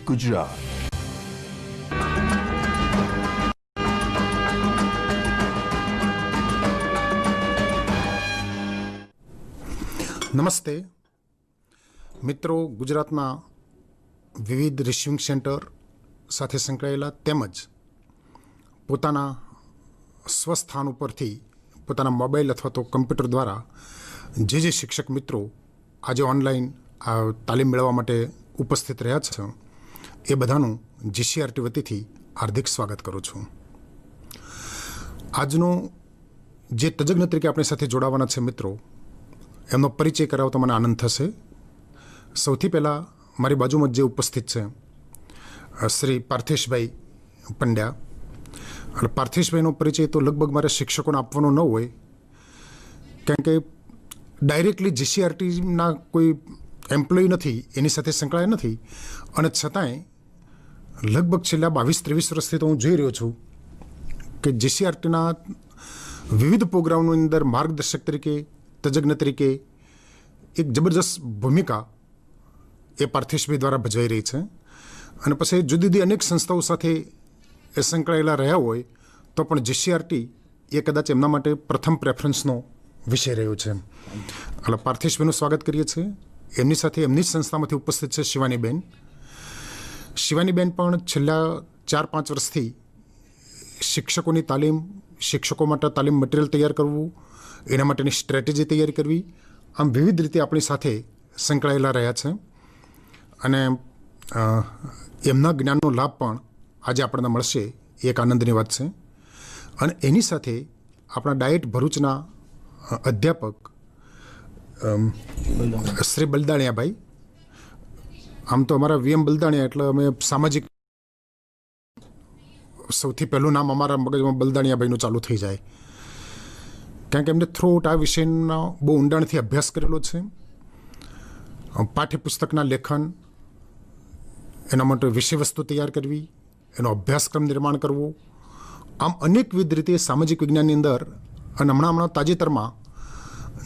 ગુજરાત. નમસ્તે મિત્રો, ગુજરાતના વિવિધ રિસીવિંગ સેન્ટર સાથે સંકળાયેલા તેમજ પોતાના સ્વસ્થાન ઉપરથી પોતાના મોબાઈલ અથવા તો કમ્પ્યુટર દ્વારા જે શિક્ષક મિત્રો આજે ઓનલાઈન તાલીમ મેળવવા માટે ઉપસ્થિત રહ્યા છે એ બધાનું જીસીઆરટી વતીથી હાર્દિક સ્વાગત કરું છું. આજનો જે તજજ્ઞ તરીકે આપણી સાથે જોડાવાના છે મિત્રો, એમનો પરિચય કરાવતો મને આનંદ થશે. સૌથી પહેલાં મારી બાજુમાં જે ઉપસ્થિત છે શ્રી પાર્થેશભાઈ પંડ્યા. અને પાર્થેશભાઈનો પરિચય તો લગભગ મારે શિક્ષકોને આપવાનો ન હોય, કારણ કે ડાયરેક્ટલી જીસીઆરટીના કોઈ એમ્પ્લોય નથી, એની સાથે સંકળાયેલ નથી, અને છતાંય લગભગ છેલ્લા 22-23 વર્ષથી તો હું જોઈ રહ્યો છું કે જીસીઆરટીના વિવિધ પ્રોગ્રામની અંદર માર્ગદર્શક તરીકે, તજજ્ઞ તરીકે એક જબરજસ્ત ભૂમિકા એ પાર્થેશભાઈ દ્વારા ભજવાઈ રહી છે. અને પછી જુદી જુદી અનેક સંસ્થાઓ સાથે એ સંકળાયેલા રહ્યા હોય તો પણ જીસીઆરટી એ કદાચ એમના માટે પ્રથમ પ્રેફરન્સનો વિષય રહ્યો છે. એટલે પાર્થેશભાઈનું સ્વાગત કરીએ છીએ. એમની સાથે એમની જ સંસ્થામાંથી ઉપસ્થિત છે શિવાનીબેન. શિવાનીબેન પણ છેલ્લા 4-5 વર્ષથી શિક્ષકોની તાલીમ, શિક્ષકો માટે તાલીમ મટીરિયલ તૈયાર કરવું, એના માટેની સ્ટ્રેટેજી તૈયાર કરવી, આમ વિવિધ રીતે આપણી સાથે સંકળાયેલા રહ્યા છે. અને એમના જ્ઞાનનો લાભ પણ આજે આપણને મળશે, એ એક આનંદની વાત છે. અને એની સાથે આપણા ડાયટ ભરૂચના અધ્યાપક શ્રી બલદાણિયાભાઈ. આમ તો અમારા વીએમ બલદાણિયા એટલે અમે સામાજિક, સૌથી પહેલું નામ અમારા મગજમાં બલદાણિયાભાઈનું ચાલુ થઈ જાય, કારણ કે એમને થ્રુઆઉટ આ વિષયનો બહુ ઊંડાણથી અભ્યાસ કરેલો છે. પાઠ્યપુસ્તકના લેખન, એના માટે વિષય વસ્તુ તૈયાર કરવી, એનો અભ્યાસક્રમ નિર્માણ કરવો, આમ અનેકવિધ રીતે સામાજિક વિજ્ઞાનની અંદર. અને હમણાં તાજેતરમાં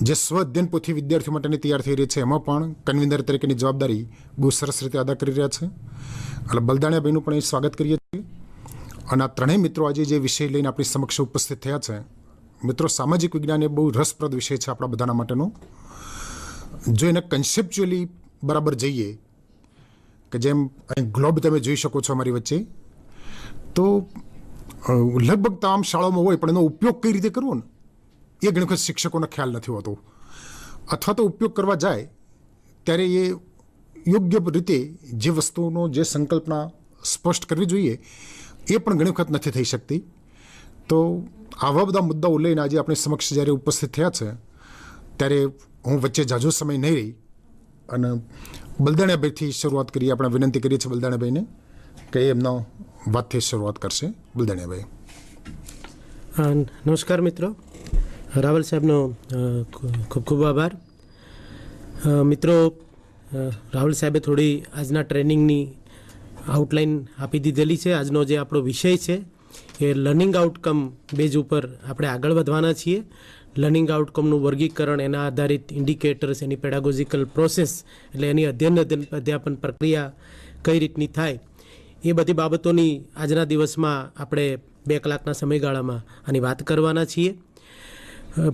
જે સ્વ અધ્યયન પોથી વિદ્યાર્થીઓ માટેની તૈયાર થઈ રહી છે, એમાં પણ કન્વીનર તરીકેની જવાબદારી બહુ સરસ રીતે અદા કરી રહ્યા છે. એટલે બલદાણિયાભાઈનું પણ એ સ્વાગત કરીએ છીએ. અને આ ત્રણેય મિત્રો આજે જે વિષય લઈને આપણી સમક્ષ ઉપસ્થિત થયા છે, મિત્રો સામાજિક વિજ્ઞાન એ બહુ રસપ્રદ વિષય છે આપણા બધાના માટેનો. જો એને કન્સેપ્ચ્યુઅલી બરાબર જઈએ, કે જેમ અહીં ગ્લોબ તમે જોઈ શકો છો અમારી વચ્ચે, તો લગભગ તમામ શાળાઓમાં હોય, પણ એનો ઉપયોગ કઈ રીતે કરવો ને એ ઘણી વખત શિક્ષકોને ખ્યાલ નથી હોતો. અથવા તો ઉપયોગ કરવા જાય ત્યારે એ યોગ્ય રીતે જે વસ્તુનો જે સંકલ્પના સ્પષ્ટ કરવી જોઈએ એ પણ ઘણી વખત નથી થઈ શકતી. તો આવા બધા મુદ્દાઓ લઈને આજે આપણી સમક્ષ જ્યારે ઉપસ્થિત થયા છે, ત્યારે હું વચ્ચે ઝાઝો સમય નહીં રહી અને બલદાણિયાભાઈથી શરૂઆત કરીએ. આપણે વિનંતી કરીએ છીએ બલદાણિયાભાઈને કે એમનો વાતથી શરૂઆત કરશે. બલદાણિયાભાઈ. નમસ્કાર મિત્રો, રાવલ સાહેબનો ખૂબ ખૂબ આભાર. મિત્રો, રાહુલ સાહેબે થોડી આજના ટ્રેનિંગની આઉટલાઇન આપી દીધેલી છે. આજનો જે આપણો વિષય છે એ લર્નિંગ આઉટકમ બેઝ ઉપર આપણે આગળ વધવાના છીએ. લર્નિંગ આઉટકમનું વર્ગીકરણ, એના આધારિત ઇન્ડિકેટર્સ, એની પેડાગોજિકલ પ્રોસેસ, એટલે એની અધ્યાપન પ્રક્રિયા કઈ રીતની થાય, એ બધી બાબતોની આજના દિવસમાં આપણે 2 કલાકના સમયગાળામાં આની વાત કરવાના છીએ.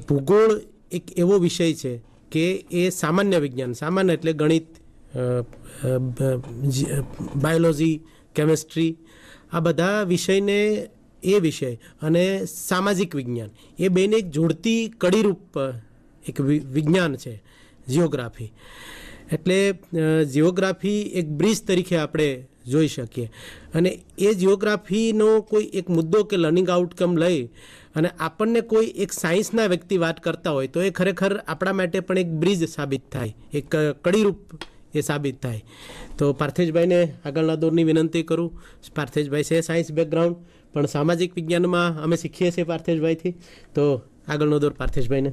ભૂગોળ એક એવો વિષય છે કે એ સામાન્ય વિજ્ઞાન, સામાન્ય એટલે ગણિત, બાયોલોજી, કેમેસ્ટ્રી, આ બધા વિષયને, એ વિષય અને સામાજિક વિજ્ઞાન, એ બેને એક જોડતી કડીરૂપ એક વિજ્ઞાન છે જિયોગ્રાફી. એટલે જિયોગ્રાફી એક બ્રિજ તરીકે આપણે જોઈ શકીએ. અને એ જિયોગ્રાફીનો કોઈ એક મુદ્દો કે લર્નિંગ આઉટકમ લઈ અને આપણને કોઈ એક સાયન્સના વ્યક્તિ વાત કરતા હોય તો એ ખરેખર આપણા માટે પણ એક બ્રિજ સાબિત થાય, એક કડીરૂપ એ સાબિત થાય. તો પાર્થેશભાઈને આગળના દોરની વિનંતી કરું. પાર્થેશભાઈ છે સાયન્સ બેકગ્રાઉન્ડ, પણ સામાજિક વિજ્ઞાનમાં અમે શીખીએ છીએ પાર્થેશભાઈથી. તો આગળનો દોર પાર્થેશભાઈને.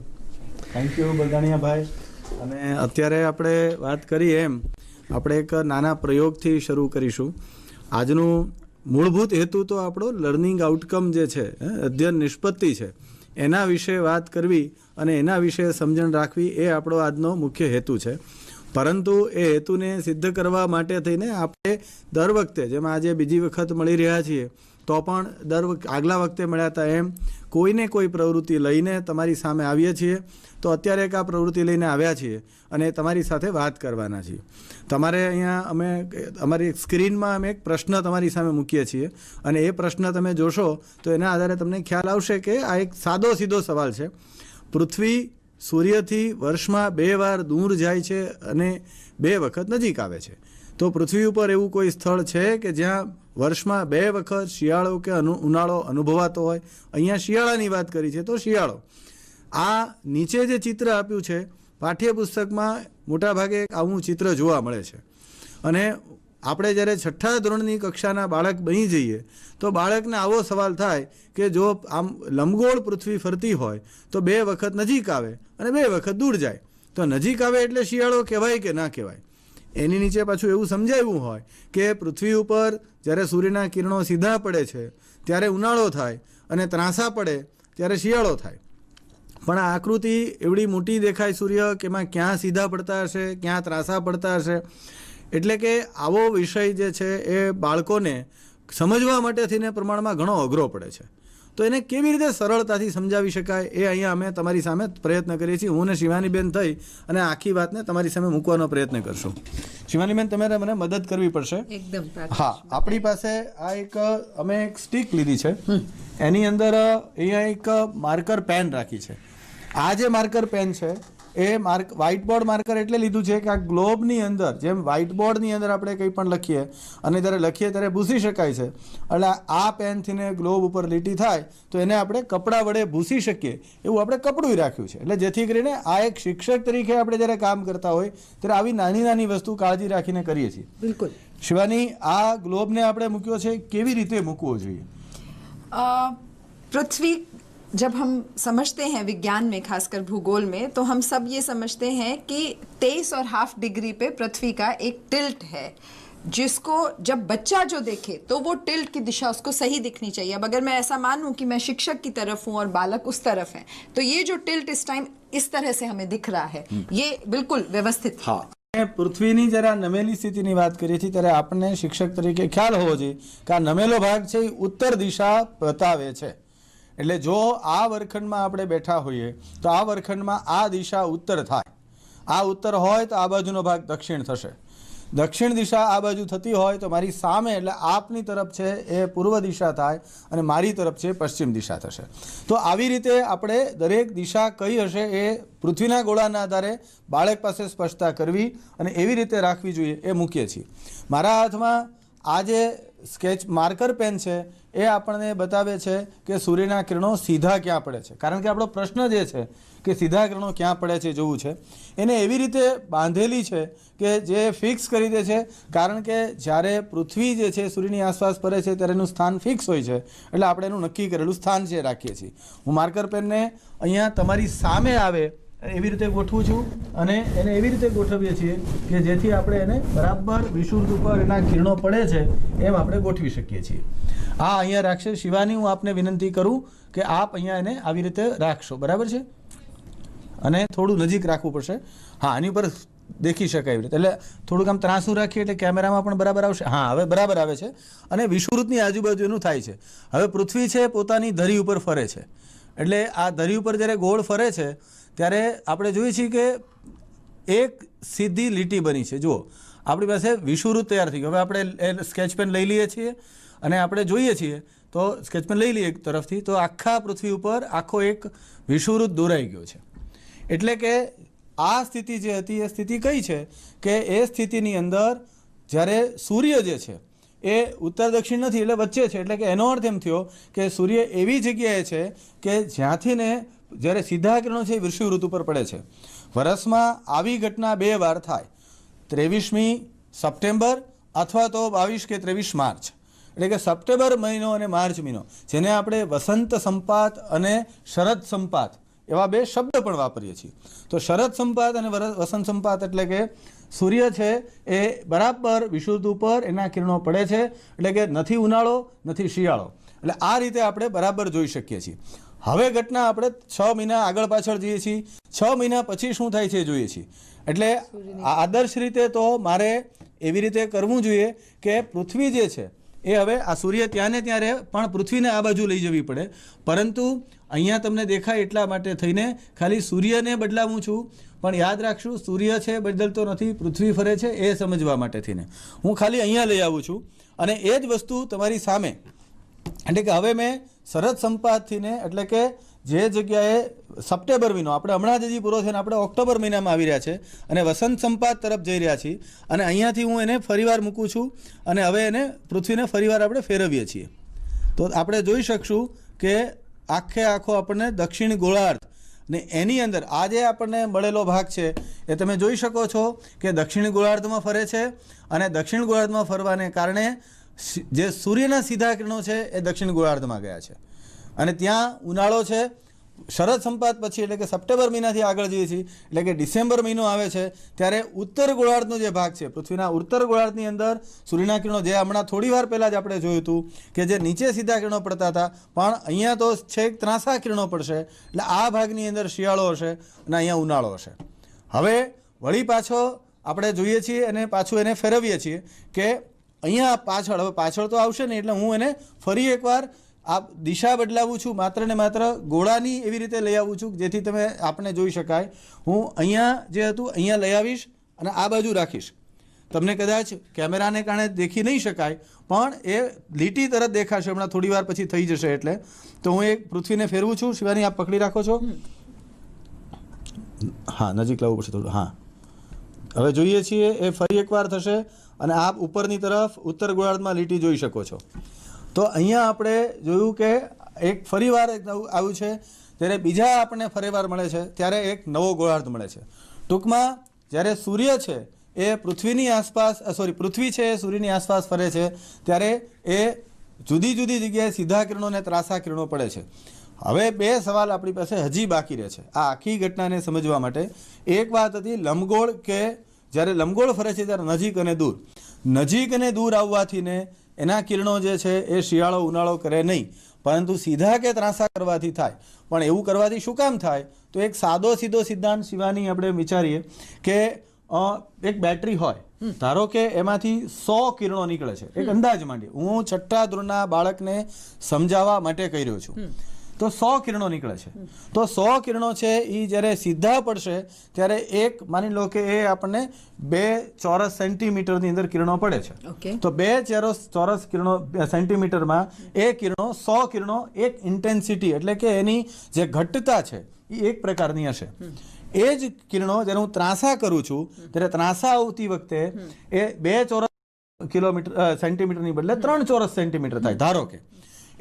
Thank you બલદાણિયાભાઈ. અને અત્યારે આપણે વાત કરીએ એમ આપણે એક નાના પ્રયોગથી શરૂ કરીશું. આજનું મૂળભૂત હેતુ તો આપણો લર્નિંગ આઉટકમ જે છે, અધ્યયન નિષ્પત્તિ છે, એના વિશે વાત કરવી અને એના વિશે સમજણ રાખવી, એ આપણો આજનો મુખ્ય હેતુ છે. પરંતુ એ હેતુને સિદ્ધ કરવા માટે થઈને આપણે દર વખતે જેમ આજે બીજી વખત મળી રહ્યા છીએ તો પણ આગલા વખતે મળ્યા હતા એમ કોઈને કોઈ પ્રવૃત્તિ લઈને તમારી સામે આવીએ છીએ. તો અત્યારે એક આ પ્રવૃત્તિ લઈને આવ્યા છીએ અને તમારી સાથે વાત કરવાના છીએ. તમારે અહીંયા અમે અમારી સ્ક્રીનમાં અમે એક પ્રશ્ન તમારી સામે મૂકીએ છીએ અને એ પ્રશ્ન તમે જોશો તો એના આધારે તમને ખ્યાલ આવશે કે આ એક સાદો સીધો સવાલ છે. પૃથ્વી સૂર્યથી વર્ષમાં 2 વાર દૂર જાય છે અને 2 વખત નજીક આવે છે. તો પૃથ્વી ઉપર એવું કોઈ સ્થળ છે કે જ્યાં વર્ષમાં 2 વખત શિયાળો કે ઉનાળો અનુભવાતો હોય? અહીંયા શિયાળાની વાત કરી છે તો શિયાળો. આ નીચે જે ચિત્ર આપ્યું છે પાઠ્યપુસ્તકમાં મોટાભાગે આવું ચિત્ર જોવા મળે છે અને આપણે જ્યારે 6ઠ્ઠા ધોરણની કક્ષાના બાળક બની જઈએ તો બાળકને આવો સવાલ થાય કે જો આમ લંબગોળ પૃથ્વી ફરતી હોય તો 2 વખત નજીક આવે અને 2 વખત દૂર જાય. તો નજીક આવે એટલે શિયાળો કહેવાય કે ના કહેવાય? એની નીચે પાછું એવું સમજાવ્યું હોય કે પૃથ્વી ઉપર જ્યારે સૂર્યના કિરણો સીધા પડે છે ત્યારે ઉનાળો થાય અને ત્રાંસા પડે ત્યારે શિયાળો થાય. પણ આ આકૃતિ એવડી મોટી દેખાય સૂર્ય કે એમાં ક્યાં સીધા પડતા હશે, ક્યાં ત્રાંસા પડતા હશે. એટલે કે આવો વિષય જે છે એ બાળકોને સમજવા માટે થઈને પ્રમાણમાં ઘણો અઘરો પડે છે. તો એને કેવી રીતે સરળતાથી સમજાવી શકાય એ અહીંયા અમે તમારી સામે પ્રયત્ન કરીએ છીએ. હું ને શિવાનીબેન થઈ અને આખી વાતને તમારી સામે મૂકવાનો પ્રયત્ન કરશું. શિવાનીબેન, તમારે મને મદદ કરવી પડશે. એકદમ. હા, આપણી પાસે આ એક અમે એક સ્ટીક લીધી છે. એની અંદર અહીંયા એક માર્કર પેન રાખી છે. આ જે માર્કર પેન છે એ વ્હાઇટ બોર્ડ માર્કર એટલે લીધું છે કે આ ગ્લોબની અંદર જેમ વ્હાઇટ બોર્ડની અંદર આપણે કંઈ પણ લખીએ અને જ્યારે લખીએ ત્યારે ભૂસી શકાય છે, એટલે આ પેનથીને ગ્લોબ ઉપર લીટી થાય તો એને આપણે કપડા વડે ભૂસી શકીએ એવું આપણે કપડું રાખ્યું છે. એટલે જેથી કરીને આ એક શિક્ષક તરીકે આપણે જ્યારે કામ કરતા હોય ત્યારે આવી નાની નાની વસ્તુ કાળજી રાખીને કરીએ છીએ. बिल्कुल. શિવાની, આ ગ્લોબને આપણે મૂક્યો છે, કેવી રીતે મૂકવો જોઈએ? पृथ्वी जब हम समझते हैं विज्ञान में, खासकर भूगोल में, तो हम सब ये समझते हैं कि 23.5 डिग्री पे पृथ्वी का एक टिल्ट है, जिसको जब बच्चा जो देखे तो वो टिल्ट की दिशा उसको सही दिखनी चाहिए. अब अगर मैं ऐसा मानूं कि मैं शिक्षक की तरफ हूं और बालक उस तरफ है, तो ये जो टिल्ट इस टाइम इस तरह से हमें दिख रहा है, ये बिल्कुल व्यवस्थित है. હા, પૃથ્વીની જરા નમેલી સ્થિતિની વાત કરીએ છીએ ત્યારે આપણને શિક્ષક તરીકે ખ્યાલ હોવો જોઈએ કે આ નમેલો ભાગ છે એ ઉત્તર દિશા બતાવે છે. એટલે જો આ વર્ગખંડમાં આપણે બેઠા હોઈએ તો આ વર્ગખંડમાં આ દિશા ઉત્તર થાય. આ ઉત્તર હોય તો આ બાજુનો ભાગ દક્ષિણ થશે. દક્ષિણ દિશા આ બાજુ થતી હોય તો મારી સામે એટલે આપની તરફ છે એ પૂર્વ દિશા થાય અને મારી તરફ છે પશ્ચિમ દિશા થશે. તો આવી રીતે આપણે દરેક દિશા કઈ હશે એ પૃથ્વીના ગોળાના આધારે બાળક પાસે સ્પષ્ટતા કરવી અને એવી રીતે રાખવી જોઈએ એ મૂકીએ છીએ. મારા હાથમાં આ જે સ્કેચ માર્કર પેન છે એ આપણને બતાવે છે કે સૂર્યના કિરણો સીધા ક્યાં પડે છે. કારણ કે આપણો પ્રશ્ન જે છે કે સીધા કિરણો ક્યાં પડે છે જોવું છે, એને એવી રીતે બાંધેલી છે કે જે ફિક્સ કરી દે છે. કારણ કે જ્યારે પૃથ્વી જે છે સૂર્યની આસપાસ ફરે છે ત્યારે એનું સ્થાન ફિક્સ હોય છે, એટલે આપણે એનું નક્કી કરેલું સ્થાન છે રાખીએ છીએ. હું માર્કર પેનને અહીંયા તમારી સામે આવે એવી રીતે ગોઠવું છું અને એને એવી રીતે ગોઠવીએ છીએ કે જેથી આપણે એને બરાબર વિષુવવૃત્ત ઉપર એના કિરણો પડે છે એમ આપણે ગોઠવી શકીએ છીએ. હા, અહીંયા રાખશે. શિવાની, હું આપને વિનંતી કરું કે આપ અહીંયા એને આવી રીતે રાખશો. બરાબર છે? અને થોડું નજીક રાખવું પડશે. હા, આની ઉપર દેખી શકાય એવી રીતે. એટલે થોડુંક આમ ત્રાંસું રાખીએ એટલે કેમેરામાં પણ બરાબર આવશે. હા, હવે બરાબર આવે છે. અને વિષુવવૃત્તની આજુબાજુ એનું થાય છે. હવે પૃથ્વી છે પોતાની ધરી ઉપર ફરે છે, એટલે આ ધરી ઉપર જ્યારે ગોળ ફરે છે ત્યારે આપણે જોઈએ છીએ કે એક સીધી લીટી બની છે. જુઓ, આપણી પાસે વિષુવવૃત્ત તૈયાર થઈ ગયું. હવે આપણે સ્કેચ પેન લઈ લઈએ છીએ અને આપણે જોઈએ છીએ તો સ્કેચ પેન લઈ લઈએ એક તરફથી તો આખા પૃથ્વી ઉપર આખો એક વિષુવવૃત્ત દોરાઈ ગયો છે. એટલે કે આ સ્થિતિ જે હતી એ સ્થિતિ કઈ છે કે એ સ્થિતિની અંદર જ્યારે સૂર્ય જે છે એ ઉત્તર દક્ષિણ નથી એટલે વચ્ચે છે. એટલે કે એનો અર્થ એમ થયો કે સૂર્ય એવી જગ્યાએ છે કે જ્યાંથી ને જ્યારે સીધા કિરણો છે એ વિષુવવૃત્ત ઉપર પડે છે. વર્ષમાં આવી ઘટના 2 વાર થાય, 23મી સપ્ટેમ્બર અથવા તો 22 કે 23 માર્ચ. એટલે કે સપ્ટેમ્બર મહિનો અને માર્ચ મહિનો, જેને આપણે વસંત સંપાત અને શરદ સંપાત એવા 2 શબ્દ પણ વાપરીએ છીએ. તો શરદ સંપાત અને વસંત સંપાત એટલે કે સૂર્ય છે એ બરાબર વિષુવવૃત્ત ઉપર એના કિરણો પડે છે. એટલે કે નથી ઉનાળો નથી શિયાળો, એટલે આ રીતે આપણે બરાબર જોઈ શકીએ છીએ. હવે ઘટના આપણે 6 મહિના આગળ પાછળ જઈએ છીએ, 6 મહિના પછી શું થાય છે જોઈએ છીએ. એટલે આદર્શ રીતે તો મારે એવી રીતે કરવું જોઈએ કે પૃથ્વી જે છે એ હવે આ સૂર્ય ત્યાં ને ત્યાં રહે પણ પૃથ્વીને આ બાજુ લઈ જવી પડે. પરંતુ અહીંયા તમને દેખાય એટલા માટે થઈને ખાલી સૂર્યને બદલાવું છું, પણ યાદ રાખશું સૂર્ય છે બદલતો નથી, પૃથ્વી ફરે છે એ સમજવા માટે થઈને હું ખાલી અહીંયા લઈ આવું છું. અને એ જ વસ્તુ તમારી સામે, એટલે કે હવે મેં શરદ સંપાતથીને એટલે કે જે જગ્યાએ સપ્ટેમ્બર મહિનો આપણે હમણાં જ હજી પૂરો થઈને આપણે ઓક્ટોબર મહિનામાં આવી રહ્યા છે અને વસંત સંપાત તરફ જઈ રહ્યા છીએ, અને અહીંયાથી હું એને ફરીવાર મૂકું છું અને હવે એને પૃથ્વીને ફરીવાર આપણે ફેરવીએ છીએ. તો આપણે જોઈ શકશું કે આખે આખો આપણને દક્ષિણ ગોળાર્ધ ને એની અંદર આ જે આપણને મળેલો ભાગ છે એ તમે જોઈ શકો છો કે દક્ષિણ ગોળાર્ધમાં ફરે છે, અને દક્ષિણ ગોળાર્ધમાં ફરવાને કારણે જે સૂર્યના સીધા કિરણો છે એ દક્ષિણ ગોળાર્ધમાં ગયા છે, અને ત્યાં ઉનાળો છે. શરદ સંપાત પછી એટલે કે સપ્ટેમ્બર મહિનાથી આગળ જઈએ છીએ એટલે કે ડિસેમ્બર મહિનો આવે છે ત્યારે ઉત્તર ગોળાર્ધનો જે ભાગ છે પૃથ્વીના ઉત્તર ગોળાર્ધની અંદર સૂર્યના કિરણો જે હમણાં થોડી વાર પહેલાં જ આપણે જોયું હતું કે જે નીચે સીધા કિરણો પડતા હતા, પણ અહીંયા તો છેક ત્રાંસા કિરણો પડશે. એટલે આ ભાગની અંદર શિયાળો હશે અને અહીંયા ઉનાળો હશે. હવે વળી પાછો આપણે જોઈએ છીએ અને પાછું એને ફેરવીએ છીએ કે અહીંયા પાછળ, હવે પાછળ તો આવશે ને એટલે હું એને ફરી એકવાર આ દિશા બદલાવું છું, માત્ર ને માત્ર ગોળાની એવી રીતે લઈ આવું છું જેથી તમે આપણે જોઈ શકાય. હું અહીંયા જે હતું અહીંયા લઈ આવીશ અને આ બાજુ રાખીશ. તમને કદાચ કેમેરાને કારણે દેખી નહીં શકાય પણ એ લીટી તરત દેખાશે, હમણાં થોડી વાર પછી થઈ જશે. એટલે તો હું એક પૃથ્વીને ફેરવું છું. શિવાની આપ પકડી રાખો છો? હા, નજીક લાવવું પડશે થોડું. હા, હવે જોઈએ છીએ એ ફરી એકવાર થશે અને આપ ઉપરની તરફ ઉત્તર ગોળાર્ધમાં લીટી જોઈ શકો છો. તો અહીંયા આપણે જોયું કે એક ફરીવાર આવ્યું છે, જ્યારે બીજા આપણને ફરીવાર મળે છે ત્યારે એક નવો ગોળાર્ધ મળે છે. ટૂંકમાં જ્યારે સૂર્ય છે એ પૃથ્વીની આસપાસ પૃથ્વી છે એ સૂર્યની આસપાસ ફરે છે ત્યારે એ જુદી જુદી જગ્યાએ સીધા કિરણો અને ત્રાંસા કિરણો પડે છે. હવે બે સવાલ આપણી પાસે હજી બાકી રહે છે આ આખી ઘટનાને સમજવા માટે. એક વાત હતી લંબગોળ, કે જ્યારે લંબગોળ ફરે છે ત્યારે નજીક અને દૂર, નજીક અને દૂર આવવાથી ને એના કિરણો જે છે એ શિયાળો ઉનાળો કરે નહીં, પરંતુ સીધા કે ત્રાંસા કરવાથી થાય. પણ એવું કરવાથી શું કામ થાય? તો એક સાદો સીધો સિદ્ધાંત શિવાની આપણે વિચારીએ કે એક બેટરી હોય, ધારો કે એમાંથી 100 કિરણો નીકળે છે. એક અંદાજ માંડીએ, હું 6ઠ્ઠા ધોરણના બાળકને સમજાવવા માટે કહી રહ્યો છું. તો 100 કિરણો નીકળે છે. તો 100 કિરણો છે એ જ્યારે સીધા પડશે ત્યારે એક માની લો કે એ આપણને 2 ચોરસ સેન્ટીમીટરની અંદર કિરણો પડે છે. તો 2 ચોરસ કિરણો સેન્ટીમીટરમાં એ કિરણો 100 કિરણો એક ઇન્ટેન્સિટી એટલે કે એની જે ઘટતા છે એ એક પ્રકારની હશે. એ જ કિરણો જ્યારે હું ત્રાંસા કરું છું ત્યારે ત્રાંસા આવતી વખતે એ 2 ચોરસ સેન્ટીમીટરની બદલે 3 ચોરસ સેન્ટીમીટર થાય ધારો કે.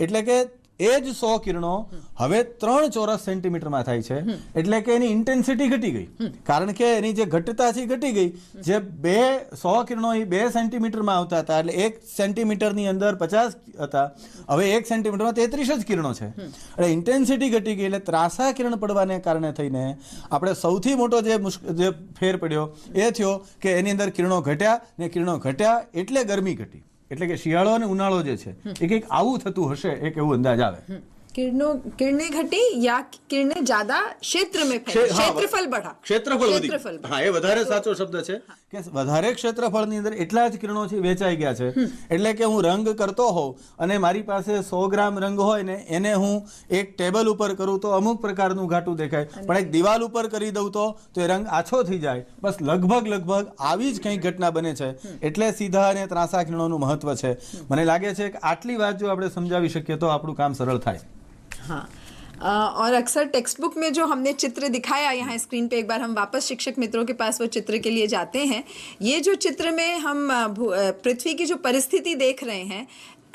એટલે કે એ જ 100 કિરણો હવે 3 ચોરસ સેન્ટીમીટરમાં થાય છે. એટલે કે એની ઇન્ટેન્સિટી ઘટી ગઈ, કારણ કે એની જે ઘટતા છે ઘટી ગઈ. જે 100 કિરણો એ 2 સેન્ટીમીટરમાં આવતા હતા એટલે 1 સેન્ટીમીટરની અંદર 50 હતા, હવે 1 સેન્ટીમીટરમાં 33 જ કિરણો છે. એટલે ઇન્ટેન્સિટી ઘટી ગઈ. એટલે ત્રાંસા કિરણ પડવાને કારણે થઈને આપણે સૌથી મોટો જે ફેર પડ્યો એ થયો કે એની અંદર કિરણો ઘટ્યા, ને કિરણો ઘટ્યા એટલે ગરમી ઘટી. એટલે કે શિયાળો અને ઉનાળો જે છે એ કંઈક આવું થતું હશે, એક એવું અંદાજ આવે. किरणें घटी या किरणें ज्यादा क्षेत्र में फैली, क्षेत्रफल बढ़ा, क्षेत्रफल वधी. હા, એ વધારે સાચો શબ્દ છે કે વધારે ક્ષેત્રફળની અંદર એટલા જ કિરણો છે વેચાઈ ગયા છે. એટલે કે હું રંગ કરતો હોઉં અને મારી પાસે 100 ગ્રામ રંગ હોય ને એને હું એક ટેબલ ઉપર કરું તો અમુક પ્રકારનું ઘાટું દેખાય, પણ એક દિવાલ ઉપર કરી દઉં તો એ રંગ આછો થઈ જાય. બસ લગભગ આવી જ કંઈક ઘટના બને છે. એટલે સીધા અને ત્રાંસા કિરણોનું મહત્વ છે. મને લાગે છે કે આટલી વાત જો આપણે સમજાવી શકીએ તો આપણું કામ સરળ થાય. हाँ, और अक्सर टेक्स्ट बुक में जो हमने चित्र दिखाया, यहाँ स्क्रीन पे एक बार हम वापस शिक्षक मित्रों के पास वो चित्र के लिए जाते हैं. ये जो चित्र में हम पृथ्वी की जो परिस्थिति देख रहे हैं,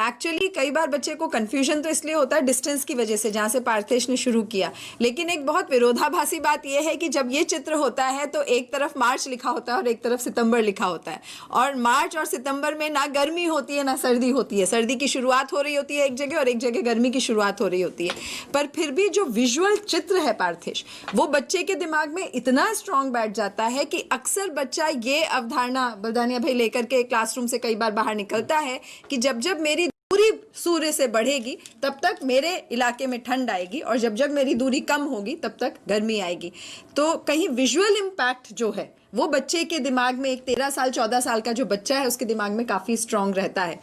एक्चुअली कई बार बच्चे को कंफ्यूजन तो इसलिए होता है डिस्टेंस की वजह से, जहाँ से पार्थेश ने शुरू किया. लेकिन एक बहुत विरोधाभासी बात यह है कि जब ये चित्र होता है तो एक तरफ मार्च लिखा होता है और एक तरफ सितंबर लिखा होता है, और मार्च और सितंबर में ना गर्मी होती है ना सर्दी होती है. सर्दी की शुरुआत हो रही होती है एक जगह और एक जगह गर्मी की शुरुआत हो रही होती है. पर फिर भी जो विजुअल चित्र है पार्थेश, वो बच्चे के दिमाग में इतना स्ट्रांग बैठ जाता है कि अक्सर बच्चा ये अवधारणा बलदानिया भाई लेकर के क्लासरूम से कई बार बाहर निकलता है कि जब जब मेरी पूरी सूर्य से बढ़ेगी तब तक मेरे इलाके में ठंड आएगी, और जब जब मेरी दूरी कम होगी तब तक गर्मी आएगी। तो कहीं विजुअल इम्पैक्ट जो है वो बच्चे के दिमाग में, एक 13 साल 14 साल का जो बच्चा है उसके दिमाग में काफ़ी स्ट्रांग रहता है।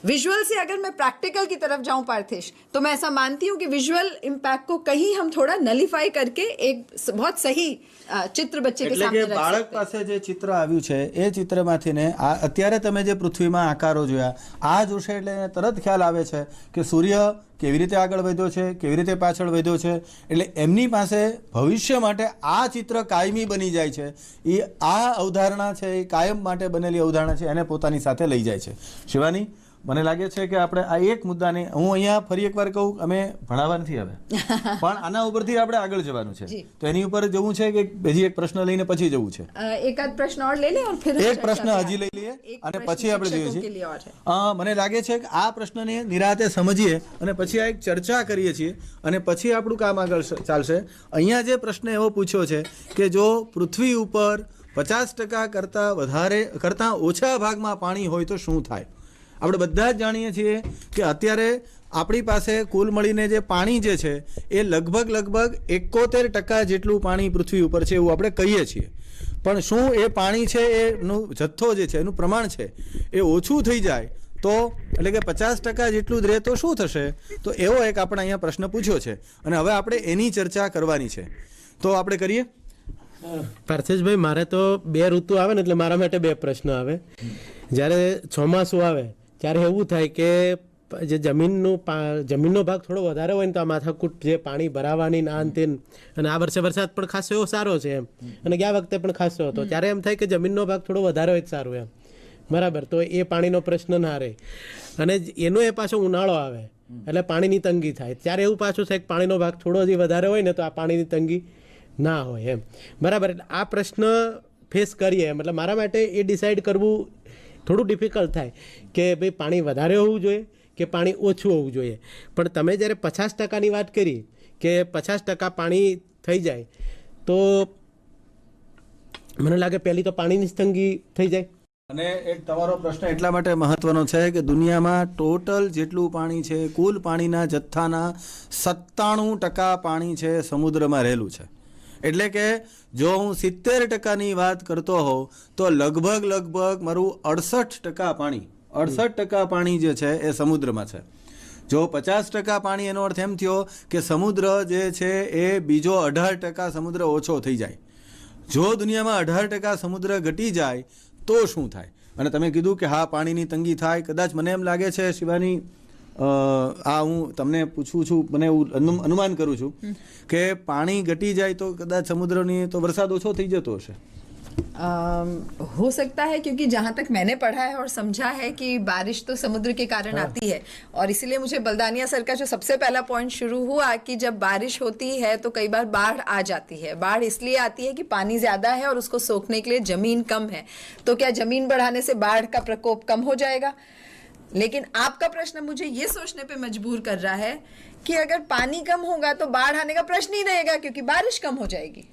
विजुअल से अगर मैं प्रैक्टिकल की तरफ जाऊं पार्थिश, तो मैं ऐसा मानती हूं कि विजुअल इम्पैक्ट को कहीं हम थोड़ा नलिफाई करके एक बहुत सही चित्र बच्चे के सामने रख सकते हैं। બાળક પાસે જે ચિત્ર આવ્યું છે એ ચિત્રમાંથી ને અત્યારે તમે જે પૃથ્વીમાં આકારો જોયા, આ જોશે એટલે એને તરત ખ્યાલ આવે છે કે સૂર્ય કેવી રીતે આગળ વધ્યો છે, કેવી રીતે પાછળ વધ્યો છે, એટલે એમની પાસે ભવિષ્ય માટે આ ચિત્ર કાયમી બની જાય છે। એ આ અવધારણા છે, એ કાયમ માટે બનેલી અવધારણા છે, એને પોતાની સાથે લઈ જાય છે। શિવાની, મને લાગે છે કે આપણે આ એક મુદ્દાને, હું અહીંયા ફરી એકવાર કહું, અમે ભણાવવા નથી આવે, પણ આના ઉપરથી આપણે આગળ જવાનું છે, તો એની ઉપર જવું છે કે હજી એક પ્રશ્ન લઈને પછી જવું છે? એકાદ પ્રશ્ન ઓર લઈ લે, और फिर એક પ્રશ્ન હજી લઈ લઈએ અને પછી આપણે જોઈએ છીએ। મને લાગે છે કે આ પ્રશ્નને નિરાતે સમજીએ અને પછી આ એક ચર્ચા કરીએ છીએ અને પછી આપણું કામ આગળ ચાલશે। અહીંયા જે પ્રશ્ન એવો પૂછ્યો છે કે જો પૃથ્વી ઉપર 50% કરતાં ઓછા ભાગમાં પાણી હોય તો શું થાય? આપણે બધા જ જાણીએ છીએ કે અત્યારે આપણી પાસે કુલ મળીને જે પાણી જે છે એ લગભગ 71% જેટલું પાણી પૃથ્વી ઉપર છે એવું આપણે કહીએ છીએ। પણ શું એ પાણી છે એનું જથ્થો જે છે, એનું પ્રમાણ છે એ ઓછું થઈ જાય તો, એટલે કે 50% જેટલું જ રહે તો શું થશે? તો એવો એક આપણે અહીંયા પ્રશ્ન પૂછ્યો છે અને હવે આપણે એની ચર્ચા કરવાની છે, તો આપણે કરીએ। પાર્થેશભાઈ, મારે તો 2 ઋતુ આવે ને એટલે મારા માટે 2 પ્રશ્ન આવે। જ્યારે ચોમાસું આવે ત્યારે એવું થાય કે જે જમીનનો ભાગ થોડો વધારે હોય ને તો આ માથાકૂટ જે પાણી ભરાવાની ના અંતે, અને આ વર્ષે વરસાદ પણ ખાસો એવો સારો છે એમ, અને ગયા વખતે પણ ખાસો હતો, ત્યારે એમ થાય કે જમીનનો ભાગ થોડો વધારે હોય જ સારું એમ, બરાબર? તો એ પાણીનો પ્રશ્ન ના રહે। અને એનો એ પાછો ઉનાળો આવે એટલે પાણીની તંગી થાય, ત્યારે એવું પાછું છે કે પાણીનો ભાગ થોડો હજી વધારે હોય ને તો આ પાણીની તંગી ના હોય એમ, બરાબર? એટલે આ પ્રશ્ન ફેસ કરીએ એમ, એટલે મારા માટે એ ડિસાઈડ કરવું થોડું ડિફિકલ્ટ થાય કે ભાઈ પાણી વધારે હોવું જોઈએ કે પાણી ઓછું હોવું જોઈએ। પણ તમે જ્યારે 50%ની વાત કરી કે 50% પાણી થઈ જાય તો મને લાગે પહેલી તો પાણીની જ તંગી થઈ જાય। અને એક તમારો પ્રશ્ન એટલા માટે મહત્વનો છે કે દુનિયામાં ટોટલ જેટલું પાણી છે, કુલ પાણીના જથ્થાના 97% પાણી છે સમુદ્રમાં રહેલું છે। એટલે કે જો હું 70%ની વાત કરતો હોઉં તો લગભગ મારું 68% પાણી જે છે એ સમુદ્રમાં છે। જો 50% પાણી, એનો અર્થ એમ થયો કે સમુદ્ર જે છે એ બીજો 18% સમુદ્ર ઓછો થઈ જાય। જો દુનિયામાં 18% સમુદ્ર ઘટી જાય તો શું થાય? અને તમે કીધું કે હા, પાણીની તંગી થાય। કદાચ મને એમ લાગે છે શિવાની, આ હું તમને પૂછું છું, મને એવું અનુમાન કરું છું કે પાણી ઘટી જાય તો કદાચ સમુદ્રની તો વરસાદ ઓછો થઈ જતો હશે। हो सकता है, क्योंकि जहाँ तक मैंने पढ़ा है और समझा है कि बारिश तो समुद्र के कारण आती है, और इसीलिए मुझे बलदानिया सर का जो सबसे पहला पॉइंट शुरू हुआ कि जब बारिश होती है तो कई बार बाढ़ आ जाती है। बाढ़ इसलिए आती है कि पानी ज्यादा है और उसको सोखने के लिए जमीन कम है। तो क्या जमीन बढ़ाने से बाढ़ का प्रकोप कम हो जाएगा? लेकिन आपका प्रश्न मुझे ये सोचने पे मजबूर कर रहा है कि अगर पानी कम होगा तो बाढ़ आने का प्रश्न ही रहेगा, क्योंकि बारिश कम हो जाएगी।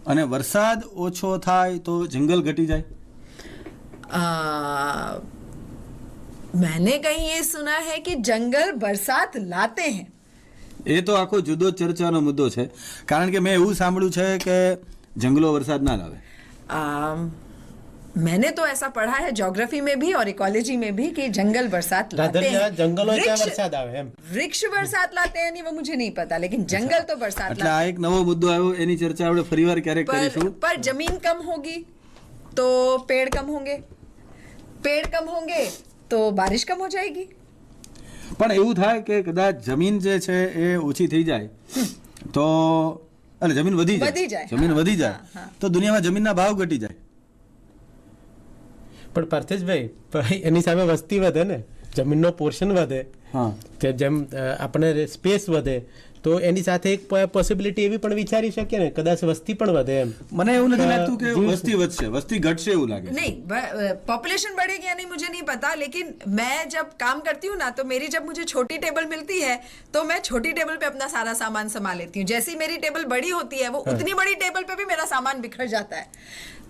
અને વરસાદ ઓછો થાય તો જંગલ ઘટી જાય? मैंने कहीं ये सुना है कि जंगल बरसात लाते हैं। એ તો આખો જુદો ચર્ચાનો મુદ્દો છે, કારણ કે મેં એવું સાંભળ્યું છે કે જંગલો વરસાદ ના લાવે। मैंने तो ऐसा पढ़ा है ज्योग्राफी में भी और इकोलॉजी में भी कि जंगल बरसात लाते हैं। जंगलों में वरसाद आवे एम, वृक्ष बरसात लाते हैं नहीं वो मुझे नहीं पता, लेकिन जंगल तो बरसात એટલે આ એક નવો મુદ્દો આવ્યો, એની ચર્ચા આપણે ફરીવાર ક્યારેક કરીશું। पर जमीन कम होगी तो पेड़ कम होंगे, पेड़ कम होंगे तो बारिश कम हो जाएगी। પણ એવું થાય કે કદાચ જમીન જે છે એ ઓછી થઈ જાય તો, અને જમીન વધી જાય, જમીન વધી જાય તો દુનિયામાં જમીનના ભાવ ઘટી જાય। પણ પાર્થેશભાઈ, એની સામે વસ્તી વધે ને, જમીનનો પોર્શન વધે, જેમ આપણે સ્પેસ વધે, તો એની સાથે એક પોસિબિલિટી એવી પણ વિચારી શકીએ ને, કદાચ વસ્તી પણ વધે એમ। મને એવું નથી લાગતું કે વસ્તી વધશે, વસ્તી ઘટશે એવું લાગે। नहीं, पॉपुलेशन बढ़ेगी या नहीं मुझे नहीं पता, लेकिन मैं जब काम करती हूँ ना तो मेरी जब मुझे छोटी टेबल मिलती है तो मैं छोटी टेबल पे अपना सारा सामान संभाल लेती हूँ। जैसी मेरी टेबल बड़ी होती है वो उतनी बड़ी टेबल पे भी मेरा सामान बिखर जाता है।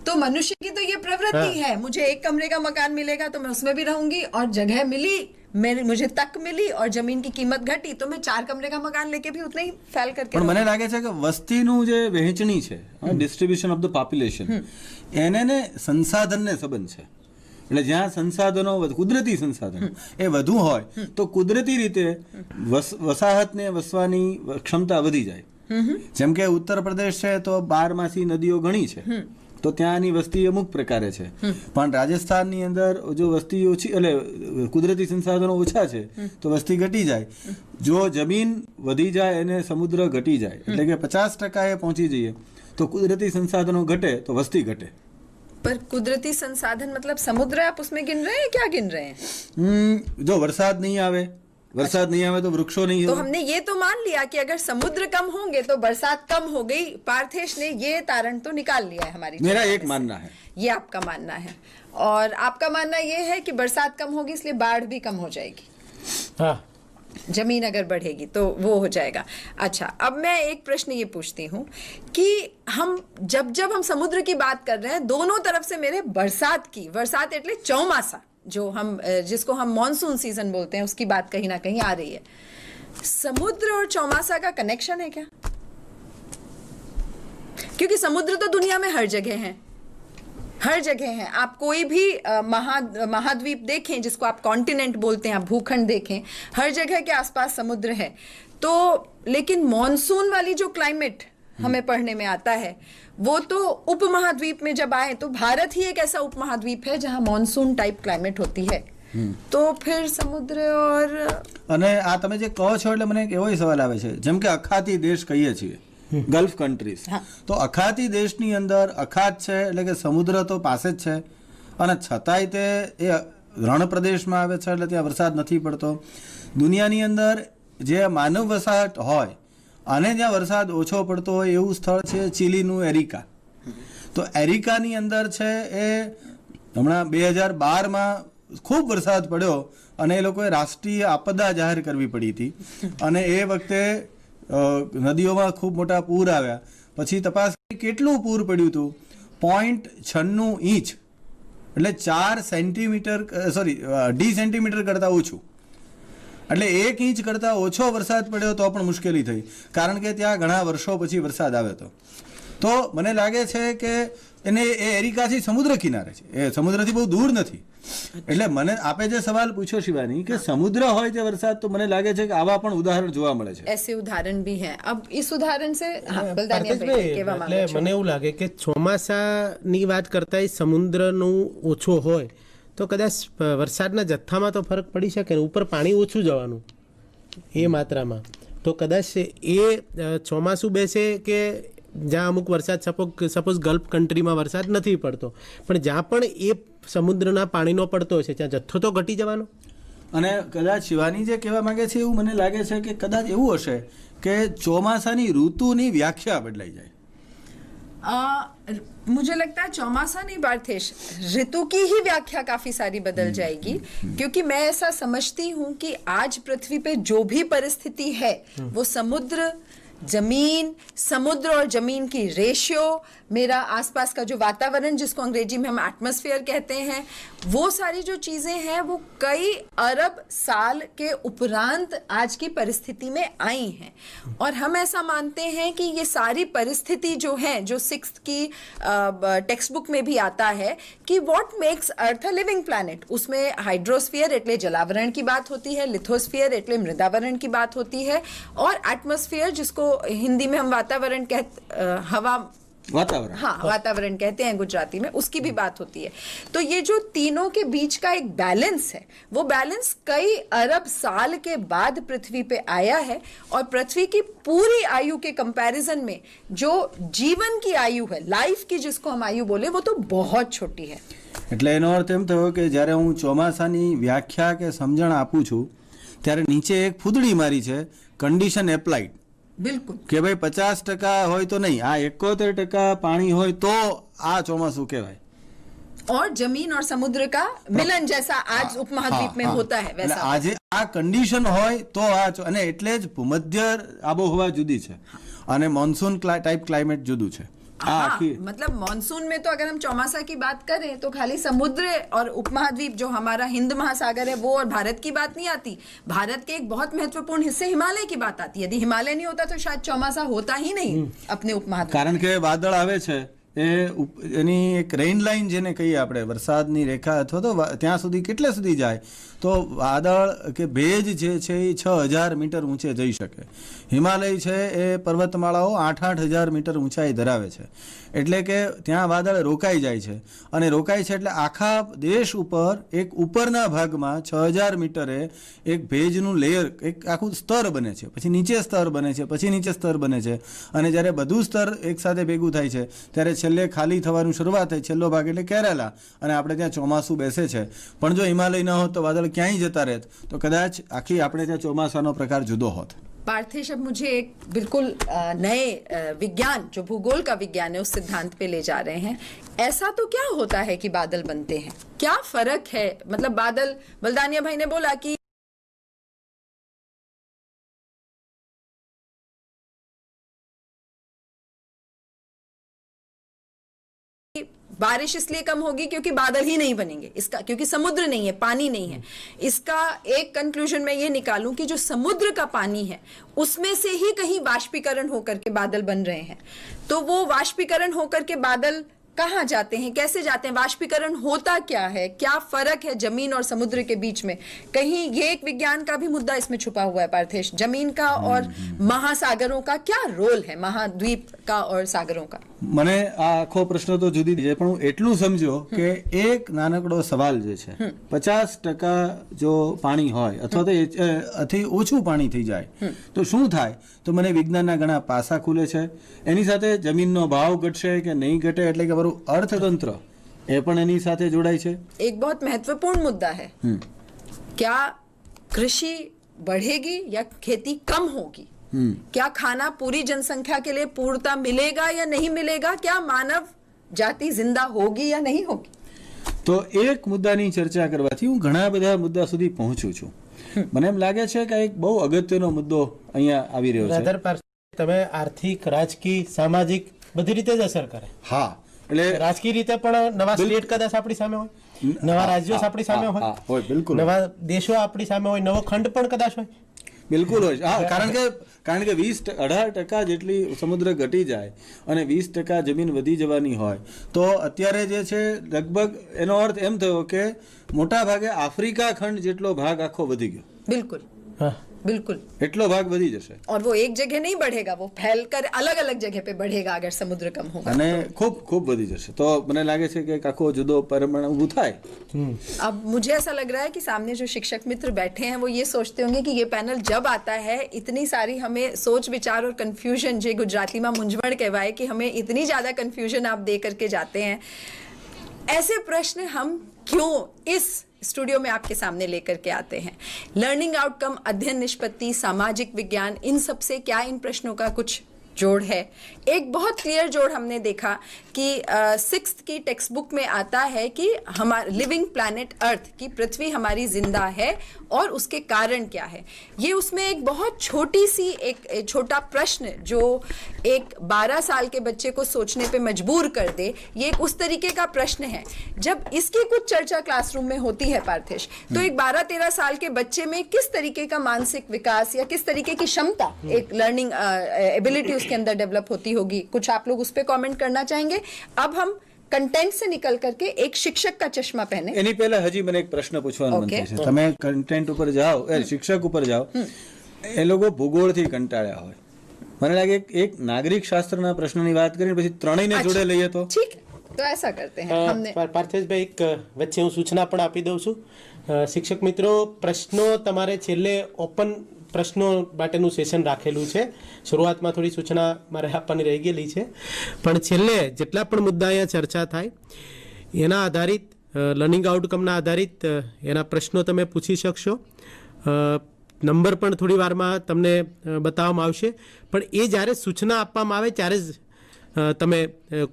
तो मनुष्य की तो ये प्रवृत्ति है, मुझे एक कमरे का मकान मिलेगा तो मैं उसमें भी रहूंगी, और जगह मिली मुझे तक मिली और जमीन की कीमत घटी तो मैं 4 कमरे का मकान लेके भी उतना ही फैल करके પણ મને લાગે છે કે વસ્તીનું જે વહેંચણી છે, ડિસ્ટ્રીબ્યુશન ઓફ ધ પોપ્યુલેશન, એને ને સંસાધનને સંબંધ છે. એટલે જ્યાં સંસાધનો કુદરતી સંસાધનો એ વધુ હોય તો કુદરતી રીતે વસાહતને વસવાની ક્ષમતા વધી જાય. જેમ કે ઉત્તર પ્રદેશ છે તો 12 નદીઓ ઘણી છે તો ત્યાંની વસ્તી અમુક પ્રકારે છે, પણ રાજસ્થાનની અંદર જો વસ્તી ઓછી એટલે કુદરતી સંસાધનો ઓછા છે તો વસ્તી ઘટી જાય. જો જમીન વધી જાય અને સમુદ્ર ઘટી જાય એટલે કે 50% એ પહોંચી જઈએ તો કુદરતી સંસાધનો ઘટે તો વસ્તી ઘટે. पर कुदरती संसाधन मतलब समुद्र आप उसमें गिन रहे हैं, क्या गिन रहे हैं? જો वरसाद नहीं आवे तो वृक्षों नहीं तो हो. हमने ये तो मान लिया कि अगर समुद्र कम होंगे तो बरसात कम हो गई. पार्थेश ने ये तारण तो निकाल लिया है हमारी. मेरा एक मानना है, ये आपका मानना है, और आपका मानना ये है कि बरसात कम होगी इसलिए बाढ़ भी कम हो जाएगी. हाँ, जमीन अगर बढ़ेगी तो वो हो जाएगा. अच्छा, अब मैं एक प्रश्न ये पूछती हूँ कि हम जब हम समुद्र की बात कर रहे हैं, दोनों तरफ से मेरे बरसात એટલે ચોમાસા, जो हम जिसको हम मॉनसून सीजन बोलते हैं, उसकी बात कहीं ना कहीं आ रही है. समुद्र और चौमासा का कनेक्शन है क्या? क्योंकि समुद्र तो दुनिया में हर जगह है. आप कोई भी महाद्वीप देखें, जिसको आप कॉन्टिनेंट बोलते हैं, आप भूखंड देखें, हर जगह के आसपास समुद्र है. तो लेकिन मॉनसून वाली जो क्लाइमेट हमें पढ़ने में आता है वो तो उपमहाद्वीप में जब आए तो भारत ही एक ऐसा उपमहाद्वीप है जहां मॉनसून टाइप क्लाइमेट होती है. તો ફિર સમુદ્ર ઓર અને આ તમે જે કહો છો એટલે મને એક એવો સવાલ આવે છે, જેમ કે અખાતી દેશ કહીએ છીએ, ગલ્ફ કન્ટ્રીઝ, તો અખાતી દેશની અંદર અખાત છે એટલે કે સમુદ્ર તો પાસે જ છે અને છતાંય તે એ રણ પ્રદેશમાં આવે છે એટલે ત્યાં વરસાદ નથી પડતો. દુનિયાની અંદર જે માનવ વસાહત હોય અને જ્યાં વરસાદ ઓછો પડતો હોય એવું સ્થળ છે ચીલીનું એરિકા. તો એરિકાની અંદર છે એ હમણાં 2012માં ખૂબ વરસાદ પડ્યો અને એ લોકોએ રાષ્ટ્રીય આપદા જાહેર કરવી પડી હતી અને એ વખતે નદીઓમાં ખૂબ મોટા પૂર આવ્યા. પછી તપાસ કરી કેટલું પૂર પડ્યું હતું, 0.96 ઇંચ એટલે 4 સેન્ટીમીટર, સોરી 2 સેન્ટીમીટર કરતાં ઓછું. એટલે 1 ઇંચ કરતાં ઓછો વરસાદ પડ્યો તો પણ મુશ્કેલી થઈ, કારણ કે ત્યાં ઘણા વર્ષો પછી વરસાદ આવ્યો હતો. તો મને લાગે છે કે એને એ એરિકાથી સમુદ્ર કિનારે છે, એ સમુદ્રથી બહુ દૂર નથી. એટલે મને આપે જે સવાલ પૂછ્યો શિવાની કે સમુદ્ર હોય તે વરસાદ, તો મને લાગે છે કે આવા પણ ઉદાહરણ જોવા મળે છે. ऐसे उदाहरण भी हैं. अब इस उदाहरण से એટલે મને એવું લાગે કે ચોમાસાની વાત કરતા સમુદ્રનું ઓછો હોય તો કદાચ વરસાદના જથ્થામાં તો ફરક પડી શકે ને, ઉપર પાણી ઓછું જવાનું એ માત્રામાં, તો કદાચ એ ચોમાસું બેસે કે જ્યાં અમુક વરસાદ સપોઝ ગલ્ફ કન્ટ્રીમાં વરસાદ નથી પડતો, પણ જ્યાં પણ એ સમુદ્રના પાણીનો પડતો છે ત્યાં જથ્થો તો ઘટી જવાનો. અને કદાચ શિવાની જે કહેવા માંગે છે એવું મને લાગે છે કે કદાચ એવું હશે કે ચોમાસાની ઋતુની વ્યાખ્યા બદલાઈ જાય. मुझे लगता है चौमासा नहीं पार्थेश, ऋतु की ही व्याख्या काफी सारी बदल जाएगी. क्योंकि मैं ऐसा समझती हूँ कि आज पृथ्वी पे जो भी परिस्थिति है वो समुद्र, जमीन, समुद्र और जमीन की रेशियो, मेरा आसपास का जो वातावरण जिसको अंग्रेजी में हम एटमॉस्फेयर कहते हैं, वो सारी जो चीजें हैं वो कई अरब साल के उपरांत आज की परिस्थिति में आई हैं. और हम ऐसा मानते हैं कि ये सारी परिस्थिति जो है, जो 6th की टेक्स्ट बुक में भी आता है कि what makes earth a living planet, उसमें हाइड्रोस्फीयर एटले जलावरण की बात होती है, लिथोस्फीयर एटले मृदावरण की बात होती है, और एटमॉस्फेयर जिसको हिंदी में हम वातावरण वातावरण कहते हैं गुजराती में, उसकी भी बात होती है. तो ये जो तीनों के बीच का एक बैलेंस है, वो बैलेंस कई अरब साल के बाद पृथ्वी पे आया है. और पृथ्वी की पूरी आयु के कंपैरिजन में जो जीवन की आयु है, लाइफ की जिसको हम आयु बोले, वो तो बहुत छोटी है. એટલે એનો અર્થ એમ થયો કે જ્યારે હું ચોમાસાની વ્યાખ્યા કે સમજણ આપું છું ત્યારે નીચે એક ફૂદડી મારી છે, કન્ડિશન એપ્લાઇડ. बिल्कुल કે ભાઈ 50% હોય તો નહીં, આ 71% પાણી હોય તો આ ચોમાસું કહેવાય. और जमीन और समुद्र का मिलन जैसा आज उपमहाद्वीप में होता है वैसा. આજે આ કન્ડિશન હોય તો આ અને એટલે જ ભૂમધ્ય આબોહવા જુદી છે અને મોન્સૂન ટાઈપ ક્લાઇમેટ જુદું છે. हाँ, मतलब मॉनसून में तो अगर हम चौमासा की बात करें तो खाली समुद्र और उपमहाद्वीप जो हमारा हिंद महासागर है वो और भारत की बात नहीं आती। भारत के एक बहुत महत्वपूर्ण हिस्से हिमालय की बात आती है। यदि हिमालय नहीं होता तो शायद चौमासा होता ही नहीं अपने उपमहाद्वीप। કારણ કે વાદળ આવે છે એની એક રેઇન લાઇન જેને કહીએ આપણે, વરસાદની રેખા અથવા તો ત્યાં સુધી કેટલે સુધી જાય તો વાદળ કે ભેજ જે છે એ 6000 મીટર ઊંચે જઈ શકે. હિમાલય છે એ પર્વતમાળાઓ 8-8 મીટર ઊંચાઈ ધરાવે છે, એટલે કે ત્યાં વાદળ રોકાઈ જાય છે. અને રોકાય છે એટલે આખા દેશ ઉપર એક ઉપરના ભાગમાં 6000 મીટરે એક ભેજનું લેયર, એક આખું સ્તર બને છે, પછી નીચે સ્તર બને છે, પછી નીચે સ્તર બને છે. અને જ્યારે બધું સ્તર એકસાથે ભેગું થાય છે ત્યારે છેલ્લે ખાલી થવાનું શરૂઆત થાય. છેલ્લો ભાગ એટલે કેરાલા, અને આપણે ત્યાં ચોમાસું બેસે છે. પણ જો હિમાલય ન હોત તો વાદળ ક્યાંય જતા રહેત તો કદાચ આખી આપણે ત્યાં ચોમાસાનો પ્રકાર જુદો હોત. पार्थिश, अब मुझे एक बिल्कुल नए विज्ञान, जो भूगोल का विज्ञान है, उस सिद्धांत पे ले जा रहे हैं. ऐसा तो क्या होता है कि बादल बनते हैं? क्या फर्क है? मतलब बादल, बलदानिया भाई ने बोला कि बारिश इसलिए कम होगी क्योंकि बादल ही नहीं बनेंगे, इसका क्योंकि समुद्र नहीं है, पानी नहीं है. इसका एक कंक्लूजन मैं ये निकालूं कि जो समुद्र का पानी है उसमें से ही कहीं वाष्पीकरण होकर के बादल बन रहे हैं. तो वो वाष्पीकरण होकर के बादल कहाँ जाते हैं, कैसे जाते हैं, वाष्पीकरण होता क्या है, क्या फर्क है जमीन और समुद्र के बीच में? कहीं ये एक विज्ञान का भी मुद्दा इसमें छुपा हुआ है पार्थिश. जमीन का और महासागरों का क्या रोल है, महाद्वीप का और सागरों का? મને આ આખો પ્રશ્ન તો જુદી છે, પણ હું એટલું સમજો કે એક નાનકડો સવાલ જે છે, 50% જો પાણી હોય અથવા તો એથી ઓછું પાણી થઈ જાય તો શું થાય? તો મને વિજ્ઞાનના ઘણા પાસા ખુલે છે. એની સાથે જમીનનો ભાવ ઘટશે કે નહીં ઘટે, એટલે કે મારું અર્થતંત્ર એ પણ એની સાથે જોડાય છે. एक बहुत महत्वपूर्ण मुद्दा है, क्या कृषि बढ़ेगी या खेती कम होगी? क्या खाना पूरी जनसंख्या के लिए पूर्णता मिलेगा या नहीं मिलेगा? क्या मानव जाति जिंदा होगी या नहीं होगी? તો એક મુદ્દાની ચર્ચા કરવાથી હું ઘણા બધા મુદ્દા સુધી પહોંચું છું. મને એમ લાગે છે કે એક બહુ અગત્યનો મુદ્દો અહીંયા આવી રહ્યો છે. તમે આર્થિક, રાજકીય, સામાજિક બધી રીતે જ અસર કરે. હા, એટલે રાજકીય રીતે પણ નવા સ્ટેટ કદાચ આપણી સામે હોય, નવા રાજ્યો આપણી સામે હોય, બિલકુલ નવા દેશો આપણી સામે હોય, નવો ખંડ પણ કદાચ હોય. બિલકુલ હોય. હા, કારણ કે 18% જેટલી સમુદ્ર ઘટી જાય અને 20% જમીન વધી જવાની હોય તો અત્યારે જે છે લગભગ એનો અર્થ એમ થયો કે મોટા ભાગે આફ્રિકા ખંડ જેટલો ભાગ આખો વધી ગયો. बिल्कुल, बिल्कुल, એટલો ભાગ વધી જશે. और वो एक जगह नहीं बढ़ेगा, वो फैलकर अलग अलग जगह पे बढ़ेगा अगर समुद्र कम होगा. અને ખૂબ ખૂબ વધી જશે. તો મને લાગે છે કે આખો જુદો પરિમાણ ઊભું થાય. अब मुझे ऐसा लग रहा है कि सामने जो शिक्षक मित्र बैठे हैं वो ये सोचते होंगे कि ये पैनल जब आता है इतनी सारी हमें सोच विचार और कंफ्यूजन, जो गुजराती में मुंझवण कहवाए कि हमें इतनी ज्यादा कंफ्यूजन आप दे करके जाते हैं, ऐसे प्रश्न हम क्यों इस स्टूडियो में आपके सामने लेकर के आते हैं? लर्निंग आउटकम, अध्ययन निष्पत्ति, सामाजिक विज्ञान, इन सब से क्या इन प्रश्नों का कुछ जोड़ है? एक बहुत क्लियर जोड़ हमने देखा कि 6th की टेक्स्ट बुक में आता है कि हमारा लिविंग प्लैनेट अर्थ की पृथ्वी हमारी जिंदा है और उसके कारण क्या है. ये उसमें एक बहुत छोटी सी एक छोटा प्रश्न जो एक 12 साल के बच्चे को सोचने पे मजबूर कर दे, ये एक उस तरीके का प्रश्न है. जब इसकी कुछ चर्चा क्लासरूम में होती है पार्थिश, तो एक 12-13 साल के बच्चे में किस तरीके का मानसिक विकास या किस तरीके की क्षमता, एक लर्निंग एबिलिटी उसके अंदर डेवलप होती होगी. कुछ आप लोग उस पर कॉमेंट करना चाहेंगे? अब हम कंटेंट से निकल करके एक शिक्षक का चश्मा पहने. એની પહેલા હજી મને એક પ્રશ્ન પૂછવાનો મન થાય છે. તમે કન્ટેન્ટ ઉપર જાઓ, શિક્ષક ઉપર જાઓ, એ લોકો ભૂગોળથી કંટાળ્યા હોય. મને લાગે એક નાગરિક શાસ્ત્રના પ્રશ્નની વાત કરીને પછી ત્રણેયને જોડે લઈએ તો ठीक है, तो ऐसा करते हैं. हमने પાર્થેશભાઈ એક વચ્ચે હું સૂચના પણ આપી દઉં છું. શિક્ષક મિત્રો, પ્રશ્નો તમારે છેલ્લે ઓપન પ્રશ્નો માટેનું સેશન રાખેલું છે. શરૂઆતમાં થોડી સૂચના મારે આપવાની રહી ગયેલી છે, પણ છેલ્લે જેટલા પણ મુદ્દા અહીંયા ચર્ચા થાય એના આધારિત, લર્નિંગ આઉટકમના આધારિત એના પ્રશ્નો તમે પૂછી શકશો. નંબર પણ થોડી વારમાં તમને બતાવવામાં આવશે, પણ એ જ્યારે સૂચના આપવામાં આવે ત્યારે જ તમે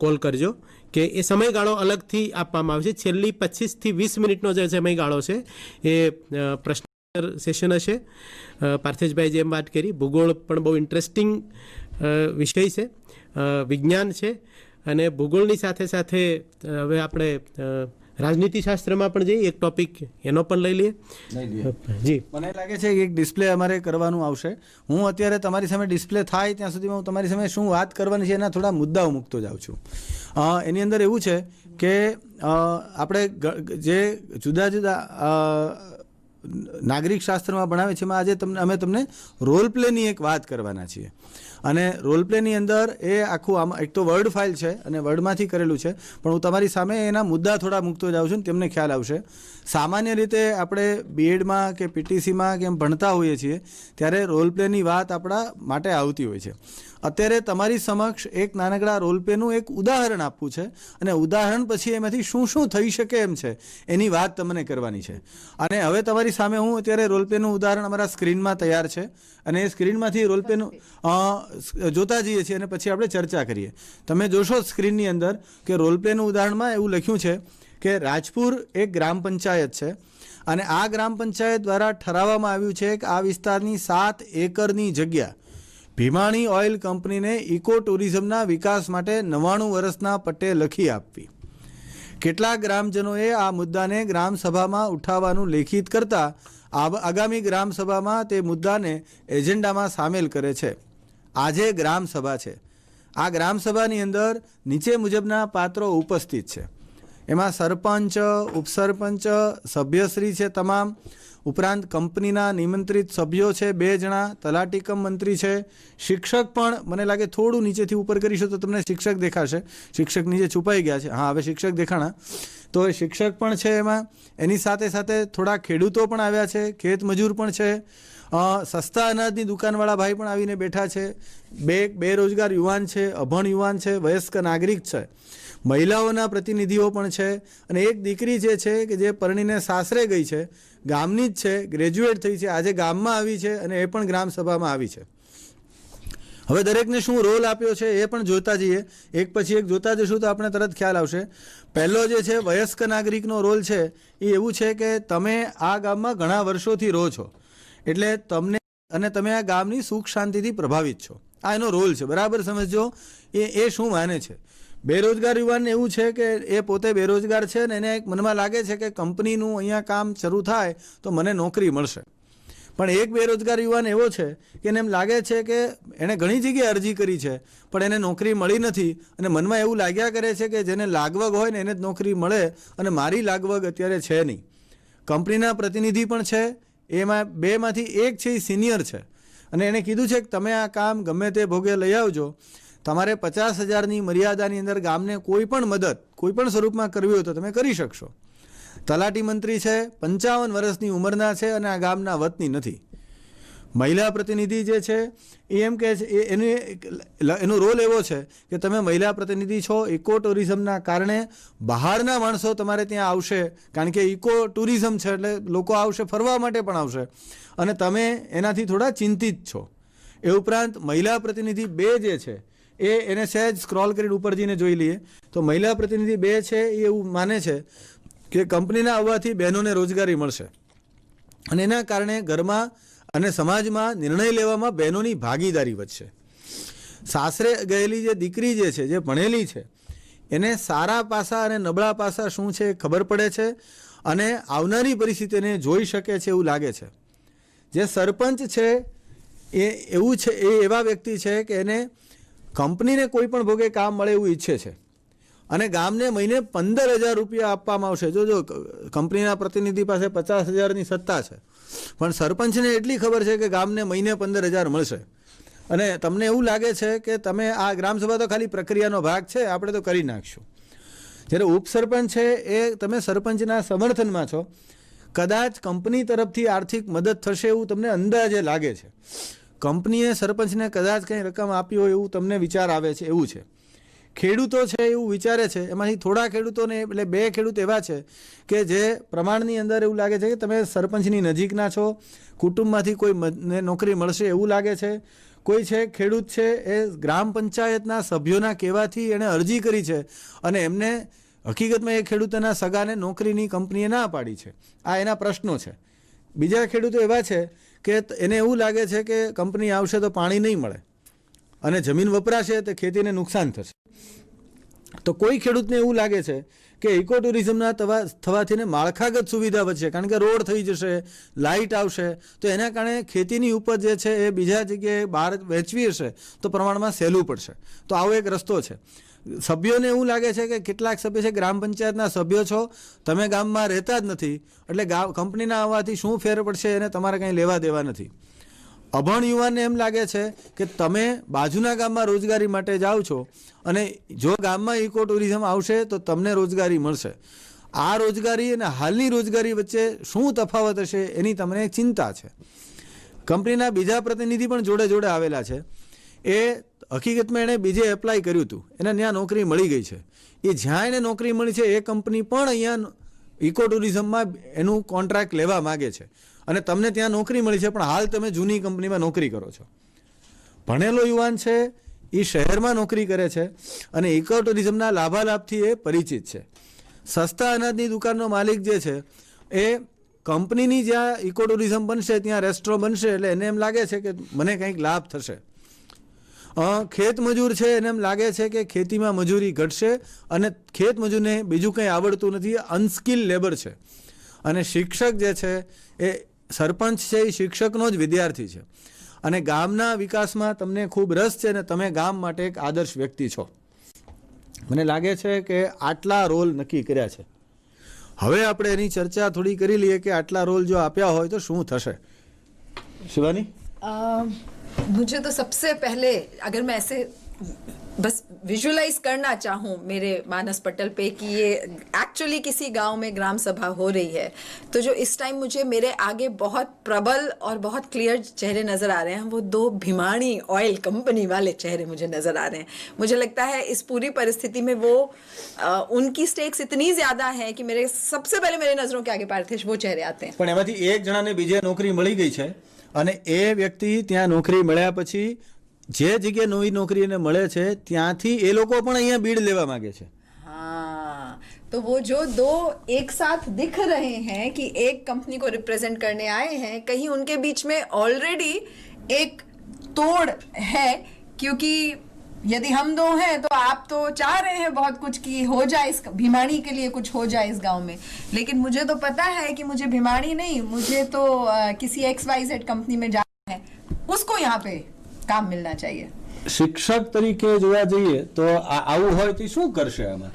કોલ કરજો કે એ સમયગાળો અલગથી આપવામાં આવશે. છેલ્લી 25 થી 20 મિનિટનો જે સમયગાળો છે એ પ્રશ્ન સેશન હશે. પાર્થેશભાઈ જેમ વાત કરી, ભૂગોળ પણ બહુ ઇન્ટરેસ્ટિંગ વિષય છે, વિજ્ઞાન છે, અને ભૂગોળની સાથે સાથે હવે આપણે રાજનીતિશાસ્ત્રમાં પણ જઈએ, એક ટોપિક એનો પણ લઈ લઈએ. જી, મને લાગે છે કે એક ડિસ્પ્લે અમારે કરવાનું આવશે. હું અત્યારે તમારી સામે ડિસ્પ્લે થાય ત્યાં સુધીમાં હું તમારી સામે શું વાત કરવાની છે એના થોડા મુદ્દાઓ મૂકતો જાઉં છું. એની અંદર એવું છે કે આપણે જે જુદા જુદા નાગરિક શાસ્ત્રમાં ભણાવે છે એમાં આજે અમે તમને રોલ પ્લેની એક વાત કરવાના છીએ. અને રોલ પ્લેની અંદર એ આખું આમાં એક તો વર્ડ ફાઇલ છે અને વર્ડમાંથી કરેલું છે, પણ હું તમારી સામે એના મુદ્દા થોડા મૂકતો જાઉં છું ને તેમને ખ્યાલ આવશે. સામાન્ય રીતે આપણે બીએડમાં કે પીટીસીમાં કે એમ ભણતા હોઈએ છીએ ત્યારે રોલ પ્લેની વાત આપણા માટે આવતી હોય છે. અત્યારે તમારી સમક્ષ એક નાનકડા રોલ પ્લેનું એક ઉદાહરણ આપવું છે અને ઉદાહરણ પછી એમાંથી શું શું થઈ શકે એમ છે એની વાત તમને કરવાની છે. અને હવે તમારી સામે હું અત્યારે રોલ પ્લેનું ઉદાહરણ અમારા સ્ક્રીનમાં તૈયાર છે અને એ સ્ક્રીનમાંથી રોલ પ્લેનું જોતા જઈએ છીએ અને પછી આપણે ચર્ચા કરીએ. તમે જોશો સ્ક્રીનની અંદર કે રોલ પ્લેનું ઉદાહરણમાં એવું લખ્યું છે કે રાજપુર એક ગ્રામ પંચાયત છે અને આ ગ્રામ પંચાયત દ્વારા ઠરાવવામાં આવ્યું છે કે આ વિસ્તારની 7 એકરની જગ્યા ભીમાણી ઓઇલ કંપનીને ઇકો ટુરિઝમના વિકાસ માટે 99 વર્ષના પટ્ટે લખી આપવી. કેટલાક ગ્રામજનોએ આ મુદ્દાને ગ્રામસભામાં ઉઠાવવાનું લેખિત કરતા આગામી ગ્રામસભામાં તે મુદ્દાને એજન્ડામાં સામેલ કરે છે. આજે ગ્રામસભા છે. આ ગ્રામસભાની અંદર નીચે મુજબના પાત્રો ઉપસ્થિત છે. એમાં સરપંચ, ઉપસરપંચ, સભ્યશ્રી છે તમામ, ઉપરાંત કંપનીના નિમંત્રિત સભ્યો છે 2 જણા, તલાટી કમ મંત્રી છે, શિક્ષક પણ મને લાગે થોડું નીચેથી ઉપર કરીશું તો તમને શિક્ષક દેખાશે. શિક્ષક નીચે છુપાઈ ગયા છે. હા, હવે શિક્ષક દેખાણા. તો એ શિક્ષક પણ છે એમાં. એની સાથે સાથે થોડા ખેડૂતો પણ આવ્યા છે, ખેત મજૂર પણ છે, સસ્તા અનાજની દુકાનવાળા ભાઈ પણ આવીને બેઠા છે, બેરોજગાર યુવાન છે, અભણ યુવાન છે, વયસ્ક નાગરિક છે, મહિલાઓના પ્રતિનિધિઓ પણ છે અને એક દીકરી જે છે કે જે પરણીને સાસરે ગઈ છે, ગામની જ છે, ગ્રેજ્યુએટ થઈ છે, આજે ગામમાં આવી છે અને એ પણ ગ્રામસભામાં આવી છે. હવે દરેકને શું રોલ આપ્યો છે એ પણ જોતા જઈએ. એક પછી એક જોતા જશું તો આપણે તરત ખ્યાલ આવશે. પહેલો જે છે વયસ્ક નાગરિકનો રોલ છે એ એવું છે કે તમે આ ગામમાં ઘણા વર્ષોથી રહો છો એટલે તમે આ ગામની સુખ શાંતિથી પ્રભાવિત છો. આ એનો રોલ છે. બરાબર સમજજો એ શું માને છે. બેરોજગાર યુવાનને એવું છે કે એ પોતે બેરોજગાર છે ને એને એક મનમાં લાગે છે કે કંપનીનું અહીંયા કામ શરૂ થાય તો મને નોકરી મળશે. પણ એક બેરોજગાર યુવાન એવો છે કે એને એમ લાગે છે કે એણે ઘણી જગ્યાએ અરજી કરી છે પણ એને નોકરી મળી નથી અને મનમાં એવું લાગ્યા કરે છે કે જેને લાગવગ હોય ને એને જ નોકરી મળે અને મારી લાગવગ અત્યારે છે નહીં. કંપનીના પ્રતિનિધિ પણ છે, એમાં 2માંથી એક છે એ સિનિયર છે અને એણે કીધું છે કે તમે આ કામ ગમે તે ભોગે લઈ આવજો. તમારે 50,000ની મર્યાદાની અંદર ગામને કોઈ પણ મદદ કોઈ પણ સ્વરૂપમાં કરવી હોય તો તમે કરી શકશો. તલાટી મંત્રી છે, 55 વર્ષની ઉંમરના છે અને આ ગામના વતની નથી. મહિલા પ્રતિનિધિ જે છે એ એમ કહે છે એનો રોલ એવો છે કે તમે મહિલા પ્રતિનિધિ છો, ઇકો ટુરિઝમના કારણે બહારના માણસો તમારે ત્યાં આવશે કારણ કે ઇકો ટુરિઝમ છે એટલે લોકો આવશે, ફરવા માટે પણ આવશે અને તમે એનાથી થોડા ચિંતિત છો. એ ઉપરાંત મહિલા પ્રતિનિધિ 2 જે છે એને સહેજ સ્ક્રોલ કરીને ઉપર જઈને જોઈ લઈએ તો મહિલા પ્રતિનિધિ 2 છે એ એવું માને છે કે કંપનીના આવવાથી બહેનોને રોજગારી મળશે અને એના કારણે ઘરમાં અને સમાજમાં નિર્ણય લેવામાં બહેનોની ભાગીદારી વધશે. સાસરે ગયેલી જે દીકરી જે છે, જે ભણેલી છે, એને સારા પાસા અને નબળા પાસા શું છે ખબર પડે છે અને આવનારી પરિસ્થિતિને જોઈ શકે છે એવું લાગે છે. જે સરપંચ છે એ એવું છે, એ એવા વ્યક્તિ છે કે એને કંપનીને કોઈ પણ ભોગે કામ મળે એવું ઈચ્છે છે અને ગામને મહિને 15,000 રૂપિયા આપવામાં આવશે. જો કંપનીના પ્રતિનિધિ પાસે 50,000ની સત્તા છે પણ સરપંચને એટલી ખબર છે કે ગામને મહિને 15,000 મળશે અને તમને એવું લાગે છે કે તમે આ ગ્રામસભા તો ખાલી પ્રક્રિયાનો ભાગ છે, આપણે તો કરી નાખશું. જ્યારે ઉપસરપંચ છે એ તમે સરપંચના સમર્થનમાં છો, કદાચ કંપની તરફથી આર્થિક મદદ થશે એવું તમને અંદાજે લાગે છે. કંપનીએ સરપંચને કદાચ કંઈ રકમ આપી હોય એવું તમને વિચાર આવે છે એવું છે. ખેડૂતો છે એવું વિચારે છે, એમાંથી થોડા ખેડૂતોને એટલે 2 ખેડૂત એવા છે કે જે પ્રમાણની અંદર એવું લાગે છે કે તમે સરપંચની નજીકના છો, કુટુંબમાંથી કોઈ નોકરી મળશે એવું લાગે છે. કોઈ છે ખેડૂત છે એ ગ્રામ પંચાયતના સભ્યોના કહેવાથી એણે અરજી કરી છે અને એમને હકીકતમાં એ ખેડૂતોના સગાને નોકરીની કંપનીએ ના પાડી છે. આ એના પ્રશ્નો છે. બીજા ખેડૂતો એવા છે કે એને એવું લાગે છે કે કંપની આવશે તો પાણી નહીં મળે અને જમીન વપરાશે તો ખેતીને નુકસાન થશે. તો કોઈ ખેડૂતને એવું લાગે છે કે ઇકો ટુરિઝમના થવાથી ને માળખાગત સુવિધા વધશે, કારણ કે રોડ થઈ જશે, લાઇટ આવશે, તો એના કારણે ખેતીની ઉપજ જે છે એ બીજા જગ્યાએ બહાર વેચવી હશે તો પ્રમાણમાં સહેલું પડશે. તો આવો એક રસ્તો છે. સભ્યોને એવું લાગે છે કે કેટલાક સભ્ય છે ગ્રામ પંચાયતના સભ્યો છો, તમે ગામમાં રહેતા જ નથી, એટલે કંપનીના આવવાથી શું ફેર પડશે એને તમારે કંઈ લેવા દેવા નથી. અભણ યુવાનને એમ લાગે છે કે તમે બાજુના ગામમાં રોજગારી માટે જાઓ છો અને જો ગામમાં ઇકો ટુરિઝમ આવશે તો તમને રોજગારી મળશે. આ રોજગારી અને હાલની રોજગારી વચ્ચે શું તફાવત હશે એની તમને ચિંતા છે. કંપનીના બીજા પ્રતિનિધિ પણ જોડે જોડે આવેલા છે. એ હકીકતમાં એણે બીજે એપ્લાય કર્યું હતું, એને ત્યાં નોકરી મળી ગઈ છે. એ જ્યાં એને નોકરી મળી છે એ કંપની પણ અહીંયા ઇકો ટુરિઝમમાં એનું કોન્ટ્રાક્ટ લેવા માગે છે અને તમને ત્યાં નોકરી મળી છે, પણ હાલ તમે જૂની કંપનીમાં નોકરી કરો છો. ભણેલો યુવાન છે, એ શહેરમાં નોકરી કરે છે અને ઇકો ટુરિઝમના લાભાલાભથી એ પરિચિત છે. સસ્તા અનાજની દુકાનનો માલિક જે છે એ કંપનીની જ્યાં ઇકો ટુરિઝમ બનશે ત્યાં રેસ્ટોરન્ટ બનશે એટલે એને એમ લાગે છે કે મને કંઈક લાભ થશે. ખેત મજૂર છે, એને એમ લાગે છે કે ખેતીમાં મજૂરી ઘટશે અને ખેત મજૂરને બીજું કંઈ આવડતું નથી, અનસ્કિલ લેબર છે. અને શિક્ષક જે છે એ સરપંચ છે, એ શિક્ષકનો જ વિદ્યાર્થી છે અને ગામના વિકાસમાં તમને ખૂબ રસ છે અને તમે ગામ માટે એક આદર્શ વ્યક્તિ છો. મને લાગે છે કે આટલા રોલ નક્કી કર્યા છે. હવે આપણે એની ચર્ચા થોડી કરી લઈએ કે આટલા રોલ જો આપ્યા હોય તો શું થશે. શિવાની, मुझे तो सबसे पहले अगर मैं ऐसे बस विजुअलाइज करना चाहूँ मेरे मानस पटल पे कि ये एक्चुअली किसी गांव में ग्राम सभा हो रही है, तो जो इस टाइम मुझे मेरे आगे बहुत प्रबल और बहुत क्लियर चेहरे नज़र आ रहे हैं, वो 2 भिमाणी ऑयल कंपनी वाले चेहरे मुझे नज़र आ रहे हैं. मुझे लगता है इस पूरी परिस्थिति में वो उनकी स्टेक्स इतनी ज़्यादा है कि मेरे सबसे पहले मेरे नज़रों के आगे पार्थिश वो चेहरे आते हैं. પણ એમાંથી એક જણાને બીજે નોકરી મળી ગઈ છે અને એ વ્યક્તિ ત્યાં નોકરી મળ્યા પછી જે જગ્યાએ નવી નોકરી એને મળે છે ત્યાંથી એ લોકો પણ અહીંયા બીડ લેવા માંગે છે. हाँ, तो वो जो 2 एक साथ दिख रहे हैं कि एक कंपनी को रिप्रेजेंट करने आए हैं, कहीं उनके बीच में ऑलरेडी एक तोड़ है, क्योंकि यदि हम 2 हैं तो आप तो चाह रहे हैं बहुत कुछ कि हो जाए इस भिमाणी के लिए कुछ हो जाए इस गांव में, लेकिन मुझे तो पता है कि मुझे भिमाणी नहीं, मुझे तो किसी XYZ कंपनी में जाना है, उसको यहाँ पे काम मिलना चाहिए. શિક્ષક તરીકે જોવા જઈએ તો આવું હોય તો શું કરશે આમાં?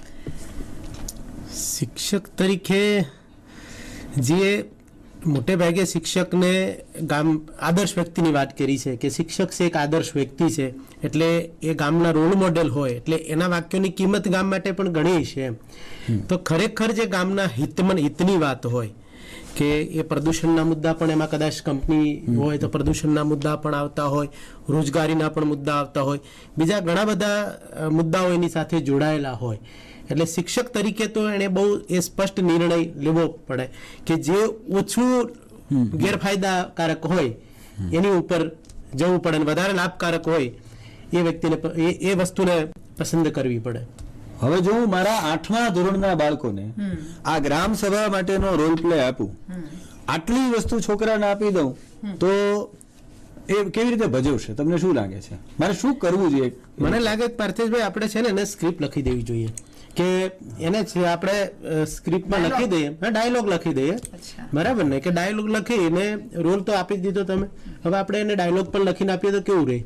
શિક્ષક તરીકે જે મોટે ભાગે શિક્ષકને ગામ આદર્શ વ્યક્તિની વાત કરી છે કે શિક્ષક છે એક આદર્શ વ્યક્તિ છે, એટલે એ ગામના રોલ મોડેલ હોય એટલે એના વાક્યોની કિંમત ગામ માટે પણ ઘણી છે. તો ખરેખર જે ગામના હિતની વાત હોય કે એ પ્રદૂષણના મુદ્દા પણ એમાં કદાચ કંપની હોય તો પ્રદૂષણના મુદ્દા પણ આવતા હોય, રોજગારીના પણ મુદ્દા આવતા હોય, બીજા ઘણા બધા મુદ્દાઓ એની સાથે જોડાયેલા હોય. એટલે શિક્ષક તરીકે તો એણે બહુ એ સ્પષ્ટ નિર્ણય લેવો પડે કે જે ઓછું ગેરફાયદાકારક હોય એની ઉપર જવું પડે અને વધારે લાભકારક હોય એ વ્યક્તિને એ વસ્તુને પસંદ કરવી પડે. હવે જો હું મારા 8મા ધોરણના બાળકોને આ ગ્રામ સભા માટેનો રોલ પ્લે આપું, આટલી વસ્તુ છોકરાને આપી દઉં તો એ કેવી રીતે ભજવશે? તમને શું લાગે છે મારે શું કરવું જોઈએ? મને લાગે પાર્થેશભાઈ આપણે છે ને એને સ્ક્રિપ્ટ લખી દેવી જોઈએ કે એને આપણે સ્ક્રિપ્ટમાં લખી દઈએ, ડાયલોગ લખી દઈએ, બરાબર ને, કે ડાયલોગ લખીને રોલ તો આપી દીધો તમે, હવે આપણે એને ડાયલોગ પણ લખીને આપીએ તો કેવું રહે?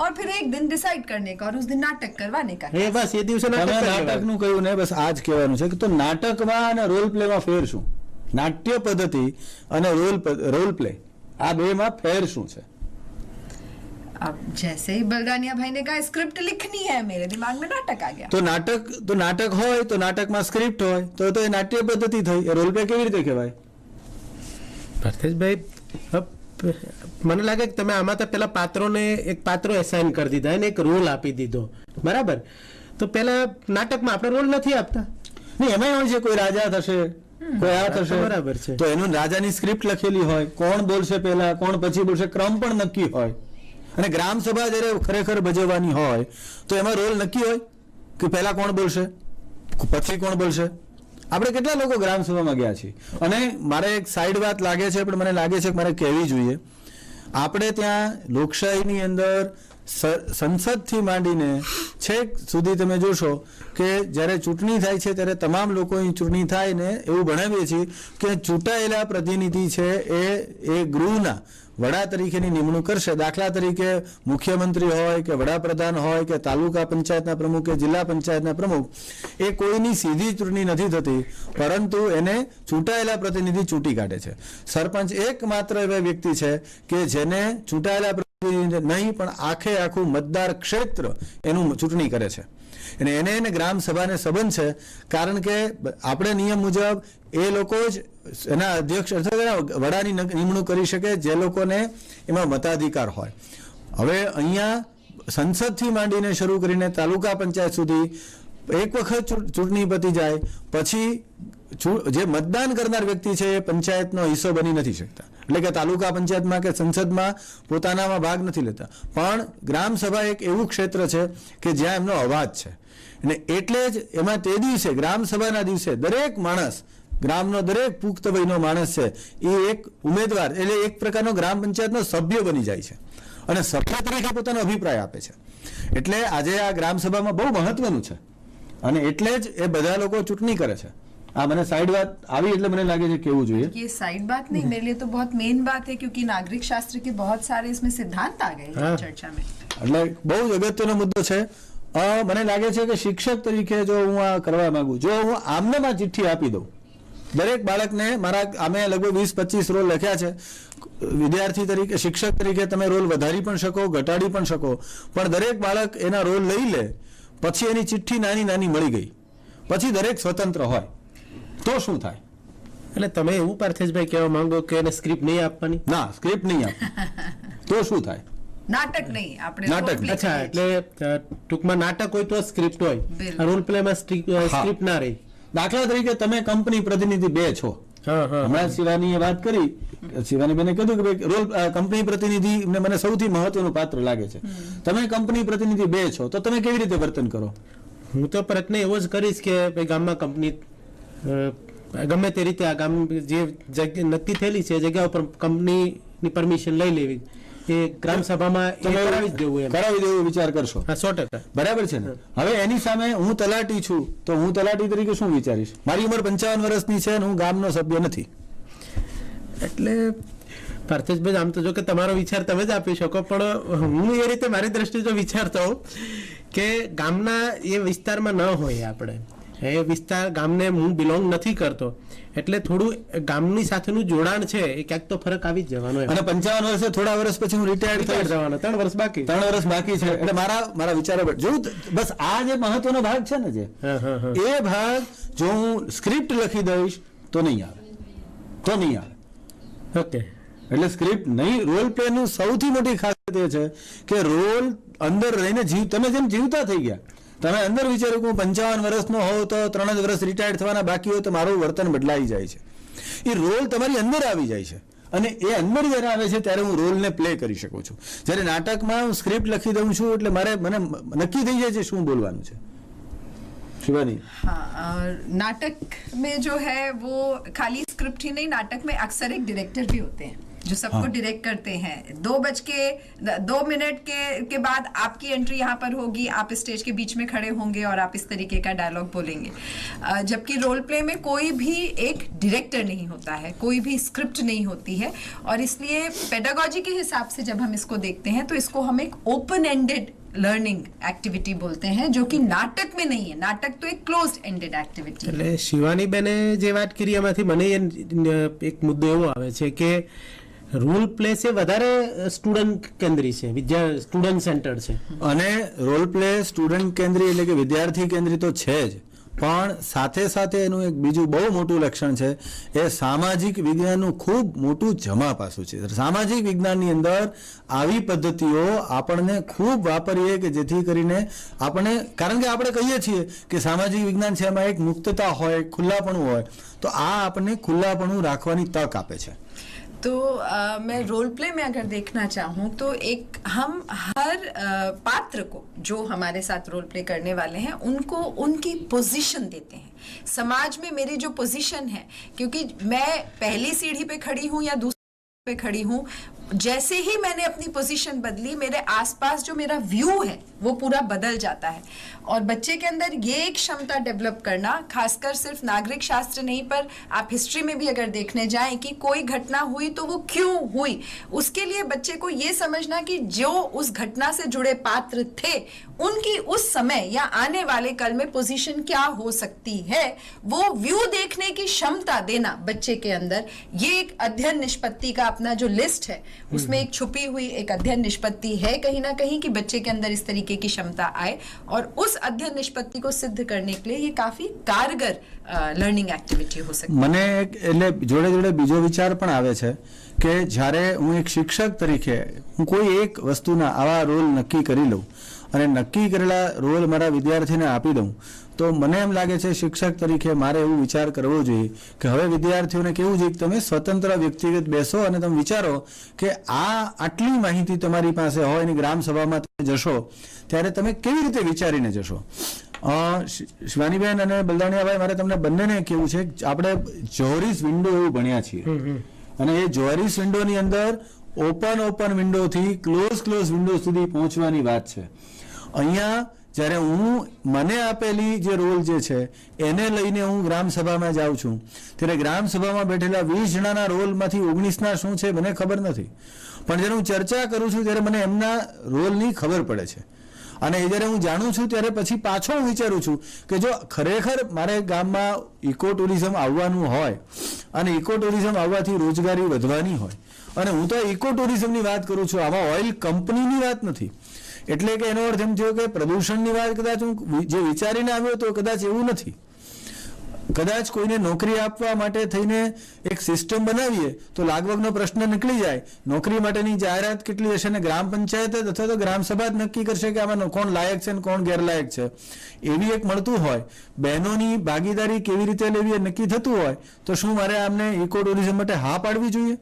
और फिर एक दिन डिसाइड करने का और उस दिन नाटक करवाने का. એ બસ એ દિવસે નાટકનું કહ્યું ને, બસ આ જ કહેવાનું છે કે તો નાટકમાં અને રોલ પ્લેમાં ફેર શું? નાટ્ય પદ્ધતિ અને રોલ પ્લે આ બેમાં ફેર શું છે? अब जैसे ही बलरानिया भाई ने कहा स्क्रिप्ट लिखनी है, मेरे दिमाग में नाटक आ गया. તો નાટક હોય તો નાટકમાં સ્ક્રિપ્ટ હોય તો એ નાટ્ય પદ્ધતિ થઈ, એ રોલ પ્લે કેવી રીતે કહેવાય? પાર્થેશભાઈ મને લાગે કે તમે આમાં તો પેલા પાત્રોને એક પાત્રો એસાઇન કરી દીધા અને એક રોલ આપી દીધો, બરાબર? તો પેલા નાટકમાં આપણે રોલ નથી આપતા. નહીં, એમાં હોય છે કોઈ રાજા થશે, કોઈ આ થશે, બરાબર છે, તો એનું રાજાની સ્ક્રિપ્ટ લખેલી હોય, કોણ બોલશે પહેલા કોણ પછી બોલશે, ક્રમ પણ નક્કી હોય. અને ગ્રામ સભા જ્યારે ખરેખર ભજવવાની હોય તો એમાં રોલ નક્કી હોય કે પહેલા કોણ બોલશે પછી કોણ બોલશે. આપણે કેટલા લોકો ગ્રામ સભામાં ગયા છીએ અને મારે એક સાઈડ વાત લાગે છે પણ મને લાગે છે કે મારે કહેવી જોઈએ. આપણે ત્યાં લોકશાહીની અંદર સંસદથી માંડીને છેક સુધી તમે જોશો કે જ્યારે ચૂંટણી થાય છે ત્યારે તમામ લોકોની ચૂંટણી થાય ને એવું ભણાવીએ છીએ કે ચૂંટાયેલા પ્રતિનિધિ છે એ ગૃહના વડા તરીકેની નિમણૂક કરશે. દાખલા તરીકે મુખ્યમંત્રી હોય કે વડાપ્રધાન હોય કે તાલુકા પંચાયતના પ્રમુખ કે જિલ્લા પંચાયતના પ્રમુખ, એ કોઈની સીધી ચૂંટણી નથી થતી, પરંતુ એને ચૂંટાયેલા પ્રતિનિધિ ચૂંટી કાઢે છે. સરપંચ એકમાત્ર એવા વ્યક્તિ છે કે જેને ચૂંટાયેલા પ્રતિનિધિ નહીં પણ આખું મતદાર ક્ષેત્ર એનું ચૂંટણી કરે છે. અને એને ગ્રામ સભાને સંબંધ છે, કારણ કે આપણે નિયમ મુજબ એ લોકો જ એના અધ્યક્ષ અથવા વડાની નિમણૂક કરી શકે જે લોકોને એમાં મતાધિકાર હોય. હવે અહીંયા સંસદથી માંડીને શરૂ કરીને તાલુકા પંચાયત સુધી એક વખત ચૂંટણી પતી જાય પછી જે મતદાન કરનાર વ્યક્તિ છે એ પંચાયતનો હિસ્સો બની નથી શકતા, એટલે કે તાલુકા પંચાયતમાં કે સંસદમાં પોતાનામાં ભાગ નથી લેતા. પણ ગ્રામ સભા એક એવું ક્ષેત્ર છે કે જ્યાં એમનો અવાજ છે, અને એટલે જ એમાં તે દિવસે ગ્રામ સભાના દિવસે દરેક માણસ, ગ્રામનો દરેક પુખ્ત વયનો માણસ છે એ એક ઉમેદવાર એટલે એક પ્રકારનો ગ્રામ પંચાયતનો સભ્ય બની જાય છે અને સભ્ય તરીકે પોતાનો અભિપ્રાય આપે છે. એટલે આજે આ ગ્રામ સભામાં બહુ મહત્વનું છે અને એટલે જ એ બધા લોકો ચૂંટણી કરે છે. हाँ, मैंने साइड बात આવી એટલે મને લાગે છે કેવું જોઈએ. ये साइड बात नहीं, मेरे लिए तो बहुत मेन बात है, क्योंकि नागरिक शास्त्र के बहुत सारे इसमें सिद्धांत आ गए हैं चर्चा में. એટલે બહુ અગત્યનો મુદ્દો છે. મને લાગે છે કે શિક્ષક તરીકે જો હું આ કરવા માંગુ, જો હું આમને માં ચિઠ્ઠી આપી દઉં દરેક બાળકને, મારા અમે લગભગ 20-25 રોલ લખ્યા છે. વિદ્યાર્થી તરીકે, શિક્ષક તરીકે તમે રોલ વધારી પણ શકો, ઘટાડી પણ શકો, પણ દરેક બાળક એના રોલ લઈ લે પછી એની ચિઠ્ઠી નાની નાની મળી ગઈ પછી દરેક સ્વતંત્ર હોય તો શું થાય? એટલે તમે એવું પાર્થેશભાઈ કહેવા માંગો કે એને સ્ક્રિપ્ટ નહીં આપવાની? ના, સ્ક્રિપ્ટ નહીં આપવાની તો શું થાય? નાટક નહીં, આપણે નાટક. અચ્છા, એટલે ટૂંકમાં નાટક હોય તો સ્ક્રિપ્ટ હોય, રોલ પ્લેમાં સ્ક્રિપ્ટ ના રહી. દાખલા તરીકે તમે કંપની પ્રતિનિધિ 2 છો. હમણાં શિવાનીએ વાત કરી, શિવાનીબેને કીધું કે ભાઈ રોલ કંપની પ્રતિનિધિ મને સૌથી મહત્વનું પાત્ર લાગે છે. તમે કંપની પ્રતિનિધિ 2 છો તો તમે કેવી રીતે વર્તન કરો? હું તો પ્રયત્ન એવો જ કરીશ કે ભાઈ ગામમાં કંપની ગમે તે રીતે આ ગામ જે જગ્યા નક્કી થયેલી છે જગ્યા ઉપર કંપનીની પરમિશન લઈ લેવી, એ ગ્રામ સભામાં કરાવી જ દેવું, કરાવી દેવું વિચાર કરશો? હા, 100%. બરાબર છે ને. હવે એની સામે હું તલાટી છું તો હું તલાટી તરીકે શું વિચારીશ? મારી ઉંમર 55 વર્ષની છે અને હું ગામનો સભ્ય નથી. એટલે પાર્થેશભાઈ, આમ તો જો કે તમારો વિચાર તમે જ આપી શકો, પણ હું એ રીતે મારી દ્રષ્ટિએ જો વિચારતો હોઉં કે ગામના એ વિસ્તારમાં ન હોય, આપણે એ વિસ્તાર ગામને હું બિલોંગ નથી કરતો, એટલે થોડું ગામની સાથેનું જોડાણ છે એ ક્યાંક તો ફરક આવી જ જવાનો. અને 55 વર્ષે થોડા વર્ષ પછી હું રિટાયર્ડ થઈ જવાનો, 3 વર્ષ બાકી છે. એટલે મારા વિચારો જોયું, બસ આ જે મહત્વનો ભાગ છે ને, જે એ ભાગ જો હું સ્ક્રિપ્ટ લખી દઈશ તો નહીં આવે. ઓકે, એટલે સ્ક્રિપ્ટ નહીં. રોલ પ્લે નું સૌથી મોટી ખાસિયત એ છે કે રોલ અંદર રહીને તમે જેમ જીવતા થઈ ગયા, તમે અંદર વિચારો કે હું 55 વર્ષનો હોઉં તો 3 જ વર્ષ રિટાયર્ડ થવાના બાકી હોય તો મારું વર્તન બદલાઈ જાય છે. એ રોલ તમારી અંદર આવી જાય છે અને એ અંદર જ્યારે આવે છે ત્યારે હું રોલને પ્લે કરી શકું છું. જ્યારે નાટકમાં હું સ્ક્રિપ્ટ લખી દઉં છું એટલે મને નક્કી થઈ જાય છે શું બોલવાનું છે. शिवानी, हाँ, नाटक में जो है वो खाली स्क्रिप्ट ही नहीं, नाटक में अक्सर एक डायरेक्टर भी होते हैं जो सबको डायरेक्ट करते हैं. 2 मिनट के बाद आपकी एंट्री यहाँ पर होगी, आप स्टेज के बीच में खड़े होंगे और आप इस तरीके का डायलॉग बोलेंगे. जबकि रोल प्ले में कोई भी एक डायरेक्टर नहीं होता है, कोई भी स्क्रिप्ट नहीं होती है, और इसलिए पेडागोजी के हिसाब से जब हम इसको देखते हैं तो इसको हम एक ओपन एंडेड लर्निंग एक्टिविटी बोलते हैं, जो कि नाटक में नहीं है. नाटक तो एक क्लोज्ड एंडेड एक्टिविटी. એટલે શિવાની બેને જે વાત કરી એમાંથી મને એક મુદ્દો એવો આવે છે કે રોલ પ્લે છે વધારે સ્ટુડન્ટ કેન્દ્રી છે, સ્ટુડન્ટ સેન્ટર છે. અને રોલ પ્લે સ્ટુડન્ટ કેન્દ્રી એટલે કે વિદ્યાર્થી કેન્દ્રી તો છે જ, પણ સાથે સાથે એનું એક બીજું બહુ મોટું લક્ષણ છે, એ સામાજિક વિજ્ઞાનનું ખૂબ મોટું જમા પાસું છે. સામાજિક વિજ્ઞાનની અંદર આવી પદ્ધતિઓ આપણને ખૂબ વાપરીએ કે જેથી કરીને આપણે, કારણ કે આપણે કહીએ છીએ કે સામાજિક વિજ્ઞાન છે એમાં એક મુક્તતા હોય, ખુલ્લાપણું હોય, તો આ આપણને ખુલ્લાપણું રાખવાની તક આપે છે. तो मैं रोल प्ले में अगर देखना चाहूँ तो एक हम हर पात्र को, जो हमारे साथ रोल प्ले करने वाले हैं, उनको उनकी पोजीशन देते हैं. समाज में मेरी जो पोजीशन है, क्योंकि मैं पहली सीढ़ी पे खड़ी हूँ या दूसरी पे खड़ी हूँ, जैसे ही मैंने अपनी पोजीशन बदली, मेरे आसपास जो मेरा व्यू है वो पूरा बदल जाता है। और बच्चे के अंदर ये एक क्षमता डेवलप करना, खासकर सिर्फ नागरिक शास्त्र नहीं पर आप हिस्ट्री में भी अगर देखने जाएं कि कोई घटना हुई तो वो क्यों हुई, उसके लिए बच्चे को ये समझना कि जो उस घटना से जुड़े पात्र थे उनकी उस समय या आने वाले कल में पोजीशन क्या हो सकती है, वो व्यू देखने की क्षमता देना बच्चे के अंदर। ये एक अध्ययन निष्पत्ति का अपना जो लिस्ट है उसमें एक छुपी हुई एक अध्ययन निष्पत्ति है कहीं ना कहीं कि बच्चे के अंदर इस तरीके की क्षमता आए, और उस अध्ययन निष्पत्ति को सिद्ध करने के लिए ये काफी कारगर લર્નિંગ એક્ટિવિટી હો શકે। મને એટલે જોડે જોડે બીજો વિચાર પણ આવે છે કે જ્યારે હું એક શિક્ષક તરીકે હું કોઈ એક વસ્તુના આવા રોલ નક્કી કરી લઉં અને નક્કી કરેલા રોલ મારા વિદ્યાર્થીને આપી દઉં તો મને એમ લાગે છે શિક્ષક તરીકે મારે એવું વિચાર કરવો જોઈએ કે હવે વિદ્યાર્થીઓને કેવું જોઈએ કે તમે સ્વતંત્ર વ્યક્તિગત બેસો અને તમે વિચારો કે આ આટલી માહિતી તમારી પાસે હોય અને ગ્રામ સભામાં તમે જશો ત્યારે તમે કેવી રીતે વિચારીને જશો। શિવાનીબેન અને બલદાણિયાભાઈ, મારે તમને બંનેને કેવું છે, આપણે જોહરીસ વિન્ડો એવું ભણ્યા છીએ અને એ જોહરીસ વિન્ડોની અંદર ઓપન વિન્ડોથી ક્લોઝ વિન્ડો સુધી પહોંચવાની વાત છે। અહીંયા જ્યારે હું મને આપેલી જે રોલ જે છે એને લઈને હું ગ્રામ સભામાં જાઉં છું ત્યારે ગ્રામ સભામાં બેઠેલા 20 જણાના રોલમાંથી 19ના શું છે મને ખબર નથી, પણ જ્યારે હું ચર્ચા કરું છું ત્યારે મને એમના રોલની ખબર પડે છે। અને એ જ્યારે હું જાણું છું ત્યારે પછી પાછો હું વિચારું છું કે જો ખરેખર મારે ગામમાં ઇકો ટુરિઝમ આવવાનું હોય અને ઇકો ટુરિઝમ આવવાથી રોજગારી વધવાની હોય, અને હું તો ઇકો ટુરિઝમની વાત કરું છું, આમાં ઓઇલ કંપનીની વાત નથી, એટલે કે એનો અર્થ એમ થયો કે પ્રદૂષણની વાત કદાચ હું જે વિચારીને આવ્યો તો કદાચ એવું નથી, કદાચ કોઈને નોકરી આપવા માટે થઈને એક સિસ્ટમ બનાવીએ તો લાગવગનો પ્રશ્ન નીકળી જાય, નોકરી માટેની જાહેરાત કેટલી હશે ને ગ્રામ પંચાયત અથવા તો ગ્રામ સભા જ નક્કી કરશે કે આમાં કોણ લાયક છે ને કોણ ગેરલાયક છે, એવી એક મળતું હોય, બહેનોની ભાગીદારી કેવી રીતે લેવી એ નક્કી થતું હોય, તો શું મારે આમને ઇકો ટુરિઝમ માટે હા પાડવી જોઈએ?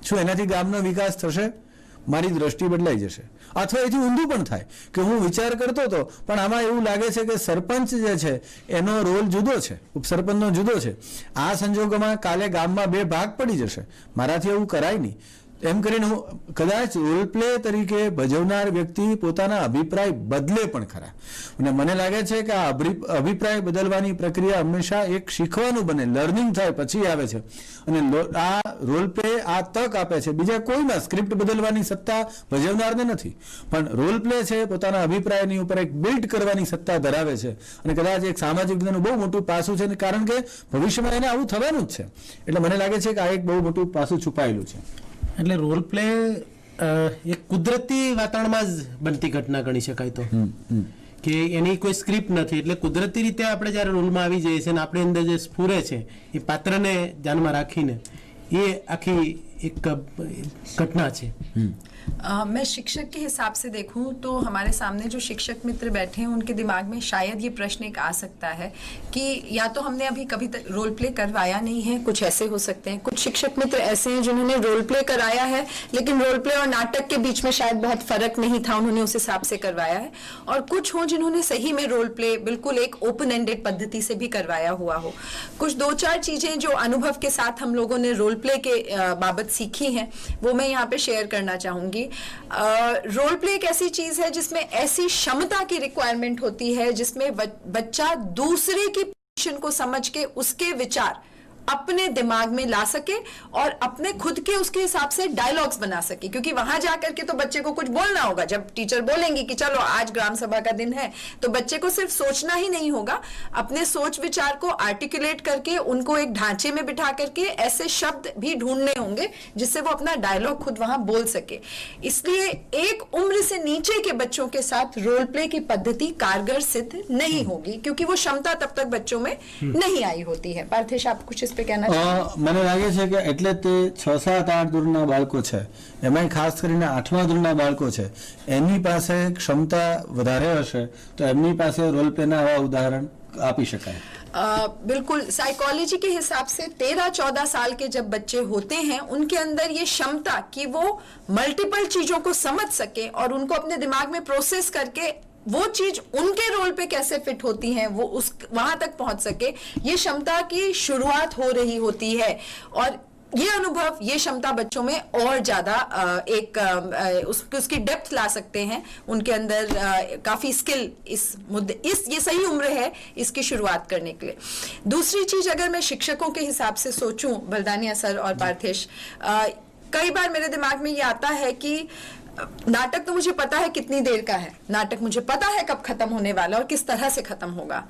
શું એનાથી ગામનો વિકાસ થશે? મારી દ્રષ્ટિ બદલાઈ જશે। અથવા એથી ઊંધું પણ થાય કે હું વિચાર કરતો હતો પણ આમાં એવું લાગે છે કે સરપંચ જે છે એનો રોલ જુદો છે, ઉપસરપંચનો જુદો છે, આ સંજોગોમાં કાલે ગામમાં બે ભાગ પડી જશે, મારાથી એવું કરાય નહીં, એમ કરીને હું કદાચ રોલ પ્લે તરીકે ભજવનાર વ્યક્તિ પોતાના અભિપ્રાય બદલે પણ ખરા। અને મને લાગે છે કે આ અભિપ્રાય બદલવાની પ્રક્રિયા હંમેશા એક શીખવાનું બને, લર્નિંગ થાય પછી આવે છે, અને આ રોલ પ્લે આ તક આપે છે। બીજા કોઈમાં સ્ક્રિપ્ટ બદલવાની સત્તા ભજવનારને નથી, પણ રોલ પ્લે છે પોતાના અભિપ્રાયની ઉપર એક બિલ્ડ કરવાની સત્તા ધરાવે છે, અને કદાચ એક સામાજિક વિજ્ઞાનનું બહુ મોટું પાસું છે, કારણ કે ભવિષ્યમાં એને આવું થવાનું જ છે, એટલે મને લાગે છે કે આ એક બહુ મોટું પાસું છુપાયેલું છે। એટલે રોલ પ્લે એક કુદરતી વાતાવરણમાં જ બનતી ઘટના ગણી શકાય, તો કે એની કોઈ સ્ક્રિપ્ટ નથી, એટલે કુદરતી રીતે આપણે જ્યારે રોલમાં આવી જઈએ છીએ અને આપણી અંદર જે સ્ફુરે છે એ પાત્રને ધ્યાનમાં રાખીને એ આખી एक घटना है। मैं शिक्षक के हिसाब से देखूं तो हमारे सामने जो शिक्षक मित्र बैठे हैं उनके दिमाग में शायद ये प्रश्न एक आ सकता है कि या तो हमने अभी कभी रोल प्ले करवाया नहीं है, कुछ ऐसे हो सकते हैं, कुछ शिक्षक मित्र ऐसे हैं जिन्होंने रोल प्ले कराया है लेकिन रोल प्ले और नाटक के बीच में शायद बहुत फर्क नहीं था, उन्होंने उस हिसाब से करवाया है, और कुछ हों जिन्होंने सही में रोल प्ले बिल्कुल एक ओपन एंडेड पद्धति से भी करवाया हुआ हो। कुछ दो चार चीजें जो अनुभव के साथ हम लोगों ने रोल प्ले के बाबत सीखी हैं वो मैं यहाँ पे शेयर करना चाहूंगी। रोल प्ले एक ऐसी चीज है जिसमें ऐसी क्षमता की रिक्वायरमेंट होती है जिसमें बच्चा दूसरे की पोजीशन को समझ के उसके विचार अपने दिमाग में ला सके और अपने खुद के उसके हिसाब से डायलॉग्स बना सके, क्योंकि वहां जाकर के तो बच्चे को कुछ बोलना होगा। जब टीचर बोलेंगे कि चलो आज ग्राम सभा का दिन है तो बच्चे को सिर्फ सोचना ही नहीं होगा, अपने सोच विचार को आर्टिकुलेट करके उनको एक ढांचे में बिठा करके ऐसे शब्द भी ढूंढने होंगे जिससे वो अपना डायलॉग खुद वहां बोल सके। इसलिए एक उम्र से नीचे के बच्चों के साथ रोल प्ले की पद्धति कारगर सिद्ध नहीं होगी, क्योंकि वो क्षमता तब तक बच्चों में नहीं आई होती है। पार्थेश, आप कुछ पे कहना चाहिए? મને લાગે છે કે એટલે તે 6, 7, 8 ધોરણના બાળકો છે, એમાંય ખાસ કરીને 8મા ધોરણના બાળકો છે, એમની પાસે ક્ષમતા વધારે હશે તો એમની પાસે રોલ પ્લેના આવા ઉદાહરણ આપી શકાય। बिल्कुल, साइकोलॉजी के हिसाब से 13-14 साल के जब बच्चे होते हैं उनके अंदर ये क्षमता कि वो मल्टीपल चीजों को समझ सके और उनको अपने दिमाग में प्रोसेस करके वो चीज उनके रोल पे कैसे फिट होती है वो उस वहां तक पहुंच सके, ये क्षमता की शुरुआत हो रही होती है। और ये अनुभव, ये क्षमता बच्चों में और ज्यादा उसकी डेप्थ ला सकते हैं, उनके अंदर काफी स्किल ये सही उम्र है इसकी शुरुआत करने के लिए। दूसरी चीज, अगर मैं शिक्षकों के हिसाब से सोचूं, बलदानिया सर और पार्थेश, कई बार मेरे दिमाग में ये आता है कि नाटक तो मुझे पता है कितनी देर का है, नाटक मुझे पता है कब खत्म होने वाला और किस तरह से खत्म होगा।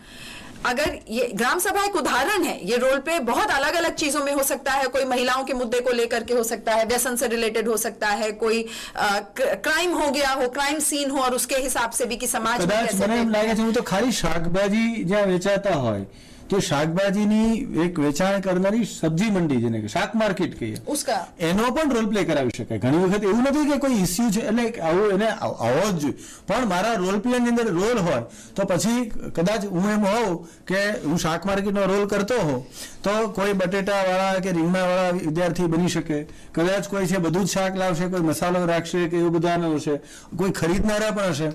अगर ये ग्राम सभा एक उदाहरण है, ये रोल प्ले बहुत अलग अलग चीजों में हो सकता है, कोई महिलाओं के मुद्दे को लेकर के हो सकता है, व्यसन से रिलेटेड हो सकता है, कोई क्राइम हो गया हो, क्राइम सीन हो और उसके हिसाब से भी कि समाज में कैसे મને એમ લાગે છે હું તો ખાલી શાકભાજી જ્યાં વેચાતા હોય તો શાકભાજીની એક વેચાણ કરનારી સબ્જી મંડી જેને શાક માર્કેટ કહીએ उसका એનો પણ રોલ પ્લે કરાવી શકાય। ઘણી વખત એવું નથી કે કોઈ ઇસ્યુ છે એટલે આવું એને આવો જ જોઈએ, પણ મારા રોલ પ્લેની અંદર રોલ હોય તો પછી કદાચ હું એમ હોઉં કે હું શાક માર્કેટનો રોલ કરતો હોઉં તો કોઈ બટેટાવાળા કે રીંગણાવાળા વિદ્યાર્થી બની શકે, કદાચ કોઈ છે બધું જ શાક લાવશે, કોઈ મસાલો રાખશે કે એવું બધા હશે, કોઈ ખરીદનારા પણ હશે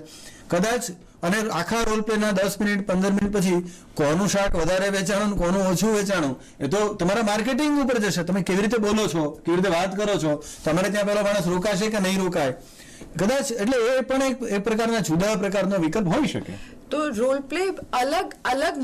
કદાચ, અને આખા રોલ પ્લેના 10 મિનિટ 15 મિનિટ પછી કોનું શાક વધારે વેચાણું કોનું ઓછું વેચાણું એ તો તમારા માર્કેટિંગ ઉપર જશે, તમે કેવી રીતે બોલો છો, કેવી રીતે વાત કરો છો, તમારે ત્યાં પેલો માણસ રોકાશે કે નહીં રોકાય કદાચ, એટલે એ પણ એક પ્રકારના જુદા પ્રકારનો વિકલ્પ હોઈ શકે। तो रोल प्ले अलग अलग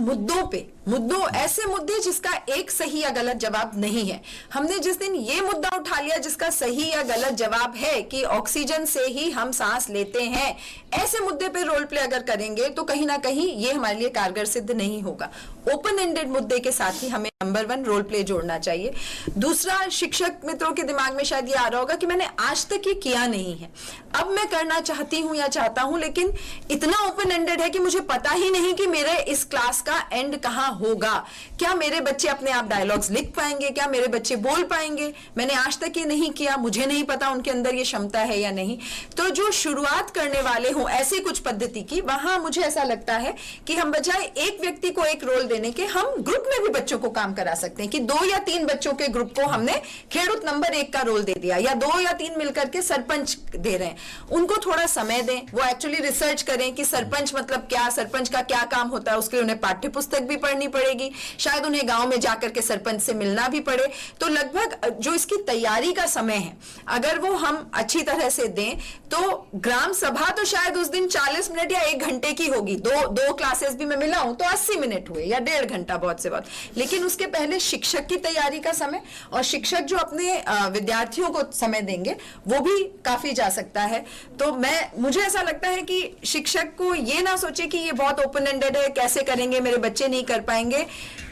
मुद्दों ऐसे मुद्दे जिसका एक सही या गलत जवाब नहीं है। हमने जिस दिन ये मुद्दा उठा लिया जिसका सही या गलत जवाब है कि ऑक्सीजन से ही हम सांस लेते हैं, ऐसे मुद्दे पे रोल प्ले अगर करेंगे तो कहीं ना कहीं ये हमारे लिए कारगर सिद्ध नहीं होगा। ओपन एंडेड मुद्दे के साथ ही हमें नंबर 1 रोल प्ले जोड़ना चाहिए। दूसरा, शिक्षक मित्रों के दिमाग में शायद ये आ रहा होगा कि मैंने आज तक ये किया नहीं है, अब मैं करना चाहती हूं या चाहता हूं, लेकिन इतना ओपन एंडेड है कि मुझे पता ही नहीं कि मेरे इस क्लास का एंड कहां होगा। क्या मेरे बच्चे अपने आप डायलॉग्स लिख पाएंगे, क्या मेरे बच्चे बोल पाएंगे? मैंने आज तक ये नहीं किया, मुझे नहीं पता उनके अंदर ये क्षमता है या नहीं। तो जो शुरुआत करने वाले हों ऐसी कुछ पद्धति की, वहां मुझे ऐसा लगता है कि हम बजाय एक व्यक्ति को एक रोल देने के हम ग्रुप में भी बच्चों को काम करा सकते हैं कि 2 या 3 बच्चों के ग्रुप को हमने खेड़ूत नंबर 1 का रोल दे दिया, या 2 या 3 मिलकर के सरपंच दे रहे हैं, उनको थोड़ा समय दें, वो एक्चुअली रिसर्च करें कि सरपंच मतलब क्या, सरपंच का क्या काम होता है, उसके लिए उन्हें पाठ्य पुस्तक भी पढ़नी पड़ेगी, शायद उन्हें गांव में जाकर के सरपंच से मिलना भी पड़े। तो लगभग जो इसकी तैयारी का समय है अगर वो हम अच्छी तरह से दें तो ग्राम सभा तो शायद उस दिन 40 मिनट या 1 घंटे की होगी, दो क्लासेस भी मैं मिलाऊं तो 80 मिनट हुए या 1.5 घंटा बहुत से बहुत, लेकिन उसके पहले शिक्षक की तैयारी का समय और शिक्षक जो अपने विद्यार्थियों को समय देंगे वो भी काफी जा सकता है। तो मुझे ऐसा लगता है कि शिक्षक को ये ना सोचे कि ये बहुत ओपन एंडेड है, कैसे करेंगे, मेरे बच्चे नहीं कर पाएंगे,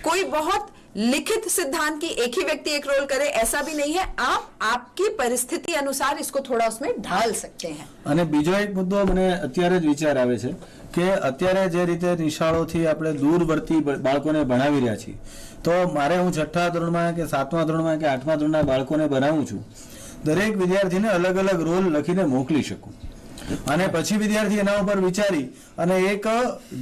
कोई बहुत लिखित सिद्धांत की एक ही व्यक्ति एक रोल करे ऐसा भी नहीं है, आप आपकी परिस्थिति अनुसार इसको थोड़ा उसमें ढाल सकते हैं। અને બીજો એક મુદ્દો મને અત્યારે જ વિચાર આવે છે કે અત્યારે જે રીતે નિશાળોથી આપણે દૂરવર્તી બાળકોને ભણાવી રહ્યા છીએ, તો મારે હું 6ઠા ધોરણમાં કે 7મા ધોરણમાં કે 8મા ધોરણના બાળકોને ભણાવું છું, દરેક વિદ્યાર્થીને અલગ અલગ રોલ લખીને મોકલી શકું અને પછી વિદ્યાર્થી એના ઉપર વિચારી અને એક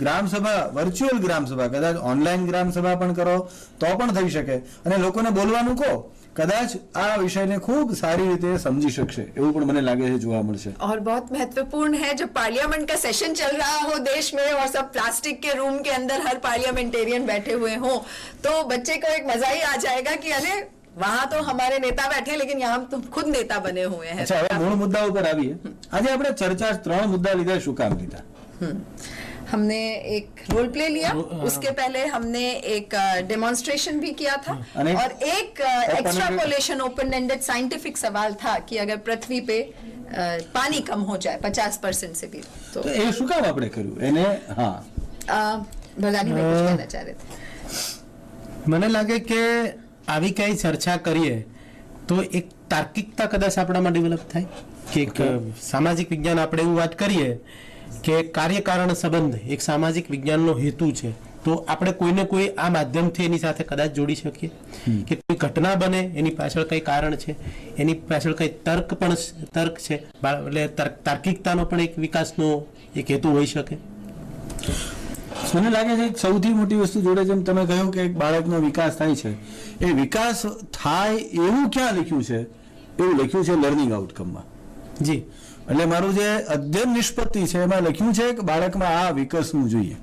ગ્રામ સભા, વર્ચ્યુઅલ ગ્રામ સભા, કદાચ ઓનલાઈન ગ્રામ સભા પણ કરો તો પણ થઈ શકે અને લોકોને બોલવાનું કહો, કદાચ આ વિષયને ખૂબ સારી રીતે સમજી શકશે એવું પણ મને લાગે છે જોવા મળશે। और बहुत महत्वपूर्ण है जब पार्लियामेंट का सेशन चल रहा हो देश में और सब प्लास्टिक के रूम के अंदर हर पार्लियामेंटेरियन बैठे हुए हों तो बच्चे को एक मजा ही आ जाएगा कि अरे वहां तो हमारे नेता बैठे लेकिन यहाँ हम तो खुद नेता बने हुए हैं। अच्छा, હવે મૂળ મુદ્દા ઉપર આવીએ। આજે આપણે ચર્ચા 3 મુદ્દા લીધા, શું કામ લીધા? हमने एक रोल प्ले लिया, उसके पहले हमने एक डेमोन्स्ट्रेशन भी किया था और एक एक्स्ट्रापोलेशन ओपन एंडेड साइंटिफिक सवाल था कि अगर पृथ्वी पे पानी कम हो जाए 50% से भी तो ये શું કામ આપણે કર્યું એને? હા, ભગાની ભાઈ कुछ कहना चाह रहे थे। મને લાગે કે આવી કઈ ચર્ચા કરીએ તો એક તાર્કિકતા કદાચ આપણામાં ડેવલપ થાય કે એક સામાજિક વિજ્ઞાન આપણે એવું વાત કરીએ કે કાર્યકારણ સંબંધ એક સામાજિક વિજ્ઞાનનો હેતુ છે, તો આપણે કોઈને કોઈ આ માધ્યમથી એની સાથે કદાચ જોડી શકીએ કે કોઈ ઘટના બને એની પાછળ કઈ કારણ છે, એની પાછળ કઈ તર્ક છે, એટલે તાર્કિકતાનો પણ એક વિકાસનો એક હેતુ હોઈ શકે। મને લાગે છે સૌથી મોટી વસ્તુ જોડે જેમ તમે કહ્યું કે એક બાળકનો વિકાસ થાય છે, એ વિકાસ થાય એવું ક્યાં લખ્યું છે? એવું લખ્યું છે લર્નિંગ આઉટકમમાં જી। એટલે મારું જે અધ્યયન નિષ્પત્તિ છે એમાં લખ્યું છે કે બાળકમાં આ વિકસવું જોઈએ।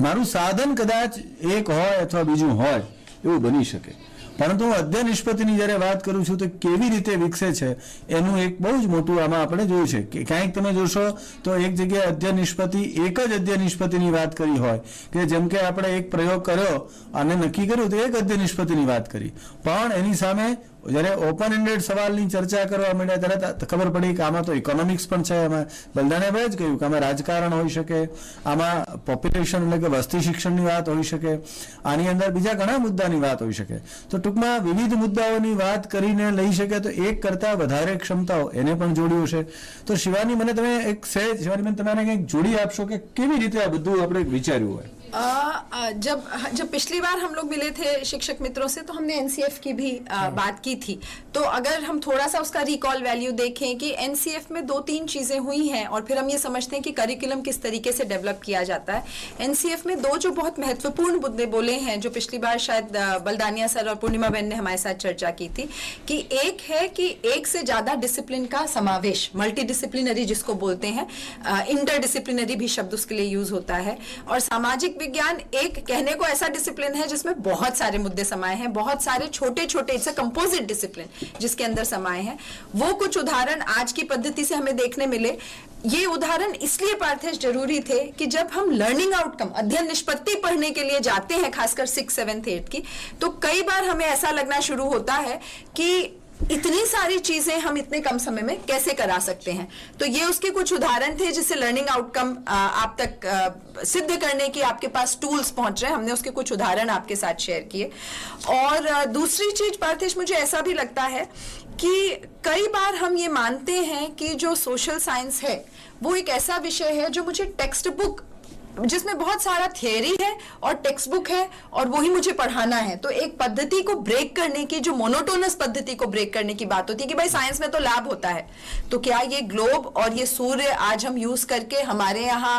મારું સાધન કદાચ એક હોય અથવા બીજું હોય એવું બની શકે, પરંતુ હું અધ્યય નિષ્પત્તિની જ્યારે વાત કરું છું તો કેવી રીતે વિકસે છે એનું એક બહુ જ મોટું આમાં આપણે જોયું છે કે ક્યાંક તમે જોશો તો એક જગ્યાએ અધ્યય નિષ્પત્તિ એક જ અધ્યય નિષ્પત્તિની વાત કરી હોય કે જેમ કે આપણે એક પ્રયોગ કર્યો અને નક્કી કર્યું તો એક અધ્યય નિષ્પત્તિની વાત કરી, પણ એની સામે જ્યારે ઓપન એન્ડેડ સવાલની ચર્ચા કરવા માંડ્યા ત્યારે ખબર પડી કે આમાં તો ઇકોનોમિક્સ પણ છે, આમાં બલદાણેભાઈએ જ કહ્યું કે આમાં રાજકારણ હોઈ શકે, આમાં પોપ્યુલેશન એટલે કે વસ્તી શિક્ષણની વાત હોઈ શકે, આની અંદર બીજા ઘણા મુદ્દાની વાત હોઈ શકે. તો ટૂંકમાં વિવિધ મુદ્દાઓની વાત કરીને લઈ શકે તો એક કરતાં વધારે ક્ષમતાઓ એને પણ જોડ્યું છે. તો શિવાની, મને તમે એક સહેજ શિવાનીબેન તમારે કંઈક જોડી આપશો કે કેવી રીતે આ બધું આપણે વિચાર્યું હોય? जब पिछली बार हम लोग मिले थे शिक्षक मित्रों से तो हमने एनसीएफ की भी बात की थी. तो अगर हम थोड़ा सा उसका रिकॉल वैल्यू देखें कि एनसीएफ में 2-3 चीजें हुई हैं और फिर हम ये समझते हैं कि करिकुलम किस तरीके से डेवलप किया जाता है. एनसीएफ में 2 जो बहुत महत्वपूर्ण मुद्दे बोले हैं, जो पिछली बार शायद बलदानिया सर और पूर्णिमा बहन ने हमारे साथ चर्चा की थी, कि एक है कि एक से ज्यादा डिसिप्लिन का समावेश, मल्टी डिसिप्लिनरी जिसको बोलते हैं, इंटरडिसिप्लिनरी भी शब्द उसके लिए यूज होता है. और सामाजिक विज्ञान एक कहने को ऐसा डिसिप्लिन है जिसमें बहुत सारे मुद्दे समाये हैं, बहुत सारे छोटे छोटे, इट्स अ कंपोजिट डिसिप्लिन जिसके अंदर समाये हैं. वो कुछ उदाहरण आज की पद्धति से हमें देखने मिले. ये उदाहरण इसलिए पार्थेश जरूरी थे कि जब हम लर्निंग आउटकम, अध्ययन निष्पत्ति पढ़ने के लिए जाते हैं, खासकर 6, 7, 8 की, तो कई बार हमें ऐसा लगना शुरू होता है कि इतनी सारी चीजें हम इतने कम समय में कैसे करा सकते हैं. तो ये उसके कुछ उदाहरण थे जिससे लर्निंग आउटकम आप तक सिद्ध करने की आपके पास टूल्स पहुंच रहे हैं. हमने उसके कुछ उदाहरण आपके साथ शेयर किए. और दूसरी चीज पार्थेश, मुझे ऐसा भी लगता है कि कई बार हम ये मानते हैं कि जो सोशल साइंस है वो एक ऐसा विषय है जो मुझे टेक्स्ट बुक, जिसमें बहुत सारा थियरी है और टेक्स्ट बुक है और वही मुझे पढ़ाना है. तो एक पद्धति को ब्रेक करने की, जो मोनोटोनस पद्धति को ब्रेक करने की बात होती है कि भाई साइंस में तो लैब होता है, तो क्या ये ग्लोब और ये सूर्य आज हम यूज करके हमारे यहाँ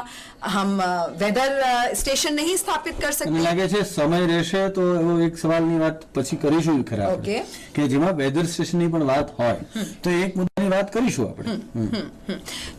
हम वेदर स्टेशन नहीं स्थापित कर सकते? લાગે છે સમય રહેશે તો એવો એક સવાલની વાત પછી કરીશું ખરા આપણે, કે જેમાં વેધર સ્ટેશનની પણ વાત હોય તો એક મુદ્દાની વાત કરીશું આપણે.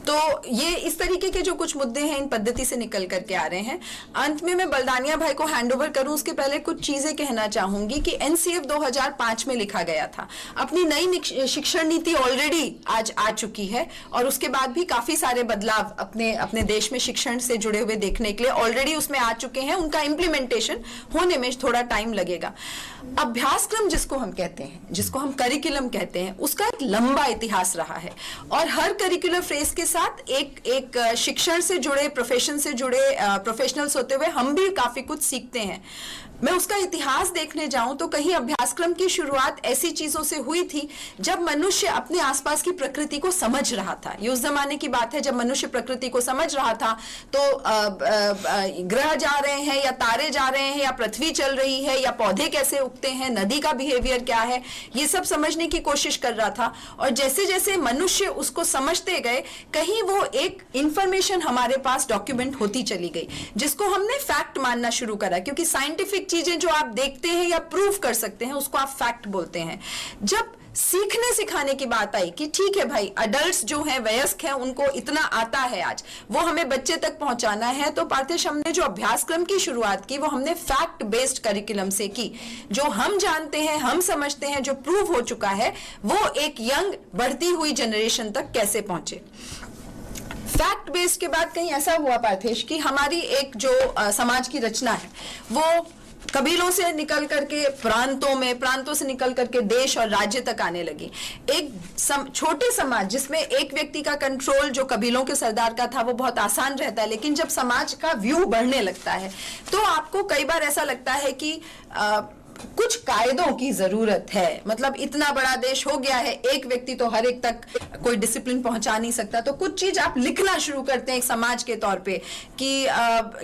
तो ये इस तरीके के जो कुछ मुद्दे हैं इन पद्धति से निकल करके आ रहे हैं. अंत में मैं बलदानिया भाई को हैंडओवर करूं उसके पहले कुछ चीजें कहना चाहूंगी कि एनसीएफ 2005 में लिखा गया था. अपनी नई शिक्षण नीति ऑलरेडी आज आ चुकी है और उसके बाद भी काफी सारे बदलाव अपने देश में शिक्षण से जुड़े हुए देखने के लिए ऑलरेडी उसमें आ चुके हैं. उनका इंप्लीमेंटेशन होने में थोड़ा टाइम लगेगा. अभ्यासक्रम जिसको हम कहते हैं, जिसको हम करिकुलम कहते हैं, उसका एक लंबा इतिहास रहा है और हर करिकुलर फ्रेज के साथ एक शिक्षण से जुड़े, प्रोफेशन से जुड़े प्रोफेशनल्स होते हुए हम भी काफी कुछ सीखते हैं. मैं उसका इतिहास देखने जाऊं तो कहीं अभ्यासक्रम की शुरुआत ऐसी चीजों से हुई थी जब मनुष्य अपने आसपास की प्रकृति को समझ रहा था. ये उस जमाने की बात है जब मनुष्य प्रकृति को समझ रहा था. तो ग्रह जा रहे हैं या तारे जा रहे हैं या पृथ्वी चल रही है या पौधे कैसे उगते हैं, नदी का बिहेवियर क्या है, ये सब समझने की कोशिश कर रहा था. और जैसे जैसे मनुष्य उसको समझते गए, कहीं वो एक इंफॉर्मेशन हमारे पास डॉक्यूमेंट होती चली गई जिसको हमने फैक्ट मानना शुरू करा. क्योंकि साइंटिफिक चीजें जो आप देखते हैं या प्रूव कर सकते हैं उसको आप फैक्ट बोलते हैं. जब सीखने सिखाने की बात आई कि ठीक है भाई, अडल्ट्स जो हैं, वयस्क हैं, उनको इतना आता है आज, वो हमें बच्चे तक पहुंचाना है, तो पार्थेश हमने जो अभ्यासक्रम की शुरुआत की वो हमने फैक्ट बेस्ड करिकुलम से की. जो हम जानते हैं, हम समझते हैं, जो प्रूव हो चुका है, वो एक यंग बढ़ती हुई जनरेशन तक कैसे पहुंचे. फैक्ट बेस्ड के बाद कहीं ऐसा हुआ पार्थेश कि हमारी एक जो समाज की रचना है वो कबीलों से निकल करके प्रांतों से निकल करके देश और राज्य तक आने लगी. एक छोटे समाज जिसमें एक व्यक्ति का कंट्रोल जो कबीलों के सरदार का था वो बहुत आसान रहता है, लेकिन जब समाज का व्यू बढ़ने लगता है तो आपको कई बार ऐसा लगता है कि कुछ कायदों की जरूरत है. मतलब इतना बड़ा देश हो गया है, एक व्यक्ति तो हर एक तक कोई डिसिप्लिन पहुंचा नहीं सकता. तो कुछ चीज आप लिखना शुरू करते हैं एक समाज के तौर पे कि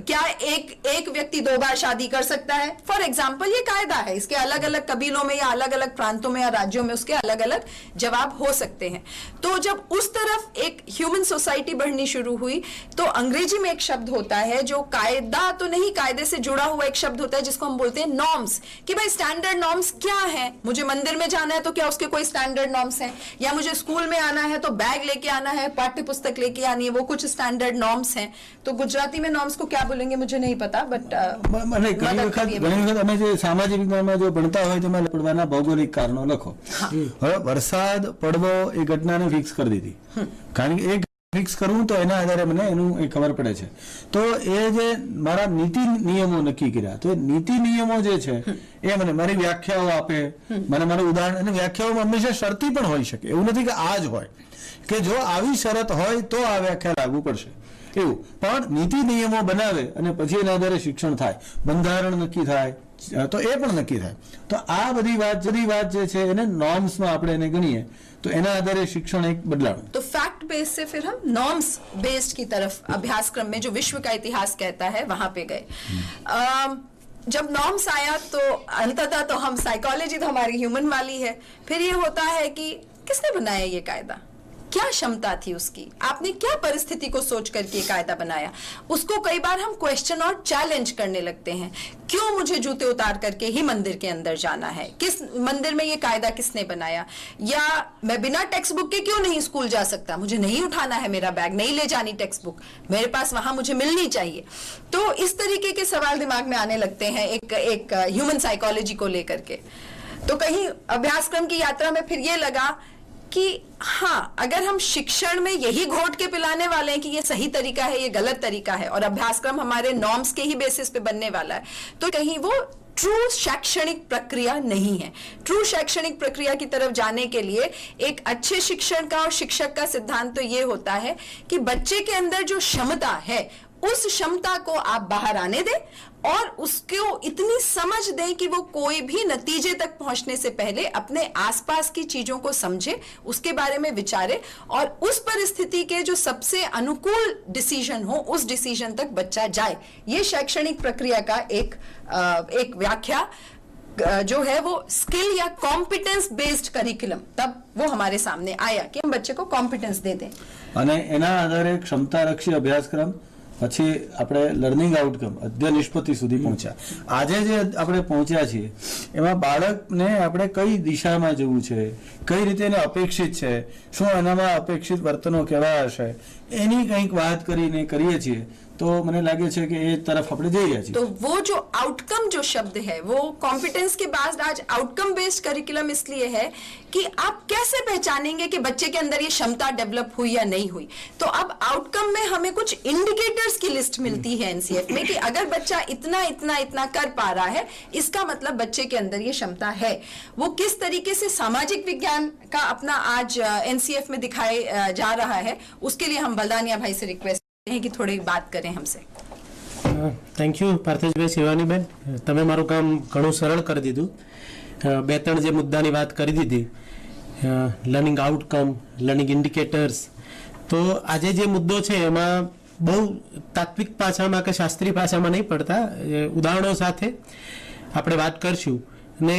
क्या एक व्यक्ति 2 बार शादी कर सकता है, फॉर एग्जाम्पल. ये कायदा है. इसके अलग अलग कबीलों में या अलग अलग प्रांतों में या राज्यों में उसके अलग अलग जवाब हो सकते हैं. तो जब उस तरफ एक ह्यूमन सोसाइटी बढ़नी शुरू हुई तो अंग्रेजी में एक शब्द होता है जो कायदा तो नहीं, कायदे से जुड़ा हुआ एक शब्द होता है जिसको हम बोलते हैं नॉर्म्स. कि भाई स्टैंडर्ड नॉर्म्स क्या हैं? मुझे मंदिर में जाना है तो क्या उसके कोई स्टैंडर्ड नॉर्म्स हैं? या मुझे स्कूल में आना है तो बैग लेके आना है, पाठ्य पुस्तक लेके आनी है, वो कुछ स्टैंडर्ड नॉर्म्स हैं. तो गुजराती में नॉर्म्स को क्या बोलेंगे मुझे नहीं पता, बट મને ઘણી વખત અમે જે સામાજિક વિજ્ઞાનમાં જો ભણતા હોય તેમાં પડવાના ભૌગોલિક કારણો લખો. હવે વરસાદ પડવો એ ઘટનાને ફિક્સ કરી દીધી, કારણ કે એ ફિક્સ કરવું તો એના આધારે મને એનું એ ખબર પડે છે. તો એ જે મારા નીતિ નિયમો નક્કી કર્યા, તો એ નીતિ નિયમો જે છે એ મને મારી વ્યાખ્યાઓ આપે, મને મારું ઉદાહરણ, અને વ્યાખ્યાઓમાં હંમેશા શરતી પણ હોઈ શકે. એવું નથી કે આ જ હોય, કે જો આવી શરત હોય તો આ વ્યાખ્યા લાગુ પડશે એવું. પણ નીતિ નિયમો બનાવે અને પછી એના આધારે શિક્ષણ થાય, બંધારણ નક્કી થાય, તો એ પણ નક્કી થાય. તો આ બધી વાત જે છે એને નોર્મ્સમાં આપણે એને ગણીએ तो एना आधारे शिक्षण एक बदलाव. तो फैक्ट बेस्ड से फिर हम नॉर्म्स बेस्ड की तरफ अभ्यासक्रम में जो विश्व का इतिहास कहता है वहां पे गए. जब नॉर्म्स आया तो अंततः तो हम साइकोलॉजी तो हमारी ह्यूमन वाली है. फिर ये होता है कि किसने बनाया ये कायदा, क्या क्षमता थी उसकी, आपने क्या परिस्थिति को सोच करके ये कायदा बनाया. उसको कई बार हम क्वेश्चन और चैलेंज करने लगते हैं. क्यों मुझे जूते उतार करके ही मंदिर के अंदर जाना है, किस मंदिर में ये कायदा किसने बनाया, या मैं बिना टेक्स्ट बुक के क्यों नहीं स्कूल जा सकता, मुझे नहीं उठाना है मेरा बैग, नहीं ले जानी टेक्स्ट बुक, मेरे पास वहां मुझे मिलनी चाहिए. तो इस तरीके के सवाल दिमाग में आने लगते हैं एक ह्यूमन साइकोलॉजी को लेकर के. तो कहीं अभ्यासक्रम की यात्रा में फिर ये लगा कि हाँ, अगर हम शिक्षण में यही घोट के पिलाने वाले हैं कि ये सही तरीका है, ये गलत तरीका है, और अभ्यासक्रम हमारे नॉर्म्स के ही बेसिस पे बनने वाला है, तो कहीं वो ट्रू शैक्षणिक प्रक्रिया नहीं है. ट्रू शैक्षणिक प्रक्रिया की तरफ जाने के लिए एक अच्छे शिक्षण का और शिक्षक का सिद्धांत तो ये होता है कि बच्चे के अंदर जो क्षमता है उस क्षमता को आप बाहर आने दें और उसको इतनी समझ दें कि वो कोई भी नतीजे तक पहुंचने से पहले अपने आसपास की चीजों को समझे, उसके बारे में विचारे, और उस परिस्थिति के जो सबसे अनुकूल डिसीजन हो उस डिसीजन तक बच्चा जाए. ये शैक्षणिक प्रक्रिया का एक व्याख्या जो है वो स्किल या कॉम्पिटेंस बेस्ड करिकुलम, तब वो हमारे सामने आया कि हम बच्चे को कॉम्पिटेंस दे दें. અને એના આધારે ક્ષમતારક્ષી અભ્યાસક્રમ, પછી આપણે લર્નિંગ આઉટકમ, અધ્યયન નિષ્પત્તિ સુધી પહોંચ્યા. આજે જે આપણે પહોંચ્યા છીએ એમાં બાળકને આપણે કઈ દિશામાં જવું છે, કઈ રીતે એને અપેક્ષિત છે, શું એનામાં અપેક્ષિત વર્તનો કેવા હશે, એની કંઈક વાત કરીને કરીએ છીએ तो મને લાગે છે કે એ તરફ આપણે જઈ રહ્યા છીએ. तो वो जो आउटकम जो शब्द है वो कॉम्पिटेंस के बाद आज आउटकम बेस्ड करिकुलम इसलिए है कि आप कैसे पहचानेंगे कि बच्चे के अंदर ये क्षमता डेवलप हुई या नहीं हुई. तो अब आउटकम में हमें कुछ इंडिकेटर्स की लिस्ट मिलती है एनसीएफ में कि अगर बच्चा इतना इतना इतना कर पा रहा है इसका मतलब बच्चे के अंदर ये क्षमता है. वो किस तरीके से सामाजिक विज्ञान का अपना आज एनसीएफ में दिखाए जा रहा है, उसके लिए हम बलदानिया भाई से रिक्वेस्ट हैं कि थोड़ी बात करें हमसे. થેન્ક યુ પાર્થેશભાઈ, શિવાનીબેન, તમે મારું કામ ઘણું સરળ કરી દીધું. બે ત્રણ જે મુદ્દાની વાત કરી દીધી, લર્નિંગ આઉટકમ, લર્નિંગ ઇન્ડિકેટર્સ, તો આજે જે મુદ્દો છે એમાં બહુ તાત્વિક ભાષામાં કે શાસ્ત્રીય ભાષામાં નહીં પડતા, ઉદાહરણો સાથે આપણે વાત કરશું. અને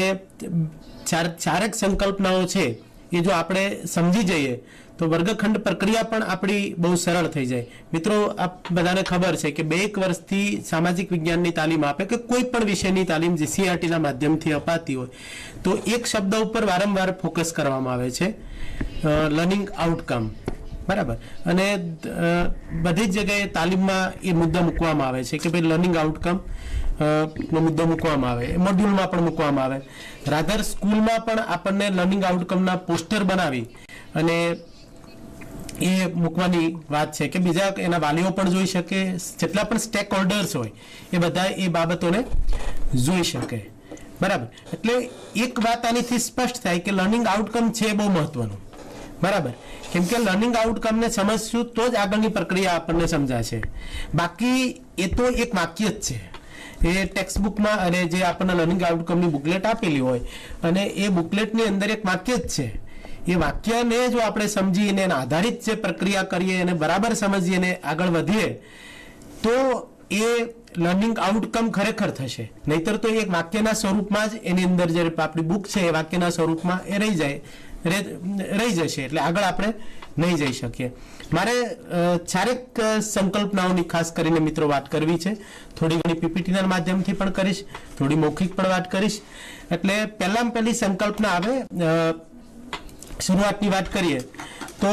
ચારક સંકલ્પનાઓ છે એ જો આપણે સમજી જઈએ તો વર્ગખંડ પ્રક્રિયા પણ આપણી બહુ સરળ થઈ જાય. મિત્રો, આપ બધાને ખબર છે કે 2 વર્ષથી સામાજિક વિજ્ઞાનની તાલીમ આપે કે કોઈ પણ વિષયની તાલીમ જે સીઆરટીના માધ્યમથી અપાતી હોય તો એક શબ્દ ઉપર વારંવાર ફોકસ કરવામાં આવે છે, લર્નિંગ આઉટકમ. બરાબર. અને બધી જ જગ્યાએ તાલીમમાં એ મુદ્દા મૂકવામાં આવે છે કે ભાઈ લર્નિંગ આઉટકમ નો મુદ્દો મૂકવામાં આવે, મોડ્યુલમાં પણ મૂકવામાં આવે. રાધર સ્કૂલમાં પણ આપણને લર્નિંગ આઉટકમના પોસ્ટર બનાવી અને એ મૂકવાની વાત છે કે બીજા એના વાલીઓ પણ જોઈ શકે, જેટલા પણ સ્ટેક હોલ્ડર્સ હોય એ બધા એ બાબતોને જોઈ શકે. બરાબર. એટલે એક વાત આનીથી સ્પષ્ટ થાય કે લર્નિંગ આઉટકમ છે બહુ મહત્વનું. બરાબર. કેમ કે લર્નિંગ આઉટકમને સમજશું તો જ આગળની પ્રક્રિયા આપણને સમજાશે. બાકી એ તો એક વાક્ય જ છે. એ ટેક્સ્ટ બુકમાં અને જે આપણને લર્નિંગ આઉટકમની બુકલેટ આપેલી હોય અને એ બુકલેટની અંદર એક વાક્ય જ છે. એ વાક્યને જો આપણે સમજીને એના આધારિત જે પ્રક્રિયા કરીએ અને બરાબર સમજીએ અને આગળ વધીએ તો એ લર્નિંગ આઉટકમ ખરેખર થશે. નહીતર તો એક વાક્યના સ્વરૂપમાં જ એની અંદર જે આપણી બુક છે એ વાક્યના સ્વરૂપમાં એ રહી જાય રહી જશે, એટલે આગળ આપણે નહીં જઈ શકીએ. મારે ચારેક સંકલ્પનાઓની ખાસ કરીને મિત્રો વાત કરવી છે. થોડી ઘણી પીપીટીના માધ્યમથી પણ કરીશ, થોડી મૌખિક પણ વાત કરીશ. એટલે પહેલામાં પહેલી સંકલ્પના આવે, શરૂઆતની વાત કરીએ તો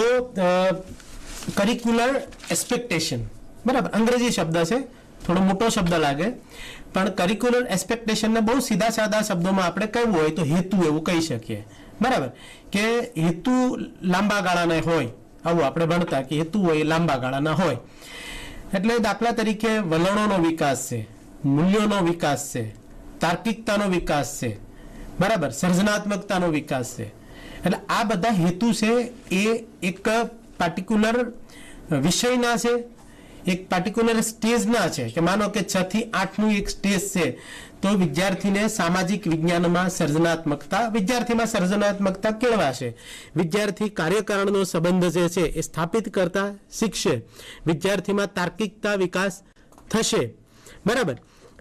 કરિક્યુલર એક્સપેક્ટેશન. બરાબર, અંગ્રેજી શબ્દ છે, થોડો મોટો શબ્દ લાગે, પણ કરિક્યુલર એક્સપેક્ટેશનને બહુ સીધા સાદા શબ્દોમાં આપણે કહેવું હોય તો હેતુ એવું કહી શકીએ. બરાબર, કે હેતુ લાંબા ગાળાના હોય, આવું આપણે ભણતા કે હેતુ હોય લાંબા ગાળાના હોય. એટલે દાખલા તરીકે વલણોનો વિકાસ છે, મૂલ્યોનો વિકાસ છે, તાર્કિકતાનો વિકાસ છે, બરાબર, સર્જનાત્મકતાનો વિકાસ છે. એટલે આ બધા હેતુ છે એ એક પાર્ટિક્યુલર વિષયના છે, એક પાર્ટિક્યુલર સ્ટેજના છે. કે માનો કે 6 થી 8નું એક સ્ટેજ છે, તો વિદ્યાર્થીને સામાજિક વિજ્ઞાનમાં સર્જનાત્મકતા કેળવાશે. વિદ્યાર્થી કાર્યકારણનો સંબંધ જે છે એ સ્થાપિત કરતા શીખશે. વિદ્યાર્થીમાં તાર્કિકતા વિકાસ થશે. બરાબર,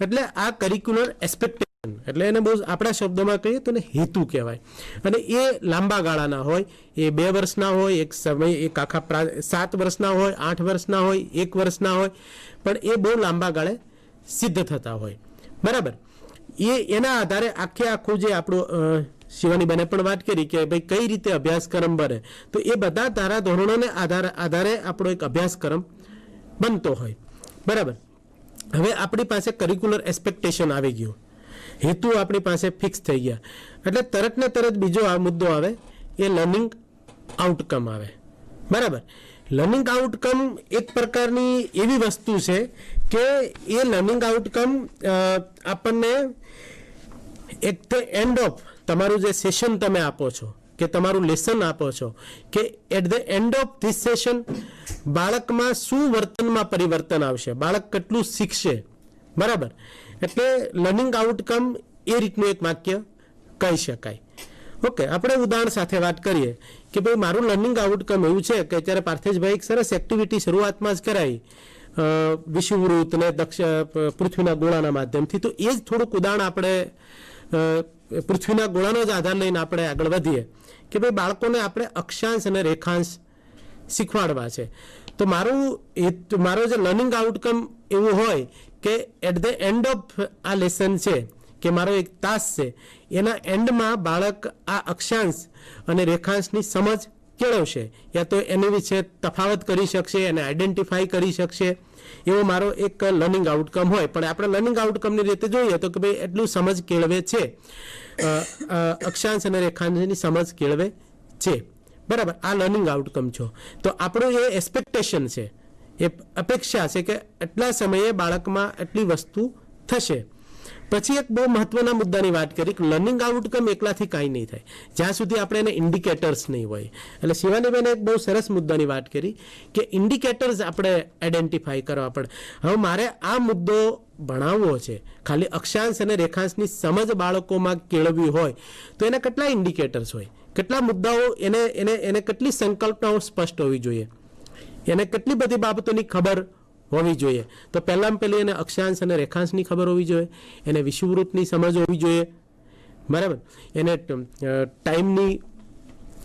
એટલે આ કરિક્યુલર એક્સપેક્ટેશન, એટલે એને બહુ આપણા શબ્દોમાં કહીએ તો હેતુ કહેવાય. અને એ લાંબા ગાળાના હોય, એ 2 વર્ષના હોય, એક સમય એક આખા 7 વર્ષના હોય, 8 વર્ષના હોય, 1 વર્ષના હોય, પણ એ બહુ લાંબા ગાળે સિદ્ધ થતા હોય. બરાબર, એના આધારે આખું જે આપણું શિવાનીબેને પણ વાત કરી કે ભાઈ કઈ રીતે અભ્યાસક્રમ બને, તો એ બધા ધારા ધોરણોને આધારે આપણો એક અભ્યાસક્રમ બનતો હોય. બરાબર, હવે આપણી પાસે કરિક્યુલર એક્સપેક્ટેશન આવી ગયું, હેતુ આપણી પાસે ફિક્સ થઈ ગયા, એટલે તરત ને તરત બીજો આ મુદ્દો આવે, એ લર્નિંગ આઉટકમ આવે. બરાબર, લર્નિંગ આઉટકમ એક પ્રકારની એવી વસ્તુ છે કે એ લર્નિંગ આઉટકમ આપણને એટ ધ એન્ડ ઓફ તમારું જે સેશન તમે આપો છો કે તમારું લેસન આપો છો, કે at the end of this session બાળકમાં શું વર્તનમાં પરિવર્તન આવશે, બાળક કેટલું શીખશે. બરાબર, એટલે લર્નિંગ આઉટકમ એ રીતનું એક વાક્ય કહી શકાય. ઓકે, આપણે ઉદાહરણ સાથે વાત કરીએ કે ભાઈ મારું લર્નિંગ આઉટકમ એવું છે કે અત્યારે પાર્થેશભાઈ એક સરસ એક્ટિવિટી શરૂઆતમાં જ કરાવી, વિષુવવૃત્ત ને પૃથ્વીના ગોળાના માધ્યમથી. તો એ જ થોડુંક ઉદાહરણ આપણે પૃથ્વીના ગોળાનો જ આધાર લઈને આપણે આગળ વધીએ કે ભાઈ બાળકોને આપણે અક્ષાંશ અને રેખાંશ શીખવાડવા છે. તો મારો જે લર્નિંગ આઉટકમ એવું હોય કે એટ ધ એન્ડ ઓફ આ લેસન છે કે મારો એક તાસ છે, એના એન્ડમાં બાળક આ અક્ષાંશ અને રેખાંશની સમજ કેળવશે, યા તો એની વિશે તફાવત કરી શકશે, એને આઈડેન્ટિફાઈ કરી શકશે, એવો મારો એક લર્નિંગ આઉટકમ હોય. પણ આપણે લર્નિંગ આઉટકમની રીતે જોઈએ તો કે ભાઈ એટલું સમજ કેળવે છે, અક્ષાંશ અને રેખાંશની સમજ કેળવે છે. બરાબર, આ લર્નિંગ આઉટકમ છો. તો આપણું એ એક્સપેક્ટેશન છે, એ અપેક્ષા છે કે એટલા સમયે બાળકમાં એટલી વસ્તુ થશે. પછી એક બહુ મહત્વના મુદ્દાની વાત કરી કે લર્નિંગ આઉટકમ એકલાથી કાંઈ નહીં થાય જ્યાં સુધી આપણે એને ઇન્ડિકેટર્સ નહીં હોય. એટલે શિવાનીબેને એક બહુ સરસ મુદ્દાની વાત કરી કે ઇન્ડિકેટર્સ આપણે આઈડેન્ટિફાઈ કરવા પડે. હવે મારે આ મુદ્દો ભણાવવો છે, ખાલી અક્ષાંશ અને રેખાંશની સમજ બાળકોમાં કેળવવી હોય તો એને કેટલા ઇન્ડિકેટર્સ હોય, કેટલા મુદ્દાઓ, એને કેટલી સંકલ્પનાઓ સ્પષ્ટ હોવી જોઈએ, એને કેટલી બધી બાબતોની ખબર હોવી જોઈએ. તો પહેલામાં પહેલી એને અક્ષાંશ અને રેખાંશની ખબર હોવી જોઈએ, એને વિષુવવૃત્તની સમજ હોવી જોઈએ. બરાબર, એને ટાઈમની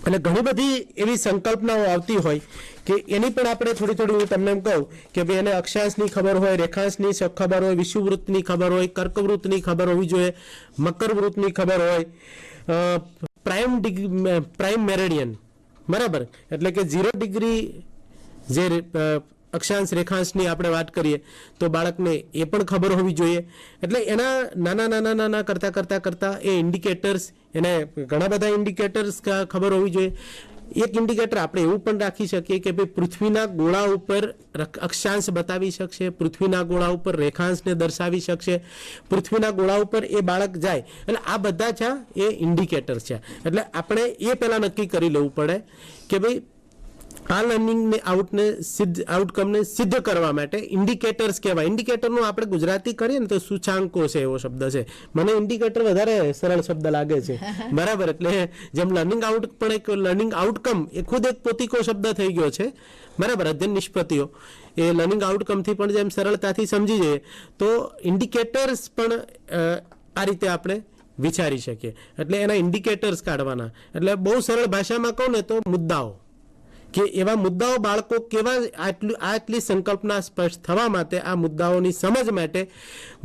અને ઘણી બધી એવી સંકલ્પનાઓ આવતી હોય કે એની પણ આપણે થોડી હું તમને એમ કહું કે ભાઈ એને અક્ષાંશની ખબર હોય, રેખાંશની ખબર હોય, વિષુવવૃત્તની ખબર હોય, કર્કવૃત્તની ખબર હોવી જોઈએ, મકરવૃત્તની ખબર હોય, પ્રાઇમ મેરેડિયન. બરાબર, એટલે કે 0 ડિગ્રી જે અક્ષાંશ રેખાંશની આપણે વાત કરીએ તો બાળકને એ પણ ખબર હોવી જોઈએ. એટલે એના નાના કરતા એ ઇન્ડિકેટર્સ, એને ઘણા બધા ઇન્ડિકેટર્સ ખબર હોવી જોઈએ. એક ઇન્ડિકેટર આપણે એવું પણ રાખી શકીએ કે ભાઈ પૃથ્વીના ગોળા ઉપર અક્ષાંશ બતાવી શકશે, પૃથ્વીના ગોળા ઉપર રેખાંશને દર્શાવી શકશે, પૃથ્વીના ગોળા ઉપર એ બાળક જાય. એટલે આ બધા છે એ ઇન્ડિકેટર્સ છે. એટલે આપણે એ પહેલાં નક્કી કરી લેવું પડે કે ભાઈ આ લર્નિંગને આઉટકમને સિદ્ધ કરવા માટે ઇન્ડિકેટર્સ કહેવાય. ઇન્ડિકેટરનું આપણે ગુજરાતી કરીએ ને તો સૂચાંકો છે એવો શબ્દ છે. મને ઇન્ડિકેટર વધારે સરળ શબ્દ લાગે છે. બરાબર, એટલે જેમ લર્નિંગ આઉટકમ એ ખુદ એક પોતીકો શબ્દ થઈ ગયો છે. બરાબર, અધ્યયન નિષ્પત્તિઓ એ લર્નિંગ આઉટકમથી પણ જેમ સરળતાથી સમજી જઈએ તો ઇન્ડિકેટર્સ પણ આ રીતે આપણે વિચારી શકીએ. એટલે એના ઇન્ડિકેટર્સ કાઢવાના. એટલે બહુ સરળ ભાષામાં કહું ને તો મુદ્દાઓ, કે એવા મુદ્દાઓ બાળકો કેવા, આટલી સંકલ્પના સ્પષ્ટ થવા માટે, આ મુદ્દાઓની સમજ માટે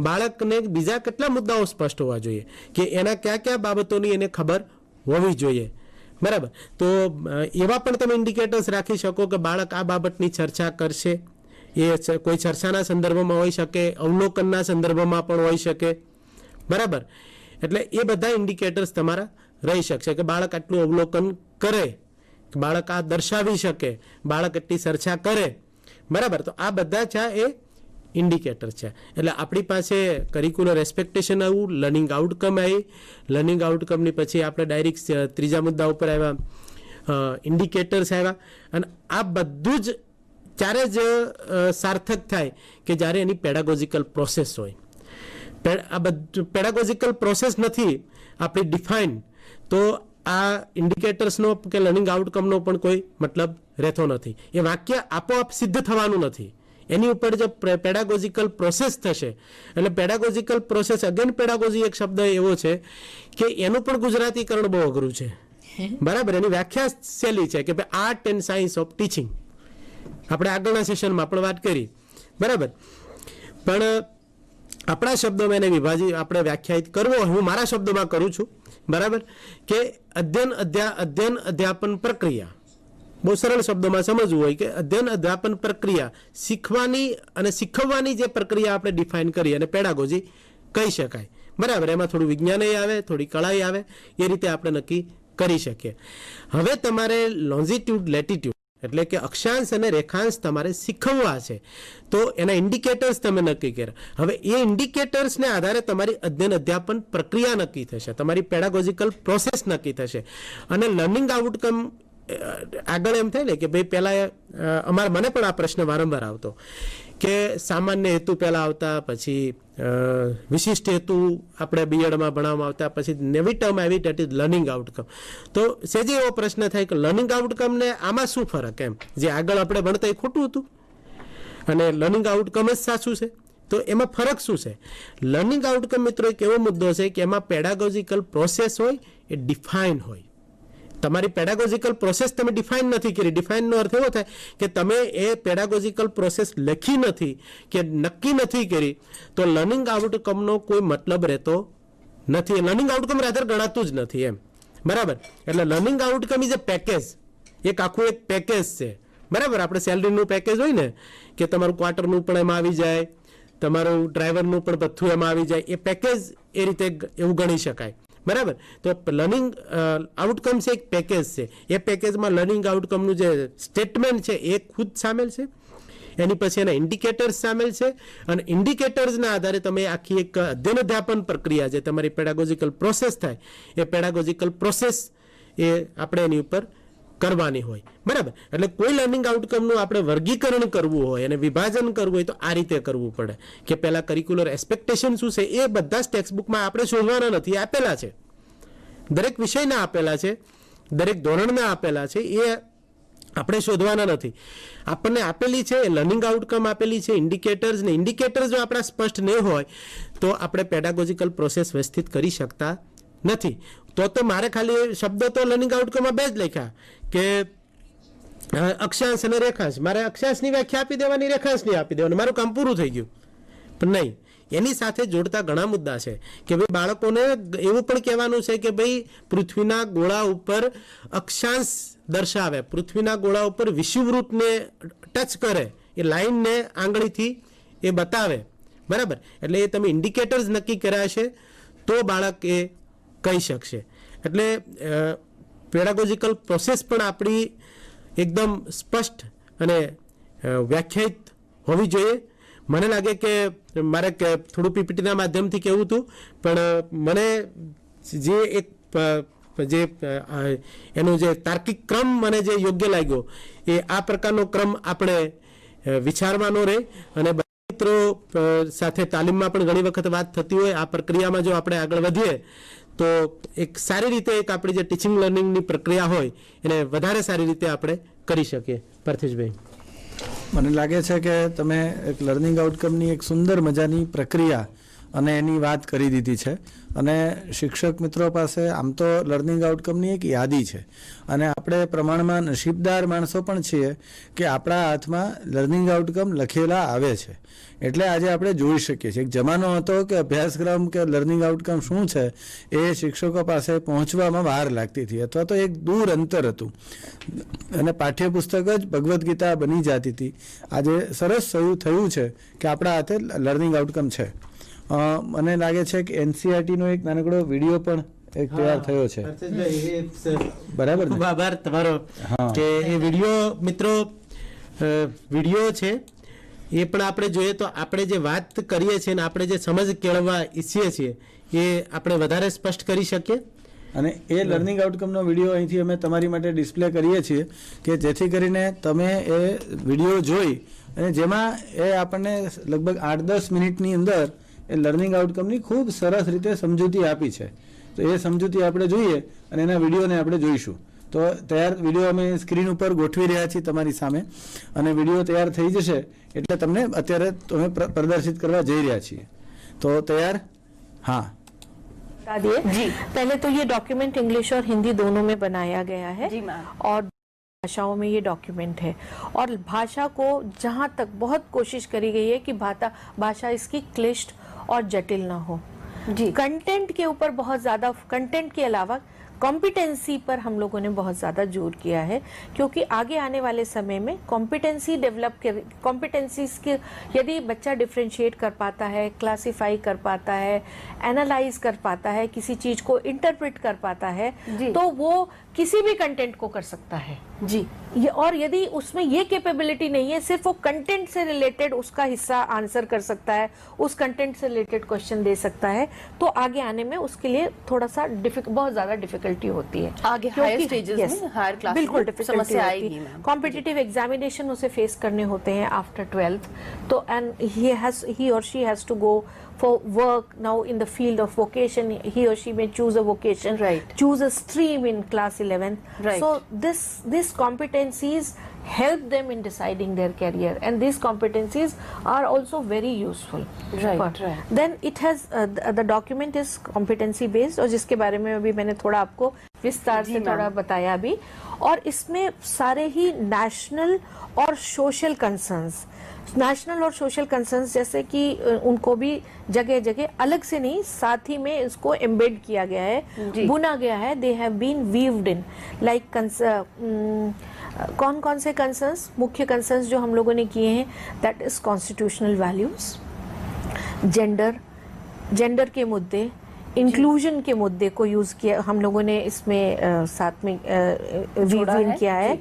બાળકને બીજા કેટલા મુદ્દાઓ સ્પષ્ટ હોવા જોઈએ, કે એના કયા કયા બાબતોની એને ખબર હોવી જોઈએ. બરાબર. તો એવા પણ તમે ઇન્ડિકેટર્સ રાખી શકો કે બાળક આ બાબતની ચર્ચા કરશે. એ કોઈ ચર્ચાના સંદર્ભમાં હોઈ શકે, અવલોકનના સંદર્ભમાં પણ હોઈ શકે. બરાબર. એટલે એ બધા ઇન્ડિકેટર્સ તમારા રહી શકશે કે બાળક આટલું અવલોકન કરે, બાળક આ દર્શાવી શકે, બાળક એટલી ચર્ચા કરે. બરાબર. તો આ બધા છે એ ઇન્ડિકેટર છે. એટલે આપણી પાસે કરિક્યુલર એક્સપેક્ટેશન આવ્યું, લર્નિંગ આઉટકમ આવી, લર્નિંગ આઉટકમની પછી આપણે ડાયરેક્ટ ત્રીજા મુદ્દા ઉપર આવ્યા, ઇન્ડિકેટર્સ આવ્યા. અને આ બધું જ ત્યારે જ સાર્થક થાય કે જ્યારે એની પેડાગોજિકલ પ્રોસેસ હોય. આ બધું પેડાગોજિકલ પ્રોસેસ નથી આપણી ડિફાઇન, તો આ ઇન્ડિકેટર્સનો કે લર્નિંગ આઉટકમનો પણ કોઈ મતલબ રહેતો નથી. એ વાક્ય આપોઆપ સિદ્ધ થવાનું નથી. એની ઉપર જે પેડાગોજિકલ પ્રોસેસ થશે, એટલે પેડાગોજિકલ પ્રોસેસ, અગેન પેડાગોજી એક શબ્દ એવો છે કે એનું પણ ગુજરાતીકરણ બહુ અઘરું છે. બરાબર. એની વ્યાખ્યા સહેલી છે કે art and science of teaching. આપણે આગળના સેશનમાં પણ વાત કરી. બરાબર. પણ આપણા શબ્દોમાં એને આપણે વ્યાખ્યાયિત કરવો, હું મારા શબ્દોમાં કરું છું. બરાબર. કે અધ્યયન અધ્યાપન પ્રક્રિયા, બહુ સરળ શબ્દોમાં સમજવું હોય કે અધ્યયન અધ્યાપન પ્રક્રિયા, શીખવાની અને શીખવવાની જે પ્રક્રિયા આપણે ડિફાઇન કરી અને પેડાગોજી કહી શકાય. બરાબર. એમાં થોડું વિજ્ઞાન આવે, થોડી કળાઈ આવે, એ રીતે આપણે નક્કી કરી શકીએ. હવે તમારે લોન્જિટ્યુડ લેટિટ્યુડ એટલે કે અક્ષાંશ અને રેખાંશ તમારે શીખવવા છે, તો એના ઇન્ડિકેટર્સ તમે નક્કી કર્યા. હવે એ ઇન્ડિકેટર્સને આધારે તમારી અધ્યયન અધ્યાપન પ્રક્રિયા નક્કી થશે, તમારી પેડાગોજિકલ પ્રોસેસ નક્કી થશે. અને લર્નિંગ આઉટકમ આગળ એમ થાય ને કે ભાઈ પહેલાં મને પણ આ પ્રશ્ન વારંવાર આવતો કે સામાન્ય હેતુ પહેલાં આવતા, પછી વિશિષ્ટ હેતુ આપણે બીએડમાં ભણાવવામાં આવતા, પછી નવી ટર્મ આવી દેટ ઇઝ લર્નિંગ આઉટકમ. તો સેજે એવો પ્રશ્ન થાય કે લર્નિંગ આઉટકમને આમાં શું ફરક, એમ જે આગળ આપણે ભણતા એ ખોટું હતું અને લર્નિંગ આઉટકમ જ સાચું છે, તો એમાં ફરક શું છે? લર્નિંગ આઉટકમ મિત્રો એક એવો મુદ્દો છે કે એમાં પેડાગોજિકલ પ્રોસેસ હોય, એ ડિફાઇન હોય. તમારી પેડાગોજિકલ પ્રોસેસ તમે ડિફાઇન નથી કરી. ડિફાઇનનો અર્થ એવો થાય કે તમે એ પેડાગોજિકલ પ્રોસેસ લખી નથી કે નક્કી નથી કરી, તો લર્નિંગ આઉટકમનો કોઈ મતલબ રહેતો નથી. લર્નિંગ આઉટકમ રાધર ગણાતું જ નથી એમ. બરાબર. એટલે learning outcome is a package, એક આખું એક પેકેજ છે. બરાબર. આપણે સેલરીનું પેકેજ હોય ને કે તમારું ક્વાર્ટરનું પણ એમાં આવી જાય, તમારું ડ્રાઈવરનું પણ બધું એમાં આવી જાય, એ પેકેજ એ રીતે એવું ગણી શકાય. બરાબર. તો લર્નિંગ આઉટકમ છે એક પેકેજ છે. એ પેકેજમાં લર્નિંગ આઉટકમનું જે સ્ટેટમેન્ટ છે એ ખુદ સામેલ છે, એની પછી એના ઇન્ડિકેટર્સ સામેલ છે, અને ઇન્ડિકેટર્સના આધારે તમે આખી એક અધ્યયન અધ્યાપન પ્રક્રિયા જે તમારી પેડાગોજિકલ પ્રોસેસ થાય, એ પેડાગોજિકલ પ્રોસેસ એ આપણે એની ઉપર કરવાની હોય. બરાબર. એટલે કોઈ લર્નિંગ આઉટકમનું આપણે વર્ગીકરણ કરવું હોય અને વિભાજન કરવું હોય તો આ રીતે કરવું પડે કે પહેલા કરિક્યુલર એક્સપેક્ટેશન શું છે એ બધા જ ટેક્સ્ટબુકમાં આપણે શોધવાના નથી, આપેલા છે. દરેક વિષયના આપેલા છે, દરેક ધોરણના આપેલા છે, એ આપણે શોધવાના નથી. આપણને આપેલી છે લર્નિંગ આઉટકમ આપેલી છે, ઇન્ડિકેટર્સ, ને ઇન્ડિકેટર્સ જો આપણા સ્પષ્ટ નહીં હોય તો આપણે પેડાગોજિકલ પ્રોસેસ વ્યવસ્થિત કરી શકતા નથી. તો મારે ખાલી શબ્દ તો લર્નિંગ આઉટકમમાં બે જ લખ્યા કે અક્ષાંશ અને રેખાંશ. મારે અક્ષાંશની વ્યાખ્યા આપી દેવાની, રેખાંશની આપી દેવાની, મારું કામ પૂરું થઈ ગયું. પણ નહીં, એની સાથે જોડતા ઘણા મુદ્દા છે કે ભાઈ બાળકોને એવું પણ કહેવાનું છે કે ભાઈ પૃથ્વીના ગોળા ઉપર અક્ષાંશ દર્શાવે, પૃથ્વીના ગોળા ઉપર વિષુવવૃત્તને ટચ કરે, એ લાઈનને આંગળીથી એ બતાવે. બરાબર. એટલે એ તમે ઇન્ડિકેટર્સ નક્કી કર્યા છે તો બાળક એ કહી શકશે. એટલે પેડાગોજિકલ પ્રોસેસ પણ આપણી એકદમ સ્પષ્ટ અને વ્યાખ્યાયિત હોવી જોઈએ. મને લાગે કે મારે થોડું પીપીટીના માધ્યમથી કહેવું હતું, પણ મને જે એક જે એનો જે તાર્કિક ક્રમ મને જે યોગ્ય લાગ્યો એ આ પ્રકારનો ક્રમ આપણે વિચારવાનો રહે. અને મિત્રો સાથે તાલીમમાં પણ ઘણી વખત વાત થતી હોય, આ પ્રક્રિયામાં જો આપણે આગળ વધીએ તો એક સારી રીતે એક આપણી જે ટીચિંગ લર્નિંગની પ્રક્રિયા હોય એને વધારે સારી રીતે આપણે કરી શકીએ. પાર્થિશભાઈ, મને લાગે છે કે તમે એક લર્નિંગ આઉટકમની એક સુંદર મજાની પ્રક્રિયા અને એની વાત કરી દીધી છે. અને શિક્ષક મિત્રો પાસે આમ તો લર્નિંગ આઉટકમની એક યાદી છે અને આપણે પ્રમાણમાં નસીબદાર માણસો પણ છીએ કે આપણા હાથમાં લર્નિંગ આઉટકમ લખેલા આવે છે. એટલે આજે આપણે જોઈ શકીએ છીએ. એક જમાનો હતો કે અભ્યાસક્રમ કે લર્નિંગ આઉટકમ શું છે એ શિક્ષકો પાસે પહોંચવામાં વાર લાગતી હતી અથવા તો એક દૂર અંતર હતું અને પાઠ્યપુસ્તક જ ભગવદ્ ગીતા બની જતી હતી. આજે સરસ થયું છે કે આપણા હાથે લર્નિંગ આઉટકમ છે. મને લાગે છે કે એનસીઆરટી નો એક નાનકડો વિડીયો પણ એક તૈયાર થયો છે. બરાબર ને? આભાર તમારો કે એ વિડીયો મિત્રો વિડીયો છે એ પણ આપણે જોઈએ તો આપણે જે વાત કરીએ છીએ ને આપણે જે સમજ કેળવવા ઈચ્છીએ છીએ એ આપણે વધારે સ્પષ્ટ કરી શકીએ. અને એ લર્નિંગ આઉટકમનો વિડીયો અહીંથી અમે તમારી માટે ડિસ્પ્લે કરીએ છીએ કે જેથી કરીને તમે એ વિડીયો જોઈ અને જેમાં એ આપણને લગભગ 8-10 મિનિટની અંદર એ લર્નિંગ આઉટકમની ખૂબ સરસ રીતે સમજૂતી આપી છે. તો એ સમજૂતી આપણે જોઈએ અને એના વિડીયોને આપણે જોઈશું. તો તૈયાર વિડીયો અમે સ્ક્રીન ઉપર ગોઠવી રહ્યા છીએ તમારી સામે અને વિડીયો તૈયાર થઈ જશે એટલે તમને અત્યારે અમે પ્રદર્શિત કરવા જઈ રહ્યા છીએ. તો તૈયાર? हाँ बता दिए जी. पहले तो ये डॉक्यूमेंट इंग्लिश और हिंदी दोनों में बनाया गया है जी मैम. और भाषाओं में ये डॉक्यूमेंट है और भाषा को जहाँ तक बहुत कोशिश करी गई है कि भाषा इसकी क्लिष्ट और जटिल ना हो जी. कंटेंट के ऊपर बहुत ज्यादा, कंटेंट के अलावा कॉम्पिटेंसी पर हम लोगों ने बहुत ज़्यादा जोर किया है क्योंकि आगे आने वाले समय में कॉम्पिटेंसी डेवलप कर, कॉम्पिटेंसीज के यदि बच्चा डिफ्रेंशिएट कर पाता है, क्लासिफाई कर पाता है, एनालाइज कर पाता है, किसी चीज़ को इंटरप्रेट कर पाता है तो वो किसी भी कंटेंट को कर सकता है जी. और यदि उसमें ये कैपेबिलिटी नहीं है, सिर्फ वो कंटेंट से रिलेटेड उसका हिस्सा आंसर कर सकता है, उस कंटेंट से रिलेटेड क्वेश्चन दे सकता है, तो आगे आने में उसके लिए थोड़ा सा बहुत ज्यादा डिफिकल्टी होती है. आगे हायर स्टेजेस में, हायर क्लास बिल्कुल में समस्या आएगी. कॉम्पिटिटिव एग्जामिनेशन उसे फेस करने होते हैं आफ्टर 12th. तो and he or she has to go for work now in the field of vocation. He or she may choose a vocation, right, choose a stream in class 11th, right. So these competencies help them in deciding their career and these competencies are also very useful. Right. Then it has the document is competency based और जिसके बारे में अभी मैंने थोड़ा आपको विस्तार से थोड़ा बताया अभी. और इसमें सारे ही नेशनल और सोशल कंसर्न्स, नेशनल और सोशल कंसर्न्स जैसे कि उनको भी जगह जगह अलग से नहीं, साथ ही में इसको एम्बेड किया गया है, बुना गया है. They have been weaved in like कौन कौन से कंसर्न्स, मुख्य कंसर्न्स जो हम लोगों ने किए हैं, that is constitutional values, gender के मुद्दे, इंक्लूजन के मुद्दे को यूज किया हम लोगों ने इसमें साथ में वीव इन किया है.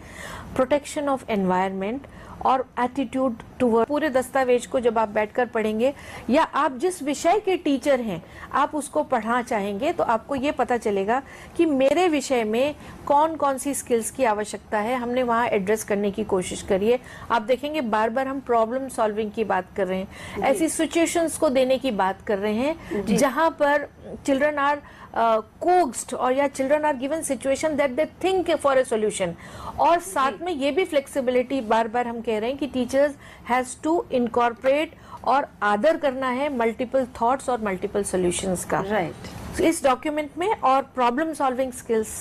प्रोटेक्शन ऑफ एनवायरनमेंट और एटीट्यूड टुवर्ड. पूरे दस्तावेज को जब आप बैठकर पढ़ेंगे या आप जिस विषय के टीचर हैं आप उसको पढ़ना चाहेंगे तो आपको ये पता चलेगा कि मेरे विषय में कौन कौन सी स्किल्स की आवश्यकता है. हमने वहाँ एड्रेस करने की कोशिश करी है. आप देखेंगे बार बार हम प्रॉब्लम सॉल्विंग की बात कर रहे हैं, ऐसी सिचुएशंस को देने की बात कर रहे हैं जहाँ पर चिल्ड्रन आर coaxed और या children are given situation that they think for a solution. और साथ में ये भी फ्लेक्सिबिलिटी बार बार हम कह रहे हैं कि टीचर्स हैज टू इनकॉर्पोरेट और आदर करना है मल्टीपल थॉट्स और मल्टीपल सॉल्यूशंस का. राइट. इस डॉक्यूमेंट में और problem solving skills,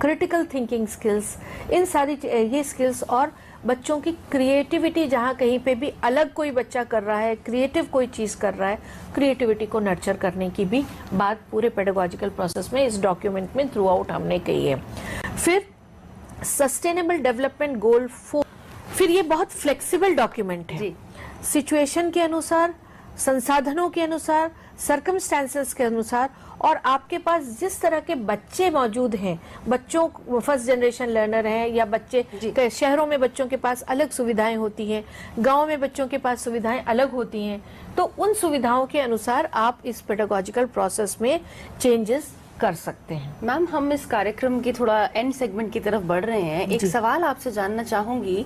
critical thinking skills, इन सारी ये स्किल्स और बच्चों की क्रिएटिविटी, जहाँ कहीं पे भी अलग कोई बच्चा कर रहा है, क्रिएटिव कोई चीज़ कर रहा है, क्रिएटिविटी को नर्चर करने की भी बात पूरे पेडागोजिकल प्रोसेस में इस डॉक्यूमेंट में थ्रू आउट हमने कही है. फिर सस्टेनेबल डेवलपमेंट गोल 4. फिर ये बहुत फ्लेक्सिबल डॉक्यूमेंट है, सिचुएशन के अनुसार, संसाधनों के अनुसार, सर्कमस्टेंसेस के अनुसार और आपके पास जिस तरह के बच्चे मौजूद हैं, बच्चों फर्स्ट जनरेशन लर्नर हैं या बच्चे शहरों में बच्चों के पास अलग सुविधाएं होती हैं, गांव में बच्चों के पास सुविधाएं अलग होती हैं, तो उन सुविधाओं के अनुसार आप इस पेडागोजिकल प्रोसेस में चेंजेस कर सकते हैं. मैम, हम इस कार्यक्रम की थोड़ा एंड सेगमेंट की तरफ बढ़ रहे हैं. एक सवाल आपसे जानना चाहूंगी.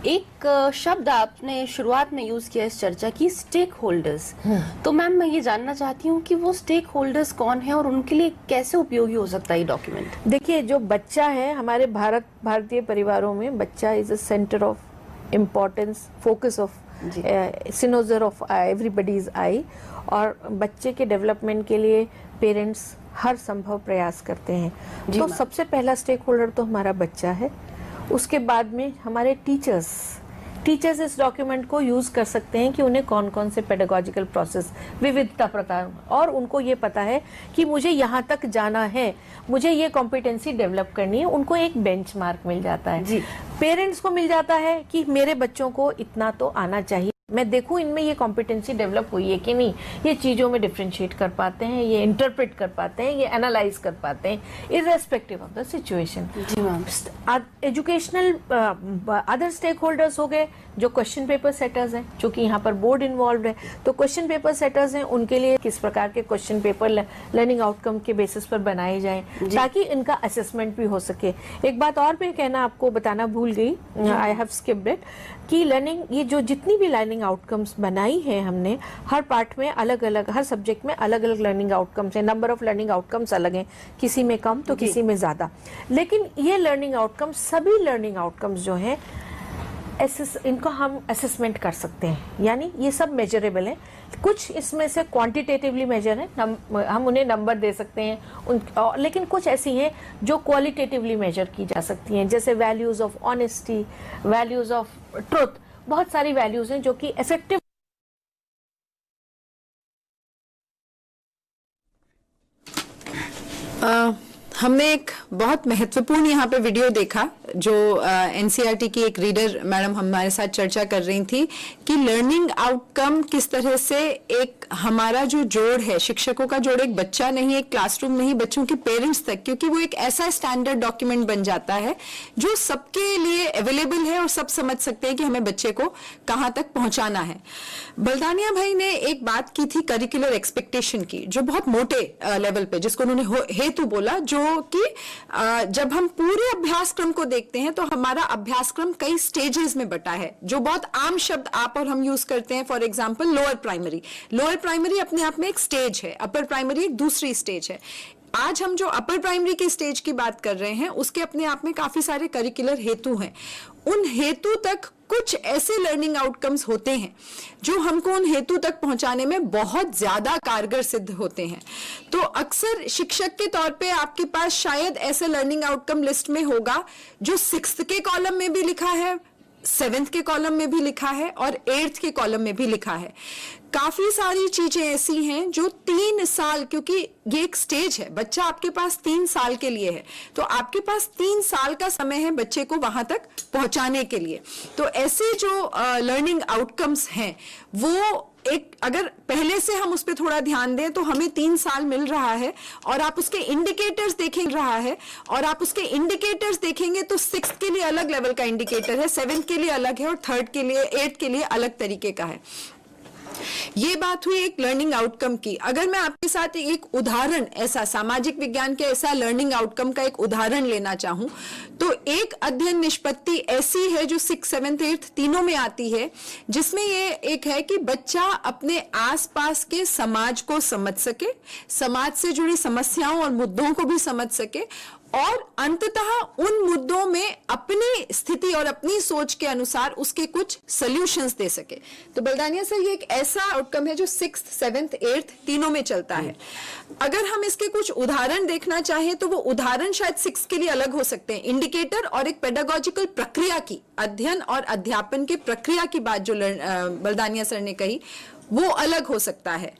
एक शब्द आपने शुरुआत में यूज किया इस चर्चा की, स्टेक होल्डर्स. तो मैम मैं ये जानना चाहती हूँ कि वो स्टेक होल्डर्स कौन है और उनके लिए कैसे उपयोगी हो सकता है ये डॉक्यूमेंट. देखिए, जो बच्चा है हमारे भारतीय परिवारों में बच्चा is a centre of importance, focus of cynosure of everybody's eye, और बच्चे के डेवलपमेंट के लिए पेरेंट्स हर संभव प्रयास करते हैं। तो सबसे पहला स्टेक होल्डर तो हमारा बच्चा है, उसके बाद में हमारे टीचर्स इस डॉक्यूमेंट को यूज कर सकते हैं कि उन्हें कौन कौन से पेडागोजिकल प्रोसेस, विविधता प्रकार, और उनको ये पता है कि मुझे यहाँ तक जाना है, मुझे ये कॉम्पिटेंसी डेवलप करनी है, उनको एक बेंचमार्क मिल जाता है। पेरेंट्स को मिल जाता है कि मेरे बच्चों को इतना तो आना चाहिए, मैं देखूं इनमें ये कॉम्पिटेंसी डेवलप हुई है कि नहीं, ये चीज़ों में डिफ्रेंशिएट कर पाते हैं, ये इंटरप्रेट कर पाते हैं, ये एनालाइज कर पाते हैं, इररेस्पेक्टिव ऑफ द सिचुएशन। जी ma'am. Educational other stakeholders हो गए जो क्वेश्चन पेपर सेटर्स हैं, क्योंकि यहाँ पर बोर्ड इन्वॉल्व है, तो क्वेश्चन पेपर सेटर्स हैं, उनके लिए किस प्रकार के क्वेश्चन पेपर लर्निंग आउटकम के बेसिस पर बनाए जाएं ताकि इनका असेसमेंट भी हो सके। एक बात और मैं कहना आपको बताना भूल गई, आई हैव स्किप्ड इट, कि लर्निंग, ये जो जितनी भी लर्निंग आउटकम्स बनाई है हमने, हर पार्ट में अलग अलग, हर सब्जेक्ट में अलग अलग लर्निंग आउटकम्स हैं, नंबर ऑफ लर्निंग आउटकम्स अलग हैं, किसी में कम तो किसी में ज़्यादा, लेकिन ये लर्निंग आउटकम्स, सभी लर्निंग आउटकम्स जो हैं, इनको हम असेसमेंट कर सकते हैं, यानी ये सब मेजरेबल है। कुछ इसमें से क्वांटिटेटिवली मेजर है, हम उन्हें नंबर दे सकते हैं, लेकिन कुछ ऐसी हैं जो क्वालिटेटिवली मेजर की जा सकती हैं, जैसे values of honesty, values of truth, बहुत सारी वैल्यूज हैं जो कि इफेक्टिव। हमने एक बहुत महत्वपूर्ण यहाँ पे वीडियो देखा जो एनसीईआरटी की एक रीडर मैडम हमारे साथ चर्चा कर रही थी कि लर्निंग आउटकम किस तरह से एक हमारा जो जोड़ है, शिक्षकों का जोड़, एक बच्चा नहीं, एक क्लासरूम नहीं, बच्चों के पेरेंट्स तक, क्योंकि वो एक ऐसा स्टैंडर्ड डॉक्यूमेंट बन जाता है जो सबके लिए अवेलेबल है और सब समझ सकते हैं कि हमें बच्चे को कहाँ तक पहुंचाना है। बलदानिया भाई ने एक बात की थी करिकुलर एक्सपेक्टेशन की, जो बहुत मोटे लेवल पे, जिसको उन्होंने हेतु बोला, जो कि जब हम पूरे अभ्यासक्रम को देखते हैं तो हमारा अभ्यासक्रम कई स्टेजेस में बटा है, जो बहुत आम शब्द आप और हम यूज करते हैं। फॉर एग्जांपल लोअर प्राइमरी अपने आप में एक स्टेज है, अपर प्राइमरी एक दूसरी स्टेज है। आज हम जो अपर प्राइमरी के स्टेज की बात कर रहे हैं उसके अपने आप में काफी सारे करिकुलर हेतु हैं। उन हेतु तक कुछ ऐसे लर्निंग आउटकम्स होते हैं जो हमको उन हेतु तक पहुंचाने में बहुत ज्यादा कारगर सिद्ध होते हैं। तो अक्सर शिक्षक के तौर पे आपके पास शायद ऐसे लर्निंग आउटकम लिस्ट में होगा जो 6th के कॉलम में भी लिखा है, 7th के कॉलम में भी लिखा है और 8th के कॉलम में भी लिखा है। काफी सारी चीजें ऐसी हैं जो 3 साल, क्योंकि ये एक स्टेज है, बच्चा आपके पास 3 साल के लिए है, तो आपके पास 3 साल का समय है बच्चे को वहां तक पहुंचाने के लिए। तो ऐसे जो लर्निंग आउटकम्स हैं वो एक, अगर पहले से हम उस पर थोड़ा ध्यान दें तो हमें 3 साल मिल रहा है, और आप उसके इंडिकेटर्स देखेंगे तो 6th के लिए अलग लेवल का इंडिकेटर है, 7th के लिए अलग है और 3rd के लिए, 8th के लिए अलग तरीके का है। ये बात हुई एक लर्निंग आउटकम की। अगर मैं आपके साथ एक उदाहरण, ऐसा सामाजिक विज्ञान के ऐसा लर्निंग आउटकम का एक उदाहरण लेना चाहूं तो एक अध्ययन निष्पत्ति ऐसी है जो 6th, 7th, 8th तीनों में आती है, जिसमें ये एक है कि बच्चा अपने आसपास के समाज को समझ सके, समाज से जुड़ी समस्याओं और मुद्दों को भी समझ सके, और अंततः उन मुद्दों में अपनी स्थिति और अपनी सोच के अनुसार उसके कुछ सॉल्यूशंस दे सके। तो बलदानिया सर, ये एक ऐसा आउटकम है जो 6th, 7th, 8th तीनों में चलता है। अगर हम इसके कुछ उदाहरण देखना चाहें तो वो उदाहरण शायद 6th के लिए अलग हो सकते हैं। इंडिकेटर और एक पेडागोजिकल प्रक्रिया की, अध्ययन और अध्यापन के प्रक्रिया की बात जो बलदानिया सर ने कही वो अलग हो सकता है।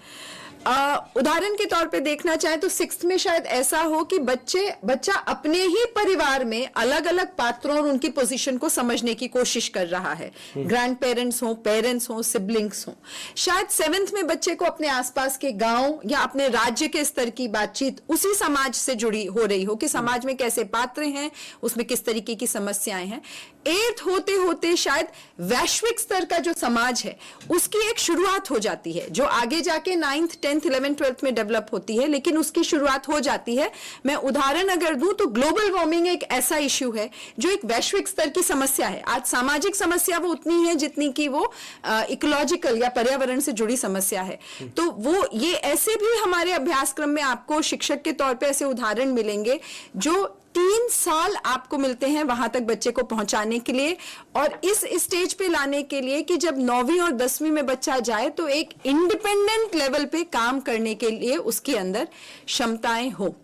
उदाहरण के तौर पे देखना चाहे तो 6th में शायद ऐसा हो कि बच्चा अपने ही परिवार में अलग अलग पात्रों और उनकी पोजीशन को समझने की कोशिश कर रहा है। ग्रैंड पेरेंट्स हो, पेरेंट्स हो, सिबलिंग्स हो। शायद 7th में बच्चे को अपने आसपास के गांव या अपने राज्य के स्तर की बातचीत उसी समाज से जुड़ी हो रही हो कि समाज में कैसे पात्र हैं, उसमें किस तरीके की समस्याएं हैं। 8th होते होते शायद वैश्विक स्तर का जो समाज है उसकी एक शुरुआत हो जाती है, जो आगे जाके 9th, 10th, 11th, 12th में डेवलप होती है, लेकिन उसकी शुरुआत हो जाती है। मैं उदाहरण अगर दूं तो ग्लोबल वार्मिंग एक ऐसा इश्यू है जो एक वैश्विक स्तर की समस्या है। आज सामाजिक समस्या वो उतनी है जितनी कि वो इकोलॉजिकल या पर्यावरण से जुड़ी समस्या है। तो वो ये ऐसे भी हमारे अभ्यासक्रम में आपको शिक्षक के तौर पे ऐसे उदाहरण मिलेंगे जो 3 साल आपको मिलते हैं वहां तक बच्चे को पहुंचाने के लिए, और इस स्टेज पे लाने के लिए कि जब 9वीं और 10वीं में बच्चा जाए तो एक इंडिपेंडेंट लेवल पे काम करने के लिए उसके अंदर क्षमताएं हो।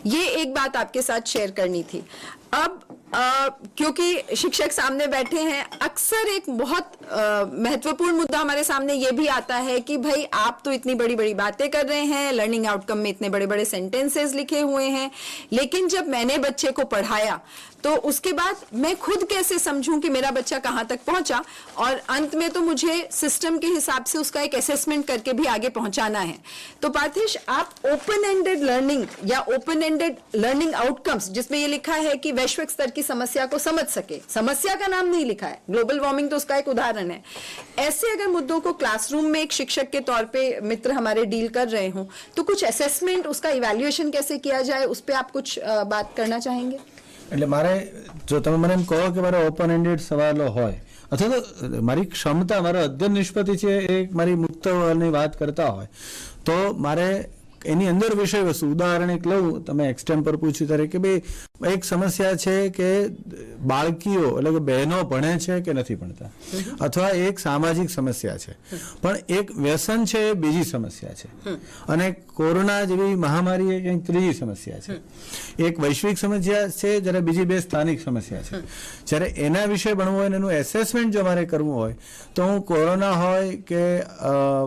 ये एक बात आपके साथ शेयर करनी थी। अब क्योंकि शिक्षक सामने बैठे हैं, अक्सर एक बहुत महत्वपूर्ण मुद्दा हमारे सामने ये भी आता है कि भाई आप तो इतनी बड़ी बड़ी बातें कर रहे हैं, लर्निंग आउटकम में इतने बड़े बड़े सेंटेंसेस लिखे हुए हैं, लेकिन जब मैंने बच्चे को पढ़ाया तो उसके बाद मैं खुद कैसे समझूं कि मेरा बच्चा कहां तक पहुंचा, और अंत में तो मुझे सिस्टम के हिसाब से उसका एक असेसमेंट करके भी आगे पहुंचाना है। तो पार्थिश, आप ओपन एंडेड लर्निंग या ओपन एंडेड लर्निंग आउटकम्स, जिसमें ये लिखा है कि वैश्विक स्तर की समस्या को समझ सके, समस्या का नाम नहीं लिखा है, ग्लोबल वार्मिंग तो उसका एक उदाहरण है, ऐसे अगर मुद्दों को क्लासरूम में एक शिक्षक के तौर पे मित्र हमारे डील कर रहे हो तो कुछ असेसमेंट, उसका इवेल्युएशन कैसे किया जाए, उस पर आप कुछ बात करना चाहेंगे? એટલે મારે જો તમે મને એમ કહો કે મારે ઓપન એન્ડેડ સવાલો હોય અથવા તો મારી ક્ષમતા, મારો અધ્યયન નિષ્પત્તિ છે એ મારી મુક્તની વાત કરતા હોય તો મારે એની અંદર વિષય વસ્તુ, ઉદાહરણ એક લઉં, તમે એક્સટેમ્પર પૂછ્યું ત્યારે કે ભાઈ એક સમસ્યા છે કે બાળકીઓ એટલે કે બહેનો ભણે છે કે નથી ભણતા, અથવા એક સામાજિક સમસ્યા છે, પણ એક વ્યસન છે એ બીજી સમસ્યા છે, અને કોરોના જેવી મહામારી એ કંઈક ત્રીજી સમસ્યા છે, એક વૈશ્વિક સમસ્યા છે જ્યારે બીજી બે સ્થાનિક સમસ્યા છે। જ્યારે એના વિશે ભણવું હોય અને એનું એસેસમેન્ટ જો મારે કરવું હોય તો હું કોરોના હોય કે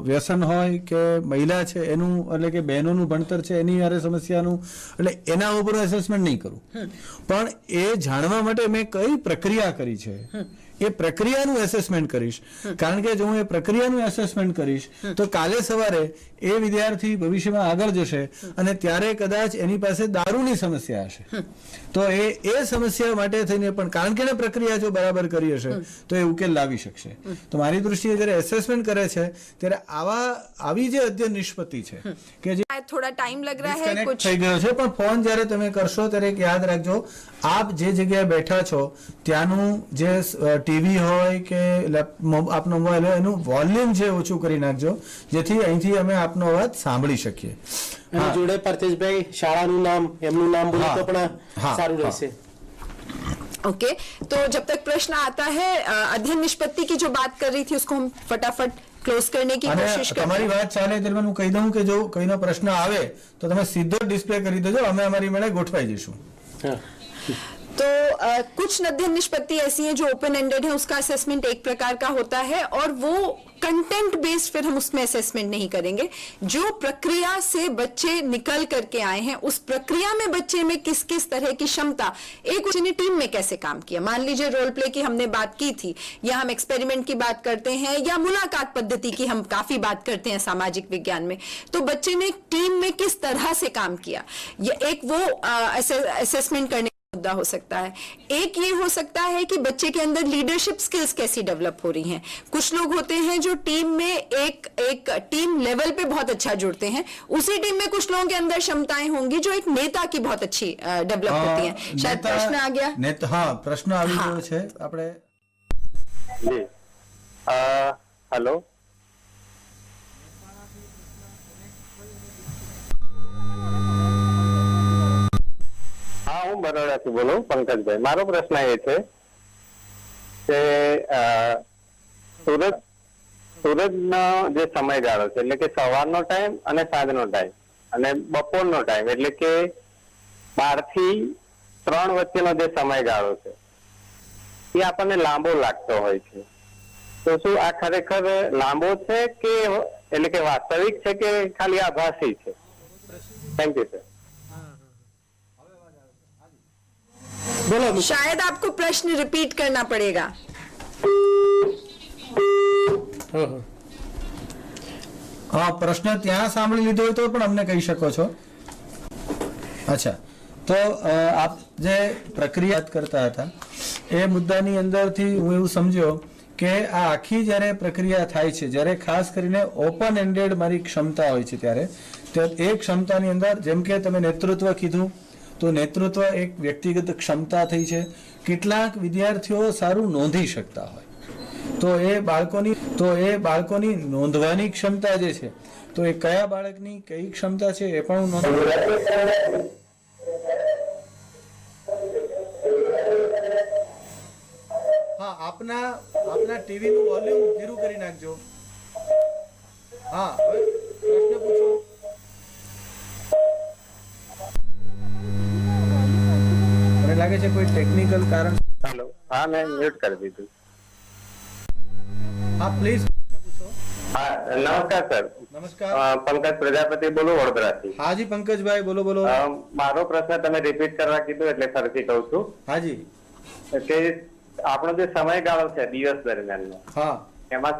વ્યસન હોય કે મહિલા છે એનું, એટલે કે બહેનોનું ભણતર છે એની યારે સમસ્યાનું, એટલે એના ઉપર એસેસમેન્ટ નહીં કરું, પણ એ જાણવા માટે મેં કઈ પ્રક્રિયા કરી છે એ પ્રક્રિયાનું એસેસમેન્ટ કરીશ। કારણ કે જો હું એ પ્રક્રિયાનું એસેસમેન્ટ કરીશ તો કાલે સવારે એ વિદ્યાર્થી ભવિષ્યમાં આગળ જશે અને ત્યારે કદાચ એની પાસે દારૂની સમસ્યા હશે તો એ સમસ્યા માટે થઈને પણ, કારણ કે એને પ્રક્રિયા જો બરાબર કરી હશે તો એ ઉકેલ લાવી શકશે। તો મારી દૃષ્ટિએ જ્યારે એસેસમેન્ટ કરે છે ત્યારે આવી જે અધ્યયન નિષ્પત્તિ છે કે જે थोड़ा टाइम लग रहा है, कुछ થઈ ગયો છે, પણ ફોન જ્યારે તમે કરશો ત્યારે એક યાદ રાખજો, આપ જે જગ્યાએ બેઠા છો ત્યાંનું જે ટીવી હોય કે આપનો મોબાઈલ હોય એનું વોલ્યુમ છે ઓછું કરી નાખજો, જેથી અહીંથી અમે આપનો અવાજ સાંભળી શકીએ। અને જોડે પાર્થિશભાઈ શાળાનું નામ, એમનું નામ બોલો તો પણ સારું રહેશે। ओके, तो जब तक प्रश्न आता है, अध्ययन निष्पत्ति की जो बात कर रही थी उसको हम फटाफट क्लोज करने की कोशिश करें। તમારી વાત ચાલે ત્યારે હું કહી દઉં કે જો કોઈનો પ્રશ્ન આવે તો તમે સીધો ડિસ્પ્લે કરી દેજો, અમે અમારી મેળે ગોઠવાઈ જઈશું। तो कुछ अध्ययन निष्पत्ति ऐसी हैं जो ओपन एंडेड है, उसका असेसमेंट एक प्रकार का होता है और वो कंटेंट बेस्ड, फिर हम उसमें असेसमेंट नहीं करेंगे। जो प्रक्रिया से बच्चे निकल करके आए हैं उस प्रक्रिया में बच्चे में किस किस तरह की क्षमता, एक उसने टीम में कैसे काम किया, मान लीजिए रोल प्ले की हमने बात की थी, या हम एक्सपेरिमेंट की बात करते हैं, या मुलाकात पद्धति की हम काफी बात करते हैं सामाजिक विज्ञान में, तो बच्चे ने टीम में किस तरह से काम किया, ये एक वो असेसमेंट करने मुद्दा हो सकता है। एक ये हो सकता है कि बच्चे के अंदर लीडरशिप स्किल्स कैसी डेवलप हो रही हैं। कुछ लोग होते हैं जो टीम में एक टीम लेवल पे बहुत अच्छा जुड़ते हैं, उसी टीम में कुछ लोगों के अंदर क्षमताएं होंगी जो एक नेता की बहुत अच्छी डेवलप होती हैं। शायद प्रश्न आ गया। हाँ, प्रश्न આવી ગયો છે આપણે। જી, हेलो, હા હું બરોડાથી બોલું, પંકજભાઈ। મારો પ્રશ્ન એ છે કે સૂરજનો જે સમયગાળો છે, એટલે કે સવારનો ટાઈમ અને સાંજનો ટાઈમ અને બપોરનો ટાઈમ, એટલે કે 12 થી 3 વચ્ચેનો જે સમયગાળો છે એ આપણને લાંબો લાગતો હોય છે, તો શું આ ખરેખર લાંબો છે કે એટલે કે વાસ્તવિક છે કે ખાલી આભાસી છે? Thank you sir. બોલો। शायद आपको प्रश्न रिपीट करना पड़ेगा। હા, પ્રશ્ન ત્યાં સાંભળી લીધો હોય તો પણ અમને કહી શકો છો। અચ્છા, તો આપ જે પ્રક્રિયા કરતા હતા એ મુદ્દાની અંદરથી હું એવું સમજ્યો કે આ આખી જ્યારે પ્રક્રિયા થાય છે, જ્યારે ખાસ કરીને ઓપન એન્ડેડ મારી ક્ષમતા હોય છે ત્યારે એ ક્ષમતાની અંદર, જેમ કે તમે નેતૃત્વ કીધું તો નેતૃત્વ એક વ્યક્તિગત ક્ષમતા થઈ છે। કેટલાક વિદ્યાર્થીઓ સારું નોંધી શકતા હોય તો એ બાળકોની નોંધવાની ક્ષમતા જે છે તો એ કયા બાળકની કઈ ક્ષમતા છે એ પણ હું આપના ટીવી નું વોલ્યુમ ધીરું કરી નાખજો. હા, હવે પ્રશ્ન પૂછો. મને લાગે છે કોઈ ટેકનિકલ કારણ. હેલો, હા મેં મ્યુટ કરી દીધું. હા પ્લીઝ પૂછો. હા, નમસ્કાર સર. નમસ્કાર. પંકજ પ્રજાપતિ બોલું વડોદરાથી. હાજી પંકજભાઈ, બોલો બોલો. મારો પ્રશ્ન તમે રિપીટ કરવા કીધું એટલે ફરીથી કહું છું હાજી. કે આપણો જે સમયગાળો છે દિવસ દરમિયાનનો, હા, એમાં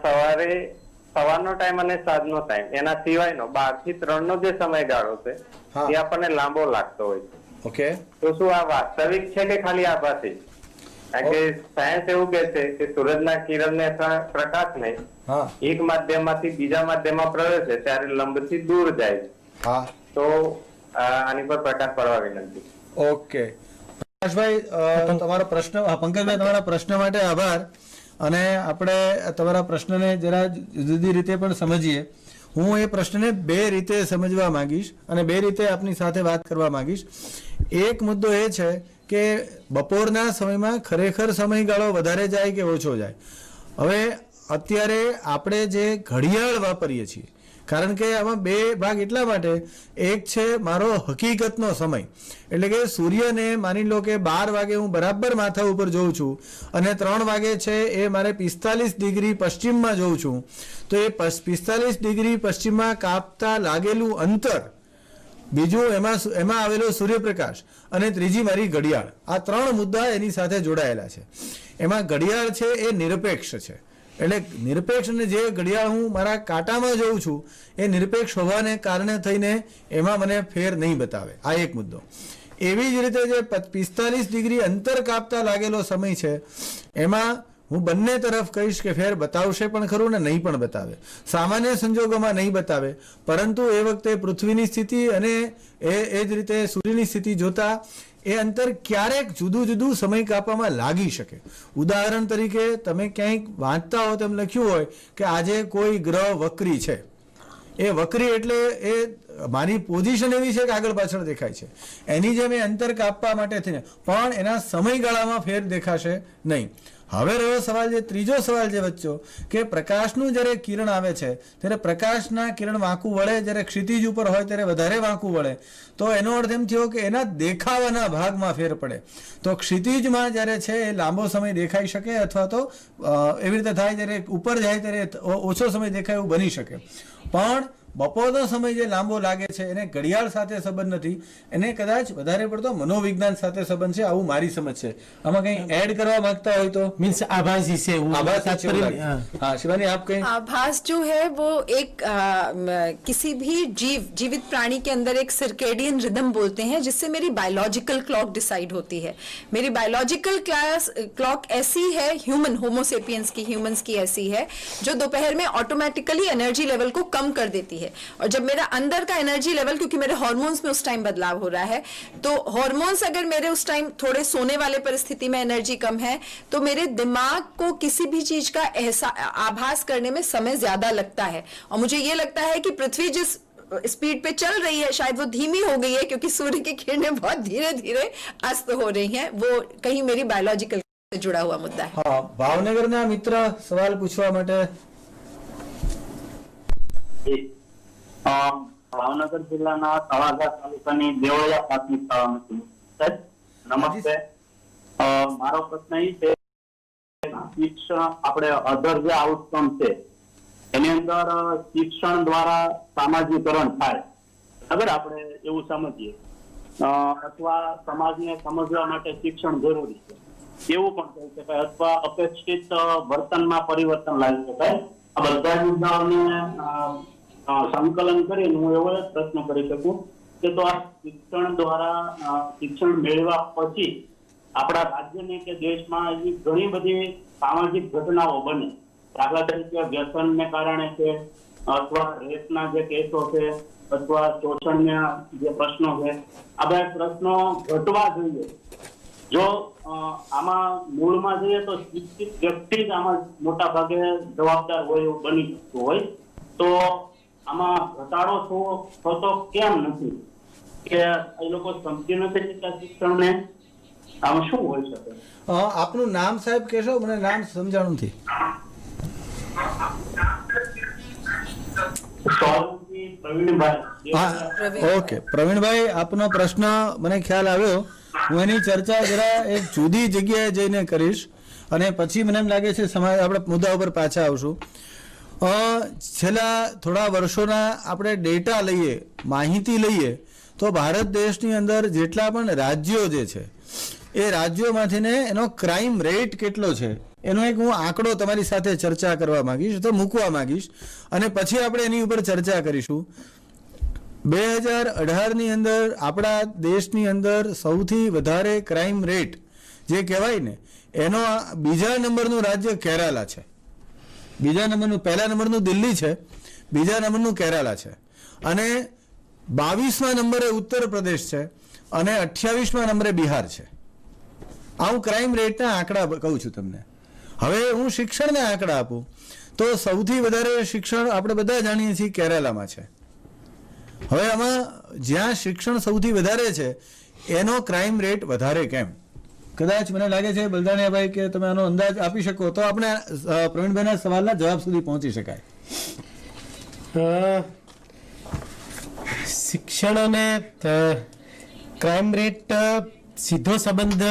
સવારનો ટાઈમ અને સાંજનો ટાઈમ, એના સિવાયનો 12 થી 3 નો જે સમયગાળો છે હા. એ આપણને લાંબો લાગતો હોય છે. ઓકે. તો શું આ વાસ્તવિક છે કે ખાલી આભાસી? કારણ કે સાયન્સ એવું કે છે કે સૂરજના કિરણને અથવા પ્રકાશને હા એક માધ્યમમાંથી બીજા માધ્યમમાં પ્રવેશે ત્યારે લંબથી દૂર જાય છે. હા. તો આની પર પ્રકાશ પાડવા વિનંતી. ઓકે પ્રકાશભાઈ, તમારો પ્રશ્ન, પંકજભાઈ તમારા પ્રશ્ન માટે આભાર. અને આપણે તમારા પ્રશ્નને જરા જુદી રીતે પણ સમજીએ. હું એ પ્રશ્નને બે રીતે સમજવા માંગીશ અને બે રીતે આપની સાથે વાત કરવા માંગીશ. એક મુદ્દો એ છે કે બપોરના સમયમાં ખરેખર સમયગાળો વધારે જાય કે ઓછો જાય. હવે અત્યારે આપણે જે ઘડિયાળ વાપરીએ છીએ, કારણ કે આમાં બે ભાગ એટલા માટે, એક છે મારો હકીકતનો સમય, એટલે કે સૂર્યને માની લો કે 12 વાગે હું બરાબર માથા ઉપર જોઉં છું અને 3 વાગે છે એ મારે 45 ડિગ્રી પશ્ચિમમાં જોઉં છું, તો એ 45 ડિગ્રી પશ્ચિમમાં કાપતા લાગેલું અંતર, બીજું એમાં આવેલો સૂર્યપ્રકાશ અને ત્રીજી મારી ઘડિયાળ, આ 3 મુદ્દા એની સાથે જોડાયેલા છે. એમાં ઘડિયાળ છે એ નિરપેક્ષ છે, એટલે નિરપેક્ષ, અને જે ઘડિયાળ હું મારા કાંટામાં જોઉં છું એ નિરપેક્ષ હોવાને કારણે થઈને એમાં મને ફેર નહીં બતાવે. આ એક મુદ્દો. એવી જ રીતે જે 45 ડિગ્રી અંતર કાપતા લાગેલો સમય છે એમાં હું બંને તરફ કહીશ કે ફેર બતાવશે પણ ખરું ને નહીં પણ બતાવે. સામાન્ય સંજોગોમાં નહીં બતાવે, પરંતુ એ વખતે પૃથ્વીની સ્થિતિ અને એ જ રીતે સૂર્યની સ્થિતિ જોતા એ અંતર ક્યારેક જુદું જુદું સમય કાપવામાં લાગી શકે. ઉદાહરણ તરીકે તમે ક્યાંક વાંચતા હો તેમ લખ્યું હોય કે આજે કોઈ ગ્રહ વક્રી છે. એ વક્રી એટલે એ મારી પોઝિશન એવી છે કે આગળ પાછળ દેખાય છે, એની જેમ એ અંતર કાપવા માટે થઈને, પણ એના સમયગાળામાં ફેર દેખાશે નહીં. હવે રહ્યો સવાલ, જે ત્રીજો સવાલ જે વચ્ચો, કે પ્રકાશનું જ્યારે કિરણ આવે છે ત્યારે પ્રકાશના કિરણ વાંકું વળે, જ્યારે ક્ષિતિજ ઉપર હોય ત્યારે વધારે વાંકું વળે, તો એનો અર્થ એમ થયો કે એના દેખાવાના ભાગમાં ફેર પડે. તો ક્ષિતિજમાં જ્યારે છે એ લાંબો સમય દેખાઈ શકે, અથવા તો એવી રીતે થાય જ્યારે ઉપર જાય ત્યારે ઓછો સમય દેખાય એવું બની શકે. પણ બપોરનો સમય જે લાંબો લાગે છે એને ઘડિયાળ સાથે સંબંધ નથી, એને કદાચ વધારે પડતો મનોવિજ્ઞાન સાથે સંબંધ છે, આવું મારી સમજ છે. આમાં કંઈ એડ કરવા માંગતા હોય તો? मीन्स आभासी से हाँ शिवानी, आप कहें. आभास जो है वो एक किसी भी जीवित प्राणी के अंदर एक सर्केडियन रिदम बोलते हैं, जिससे मेरी बायोलॉजिकल क्लॉक डिसाइड होती है. मेरी बायोलॉजिकल क्लॉक ऐसी है, होमोसेपियंस की, ह्यूमंस की ऐसी है, जो दोपहर में ऑटोमेटिकली एनर्जी लेवल को कम कर देती है. और जब मेरा अंदर का एनर्जी लेवल, क्योंकि मेरे हार्मोन्स में उस टाइम बदलाव हो रहा है, तो हार्मोन्स अगर मेरे उस टाइम थोड़े सोने वाले परिस्थिति में एनर्जी कम है, तो मेरे दिमाग को किसी भी चीज का आभास करने में समय ज्यादा लगता है. और मुझे ये लगता है कि पृथ्वी जिस स्पीड पे चल रही है शायद वो धीमी हो गई है, क्योंकि सूर्य की किरणें बहुत धीरे धीरे अस्त हो रही हैं. वो कहीं मेरी बायोलॉजिकल से जुड़ा हुआ मुद्दा है. हाँ, भावनगरना मित्र सवाल पूछवा માટે. ભાવનગર જિલ્લાના તળાજા તાલુકાની દેવળિયા પ્રાથમિક શાળામાં છું. નમસ્તે. મારો પ્રશ્ન એ છે, શિક્ષણ આપણે અધર જે આઉટકમ છે એની અંદર શિક્ષણ દ્વારા સામાજિકરણ થાય, અગર આપણે એવું સમજીએ, અથવા સમાજને સમજવા માટે શિક્ષણ જરૂરી છે એવું પણ કહી શકાય, અથવા અપેક્ષિત વર્તનમાં પરિવર્તન લાવી શકાય. આ બધા મુદ્દાઓને સંકલન કરીને હું એવો જ પ્રશ્ન કરી શકું કે તો આ શિક્ષણ દ્વારા શિક્ષણ મેળવ્યા પછી આપણા રાજ્યને કે દેશમાં એવી ઘણી બધી સામાજિક ઘટનાઓ બને, દાખલા તરીકે વ્યસનને કારણે છે, અથવા રેપના જે કેસો છે, અથવા શોષણના જે પ્રશ્નો છે, આ બધા પ્રશ્નો ઘટવા જોઈએ. જો આમાં મૂળમાં જઈએ તો શિક્ષિત વ્યક્તિ જ આમાં મોટા ભાગે જવાબદાર હોય એવું બની શકતું હોય, તો આમાં ઘટાડો થતો કેમ નથી? કે એ લોકો સમજી નથી શકતા શિક્ષણને, આમાં શું હોઈ શકે? આપનું નામ સાહેબ કહેશો? મને નામ સમજાણું નથી. સોલંકી પ્રવીણભાઈ. હા, ઓકે પ્રવીણભાઈ, આપનો પ્રશ્ન મને ખ્યાલ આવ્યો. હું એની ચર્ચા જરા એક જુદી જગ્યાએ જઈને કરીશ અને પછી મને એમ લાગે છે આપણે મુદ્દા ઉપર પાછા આવશું. છેલ્લા થોડા વર્ષોના આપણે ડેટા લઈએ, માહિતી લઈએ, તો ભારત દેશની અંદર જેટલા પણ રાજ્યો જે છે એ રાજ્યોમાંથીને એનો ક્રાઇમ રેટ કેટલો છે એનો એક હું આંકડો તમારી સાથે ચર્ચા કરવા માંગીશ તો મૂકવા માંગીશ અને પછી આપણે એની ઉપર ચર્ચા કરીશું. 2018ની અંદર આપણા દેશની અંદર સૌથી વધારે ક્રાઇમ રેટ જે કહેવાય ને એનો બીજા નંબરનું રાજ્ય કેરાલા છે. બીજા નંબરનું, પહેલા નંબરનું દિલ્હી છે, બીજા નંબરનું કેરાલા છે અને 22મા નંબરે ઉત્તર પ્રદેશ છે અને 28મા નંબરે બિહાર છે. આ હું ક્રાઇમ રેટના આંકડા કહું છું તમને. હવે હું શિક્ષણના આંકડા આપું તો સૌથી વધારે શિક્ષણ આપણે બધા જાણીએ છીએ કેરાલામાં છે. હવે આમાં જ્યાં શિક્ષણ સૌથી વધારે છે એનો ક્રાઇમ રેટ વધારે કેમ? કદાચ મને લાગે છે બલદાણિયાભાઈ કે તમે આનો અંદાજ આપી શકો તો આપણે પ્રવીણભાઈના સવાલના જવાબ સુધી પહોંચી શકાય. શિક્ષણ અને ક્રાઇમ રેટ સીધો સંબંધ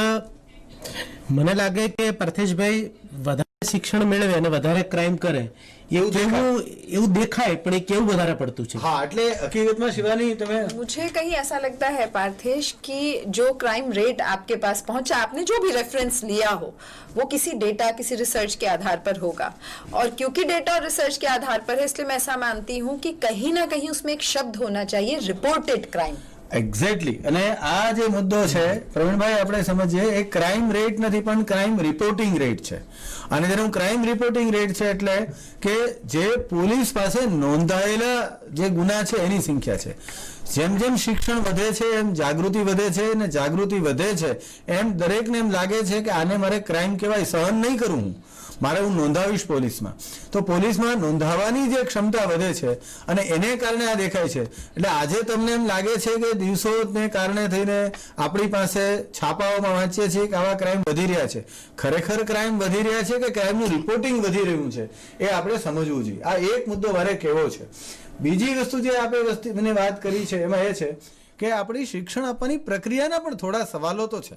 મને લાગે કે પાર્થેશભાઈ વધારે શિક્ષણ મેળવે અને વધારે ક્રાઇમ કરે એવું દેખાય, પણ એ કેવું વધારે પડતું છે? હા, એટલે હકીકતમાં શિવાની તમે मुझे कहीं ऐसा लगता है पार्थेश कि जो क्राइम रेट आपके पास पहुंचा, आपने जो भी रेफरेंस लिया हो वो किसी डेटा, किसी रिसर्च के आधार पर होगा और क्योंकि डेटा और रिसर्च के आधार पर है इसलिए मैं ऐसा मानती हूँ कि कहीं ना कहीं उसमें एक शब्द होना चाहिए रिपोर्टेड क्राइम. એક્ઝેક્ટલી. અને આ જે મુદ્દો છે પ્રવીણભાઈ આપણે સમજીએ એ ક્રાઇમ રેટ નથી પણ ક્રાઇમ રિપોર્ટિંગ રેટ છે. અને જેનું ક્રાઇમ રિપોર્ટિંગ રેટ છે એટલે કે જે પોલીસ પાસે નોંધાયેલા જે ગુના છે એની સંખ્યા છે. જેમ જેમ શિક્ષણ વધે છે એમ જાગૃતિ વધે છે અને જાગૃતિ વધે છે એમ દરેકને એમ લાગે છે કે આને મારે ક્રાઇમ કહેવાય, સહન નહીં કરું, મારે હું નોંધાવીશ પોલીસમાં. તો પોલીસમાં નોંધાવાની જે ક્ષમતા વધે છે અને એને કારણે આ દેખાય છે. એટલે આજે તમને એમ લાગે છે કે દિવસોને કારણે થઈને આપણી પાસે છાપાઓમાં વાંચીએ છીએ કે આવા ક્રાઇમ વધી રહ્યા છે. ખરેખર ક્રાઇમ વધી રહ્યા છે કે ક્રાઇમનું રિપોર્ટિંગ વધી રહ્યું છે એ આપણે સમજવું જોઈએ. આ એક મુદ્દો મારે કહેવો છે. બીજી વસ્તુ જે આપણે મને વાત કરી છે એમાં એ છે કે આપણી શિક્ષણ આપવાની પ્રક્રિયાના પણ થોડા સવાલો તો છે.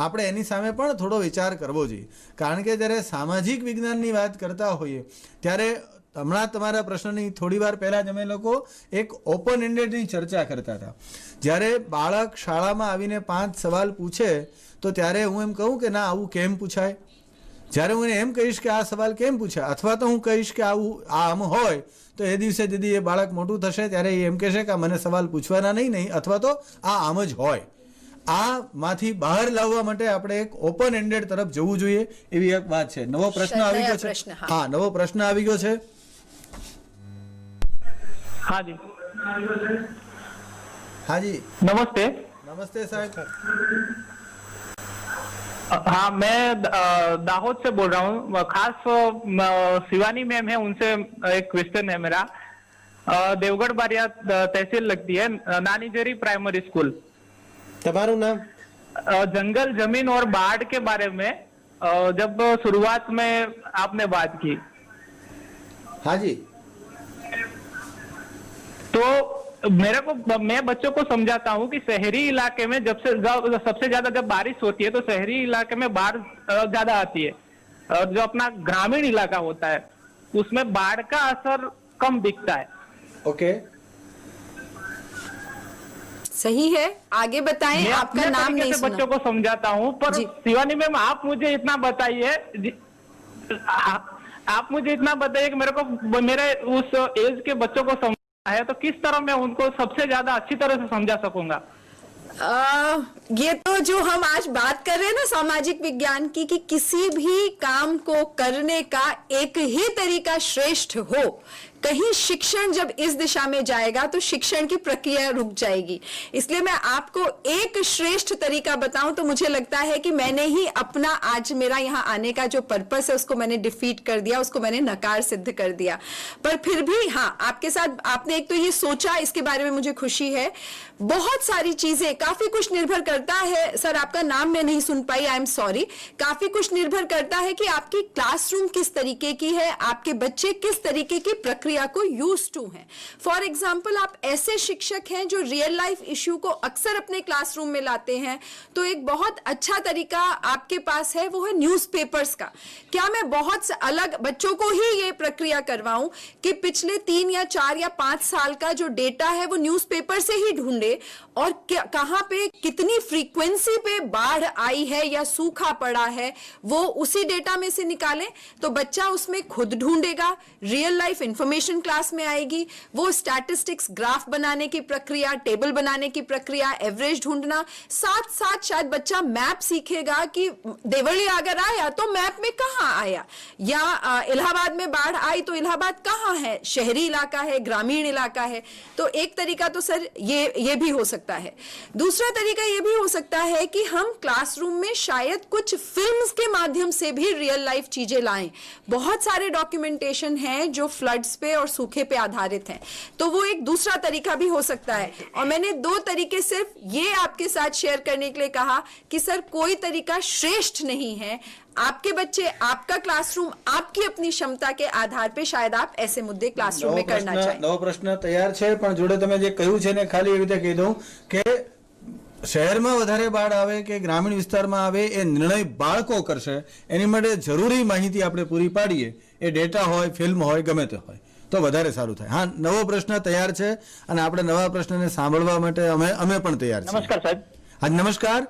આપણે એની સામે પણ થોડો વિચાર કરવો જોઈએ. કારણ કે જ્યારે સામાજિક વિજ્ઞાનની વાત કરતા હોઈએ ત્યારે હમણાં તમારા પ્રશ્નની થોડી વાર પહેલાં જ અમે લોકો એક ઓપન એન્ડેડની ચર્ચા કરતા હતા. જ્યારે બાળક શાળામાં આવીને 5 સવાલ પૂછે તો ત્યારે હું એમ કહું કે ના આવું કેમ પૂછાય. જ્યારે હું એમ કહીશ કે આ સવાલ કેમ પૂછાય અથવા તો હું કહીશ કે આમ હોય તો એ દિવસે દીદી એ બાળક મોટું થશે ત્યારે એ એમ કહેશે કે મને સવાલ પૂછવાના નહીં અથવા તો આ આમ જ હોય. આ માંથી બહાર લાવવા માટે આપણે એક ઓપન એન્ડેડ તરફ જવું જોઈએ એવી એક વાત છે. નવો પ્રશ્ન આવી ગયો છે. હા, નવો પ્રશ્ન આવી ગયો છે. હાજી હાજી, नमस्ते. नमस्ते साहब. हाँ, मैं दाहोद से बोल रहा हूँ. खास शिवानी मैम है, उनसे एक क्वेश्चन है मेरा. देवगढ़ बारिया तहसील लगती है, नानी जरी प्राइमरी स्कूल. તમારું નામ? जंगल, जमीन और बाढ़ के बारे में जब शुरुआत में आपने बात की हाँ जी, तो मैं बच्चों को समझाता हूँ कि शहरी इलाके में सबसे ज्यादा जब बारिश होती है तो शहरी इलाके में बाढ़ ज्यादा आती है और जो अपना ग्रामीण इलाका होता है उसमें बाढ़ का असर कम दिखता है. ओके, सही है, आगे बताएं. मैं आपका अपने नाम तरीके नहीं से बच्चों सुना. को समझाता हूँ पर शिवानी मैम आप मुझे इतना बताइए आप मुझे इतना बताइए कि मेरे को मेरे उस एज के बच्चों को समझना है तो किस तरह मैं उनको सबसे ज्यादा अच्छी तरह से समझा सकूंगा. ये तो जो हम आज बात कर रहे हैं ना सामाजिक विज्ञान की, कि किसी भी काम को करने का एक ही तरीका श्रेष्ठ हो कहीं शिक्षण जब इस दिशा में जाएगा तो शिक्षण की प्रक्रिया रुक जाएगी। इसलिए मैं आपको एक श्रेष्ठ तरीका बताऊं तो मुझे लगता है कि मैंने ही अपना आज मेरा यहाँ आने का जो पर्पस है उसको मैंने डिफीट कर दिया, उसको मैंने नकार सिद्ध कर दिया। पर फिर भी हाँ, आपके साथ आपने एक तो ये सोचा, इसके बारे में मुझे खुशी है। बहुत सारी चीजें, काफी कुछ निर्भर करता है। सर आपका नाम मैं नहीं सुन पाई, आई एम सॉरी। काफी कुछ निर्भर करता है कि आपकी क्लासरूम किस तरीके की है, आपके बच्चे किस तरीके की प्रक्रिया को यूज टू हैं। फॉर एग्जाम्पल, आप ऐसे शिक्षक हैं जो रियल लाइफ इश्यू को अक्सर अपने क्लासरूम में लाते हैं, तो एक बहुत अच्छा तरीका आपके पास है, वो है न्यूज़पेपर्स का। क्या मैं बहुत अलग बच्चों को ही ये प्रक्रिया करवाऊं कि पिछले 3 या 4 या 5 साल का जो डेटा है वो न्यूज़पेपर से ही ढूंढे, और कहां पे कितनी फ्रीक्वेंसी पे बाढ़ आई है या सूखा पड़ा है वो उसी डेटा में से निकालें, तो बच्चा उसमें खुद ढूंढेगा। रियल लाइफ इंफॉर्मेशन क्लास में आएगी, वो स्टैटिस्टिक्स, ग्राफ बनाने की प्रक्रिया, टेबल बनाने की प्रक्रिया, एवरेज ढूंढना, साथ साथ शायद बच्चा मैप सीखेगा कि देवरिया अगर आया तो मैप में कहां आया, या इलाहाबाद में बाढ़ आई तो इलाहाबाद कहां है, शहरी इलाका है, ग्रामीण इलाका है। तो एक तरीका तो सर ये भी हो सकता है। दूसरा तरीका ये भी हो सकता है कि हम क्लासरूम में शायद कुछ फिल्म्स के माध्यम से भी रियल लाइफ चीजें लाएं। बहुत सारे डॉक्यूमेंटेशन हैं जो फ्लड्स पे और सूखे पे आधारित हैं, तो वो एक दूसरा तरीका भी हो सकता है। और मैंने 2 तरीके सिर्फ ये आपके साथ शेयर करने के लिए कहा कि सर कोई तरीका श्रेष्ठ नहीं है। आपके बच्चे, आपका क्लासरूम, आपकी अपनी क्षमता के आधार पे शायद आप ऐसे मुद्दे क्लासरूम में करना चाहें। नવો પ્રશ્ન તૈયાર છે, પણ જોડે તમે જે કહ્યું છે ને ખાલી એવી રીતે કહી દઉં કે શહેરમાં વધારે બાળ આવે કે ગ્રામીણ વિસ્તારમાં આવે એ નિર્ણય બાળકો કરશે, એની માટે જરૂરી માહિતી આપણે પૂરી પાડીએ, એ ડેટા હોય, ફિલ્મ હોય, ગમે તે હોય તો વધારે સારું થાય। હા, નવો પ્રશ્ન તૈયાર છે અને આપણે નવા પ્રશ્નને સાંભળવા માટે અમે પણ તૈયાર છીએ। નમસ્કાર સાહેબ। હા નમસ્કાર।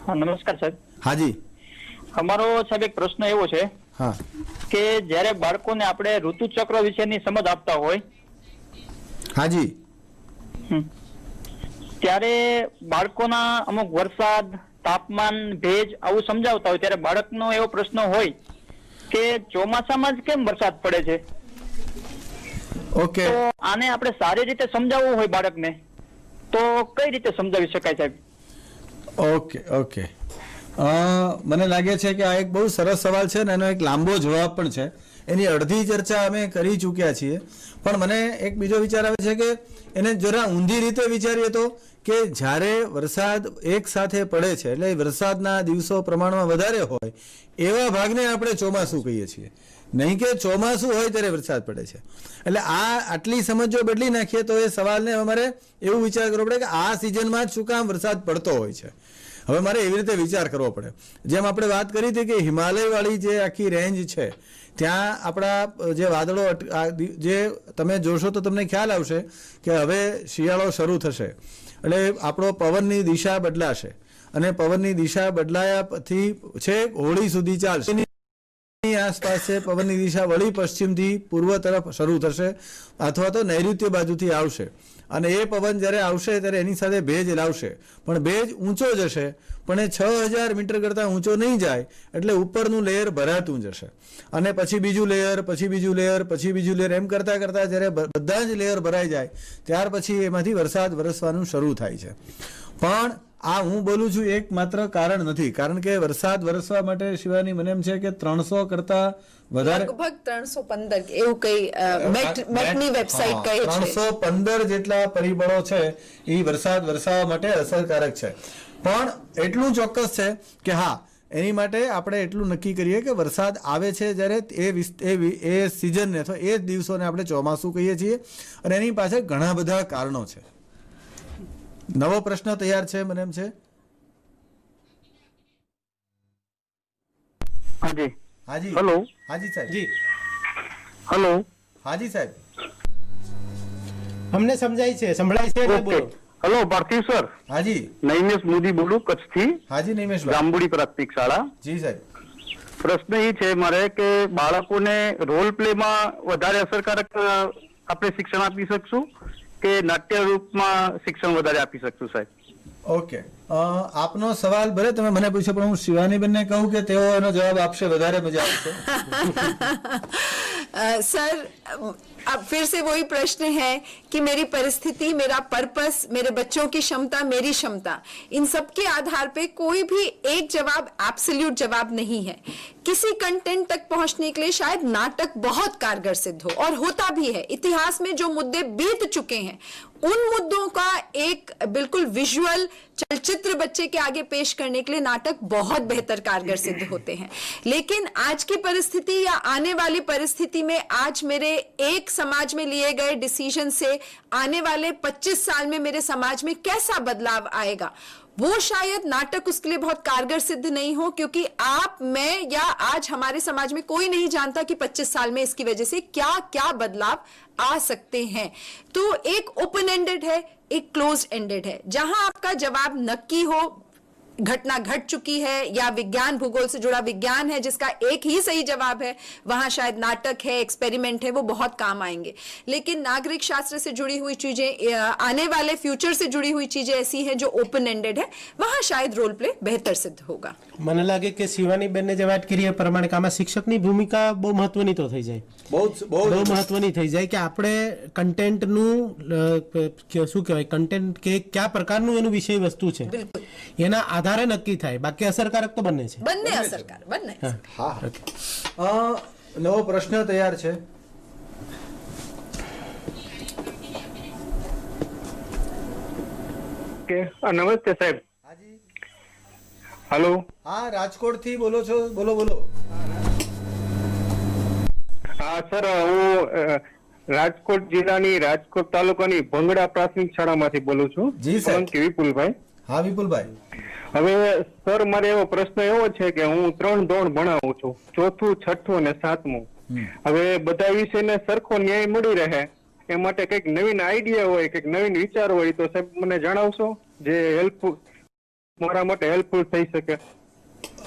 હા નમસ્કાર સાહેબ। હાજી। અમારો સાહેબ એક પ્રશ્ન એવો છે હા કે જ્યારે બાળકોને આપણે ઋતુચક્ર વિશેની સમજ આપતા હોય, હાજી, ત્યારે બાળકોના અમુક વરસાદ, તાપમાન, ભેજ આવું સમજાવતા હોય ત્યારે બાળકનો એવો પ્રશ્ન હોય કે ચોમાસામાં જ કેમ વરસાદ પડે છે। ઓકે, તો આને આપણે સારી રીતે સમજાવવું હોય બાળકને તો કઈ રીતે સમજાવી શકાય સાહેબ? ઓકે ઓકે, મને લાગે છે કે આ એક બહુ સરસ સવાલ છે ને એનો એક લાંબો જવાબ પણ છે। એની અડધી ચર્ચા અમે કરી ચૂક્યા છીએ, પણ મને એક બીજો વિચાર આવે છે કે એને જરા ઊંધી રીતે વિચારીએ તો કે જ્યારે વરસાદ એક સાથે પડે છે એટલે વરસાદના દિવસો પ્રમાણમાં વધારે હોય એવા ભાગને આપણે ચોમાસું કહીએ છીએ, નહીં કે ચોમાસું હોય ત્યારે વરસાદ પડે છે। એટલે આટલી સમજ જો બદલી નાખીએ તો એ સવાલને અમારે એવું વિચાર કરવો પડે કે આ સિઝનમાં જ શું કામ વરસાદ પડતો હોય છે। હવે મારે એવી રીતે વિચાર કરવો પડે, જેમ આપણે વાત કરી હતી કે હિમાલયવાળી જે આખી રેન્જ છે ત્યાં આપણા જે વાદળો જે તમે જોશો તો તમને ખ્યાલ આવશે કે હવે શિયાળો શરૂ થશે એટલે આપણો પવનની દિશા બદલાશે અને પવનની દિશા બદલાયા પછી છેક હોળી સુધી ચાલશે। આસપાસ છે પવનની દિશા વળી પશ્ચિમથી પૂર્વ તરફ શરૂ થશે અથવા તો નૈઋત્ય બાજુથી આવશે અને એ પવન જ્યારે આવશે ત્યારે એની સાથે ભેજ લાવશે, પણ ભેજ ઊંચો જશે પણ એ 6000 મીટર કરતાં ઊંચો નહીં જાય એટલે ઉપરનું લેયર ભરાતું જશે અને પછી બીજું લેયર, પછી બીજું લેયર, પછી બીજું લેયર, એમ કરતાં કરતાં જ્યારે બધા જ લેયર ભરાઈ જાય ત્યાર પછી એમાંથી વરસાદ વરસવાનું શરૂ થાય છે। પણ આ હું બોલું છું એક માત્ર કારણ નથી, કારણ કે વરસાદ વરસવા માટે શિવાની મને એમ છે કે 300 કરતા વધારે, લગભગ 315 એવું કઈ મેટની વેબસાઈટ કહે છે, 315 જેટલા પરિબળો છે એ વરસાદ વરસાવવા માટે અસરકારક છે। પણ એટલું ચોક્કસ છે કે હા, એની માટે આપણે એટલું નક્કી કરીએ કે વરસાદ આવે છે જ્યારે એ સિઝનને અથવા એ દિવસોને આપણે ચોમાસું કહીએ છીએ અને એની પાછળ ઘણા બધા કારણો છે। નવો પ્રશ્ન તૈયાર છે મને એમ છે। હાજી હાજી, હેલો, હાજી સાહેબ, જી હેલો, હાજી સાહેબ, અમને સમજાય છે, સંભળાય છે એટલે ઓકે, બોલો। હેલો પાર્થિવ સર, હાજી, નૈમેશ મોદી બોલું કચ્છથી, હાજી નિમેશભાઈ, જાંબુડી પ્રાથમિક શાળા। જી સાહેબ। પ્રશ્ન એ છે મારે કે બાળકોને રોલ પ્લેમાં વધારે અસરકારક આપણે શિક્ષણ આપી શકશું કે નાટ્ય રૂપમાં શિક્ષણ વધારે આપી શકશું સાહેબ? ઓકે, આપનો સવાલ ભલે તમે મને પૂછ્યો, પણ હું શિવાનીબેનને કહું કે તેઓ એનો જવાબ આપશે, વધારે મજા આવશે. सर, अब फिर से वही प्रश्न है कि मेरी परिस्थिति, मेरा पर्पस, मेरे बच्चों की क्षमता, मेरी क्षमता, इन सब के आधार पे कोई भी एक जवाब एब्सोल्यूट जवाब नहीं है. किसी कंटेंट तक पहुंचने के लिए शायद नाटक बहुत कारगर सिद्ध हो, और होता भी है. इतिहास में जो मुद्दे बीत चुके हैं उन मुद्दों का एक बिल्कुल विजुअल चलचित्र बच्चे के आगे पेश करने के लिए नाटक बहुत बेहतर कारगर सिद्ध होते हैं. लेकिन आज की परिस्थिति या आने वाली परिस्थिति में आज मेरे एक समाज में लिए गए डिसीजन से आने वाले 25 साल में मेरे समाज में कैसा बदलाव आएगा, वो शायद नाटक उसके लिए बहुत कारगर सिद्ध नहीं हो, क्योंकि आप, मैं या आज हमारे समाज में कोई नहीं जानता कि 25 साल में इसकी वजह से क्या क्या बदलाव आ सकते हैं. तो एक ओपन एंडेड है, एक क्लोज एंडेड है. जहां आपका जवाब नक्की हो, घटना घट चुकी है, या विज्ञान भूगोल से जुड़ा विज्ञान है जिसका एक ही सही जवाब है, वहां शायद नाटक है, एक्सपेरिमेंट है, वो बहुत काम आएंगे. लेकिन नागरिक शास्त्र से जुड़ी हुई चीजें, आने वाले फ्यूचर से जुड़ी हुई चीजें ऐसी हैं जो ओपन एंडेड है, वहां शायद रोल प्ले बेहतर सिद्ध होगा. મને લાગે કે શિવાનીબેનને જે વાત કરી એ પ્રમાણે કે આમાં શિક્ષકની ભૂમિકા બહુ મહત્વની તો થઈ જાય, બહુ મહત્વની થઈ જાય કે આપણે કન્ટેન્ટનું શું કહેવાય, કન્ટેન્ટ કે કયા પ્રકારનું એનું વિષય વસ્તુ છે એના આધારે નક્કી થાય. બાકી અસરકારક તો બંને છે, બંને અસરકાર, બંને. નવો પ્રશ્ન તૈયાર છે. નમસ્તે સાહેબ. હેલો. હા, રાજકોટ થી બોલો છો? બોલો બોલો. હા સર, હું રાજકોટ જિલ્લાની રાજકોટ તાલુકાની ભંગડા પ્રાથમિક શાળામાંથી બોલું છું. જી સાહેબ. વિપુલભાઈ. હા વિપુલભાઈ. હવે સર, મારે એવો પ્રશ્ન એવો છે કે હું 3 ધોરણ ભણાવું છું, 4થું, 6થું અને 7મું. હવે બધા વિષયને સરખો ન્યાય મળી રહે એ માટે કંઈક નવીન આઈડિયા હોય, કંઈક નવીન વિચાર હોય તો સાહેબ મને જણાવશો, જે હેલ્પફુલ, મારા માટે હેલ્પફુલ થઈ શકે.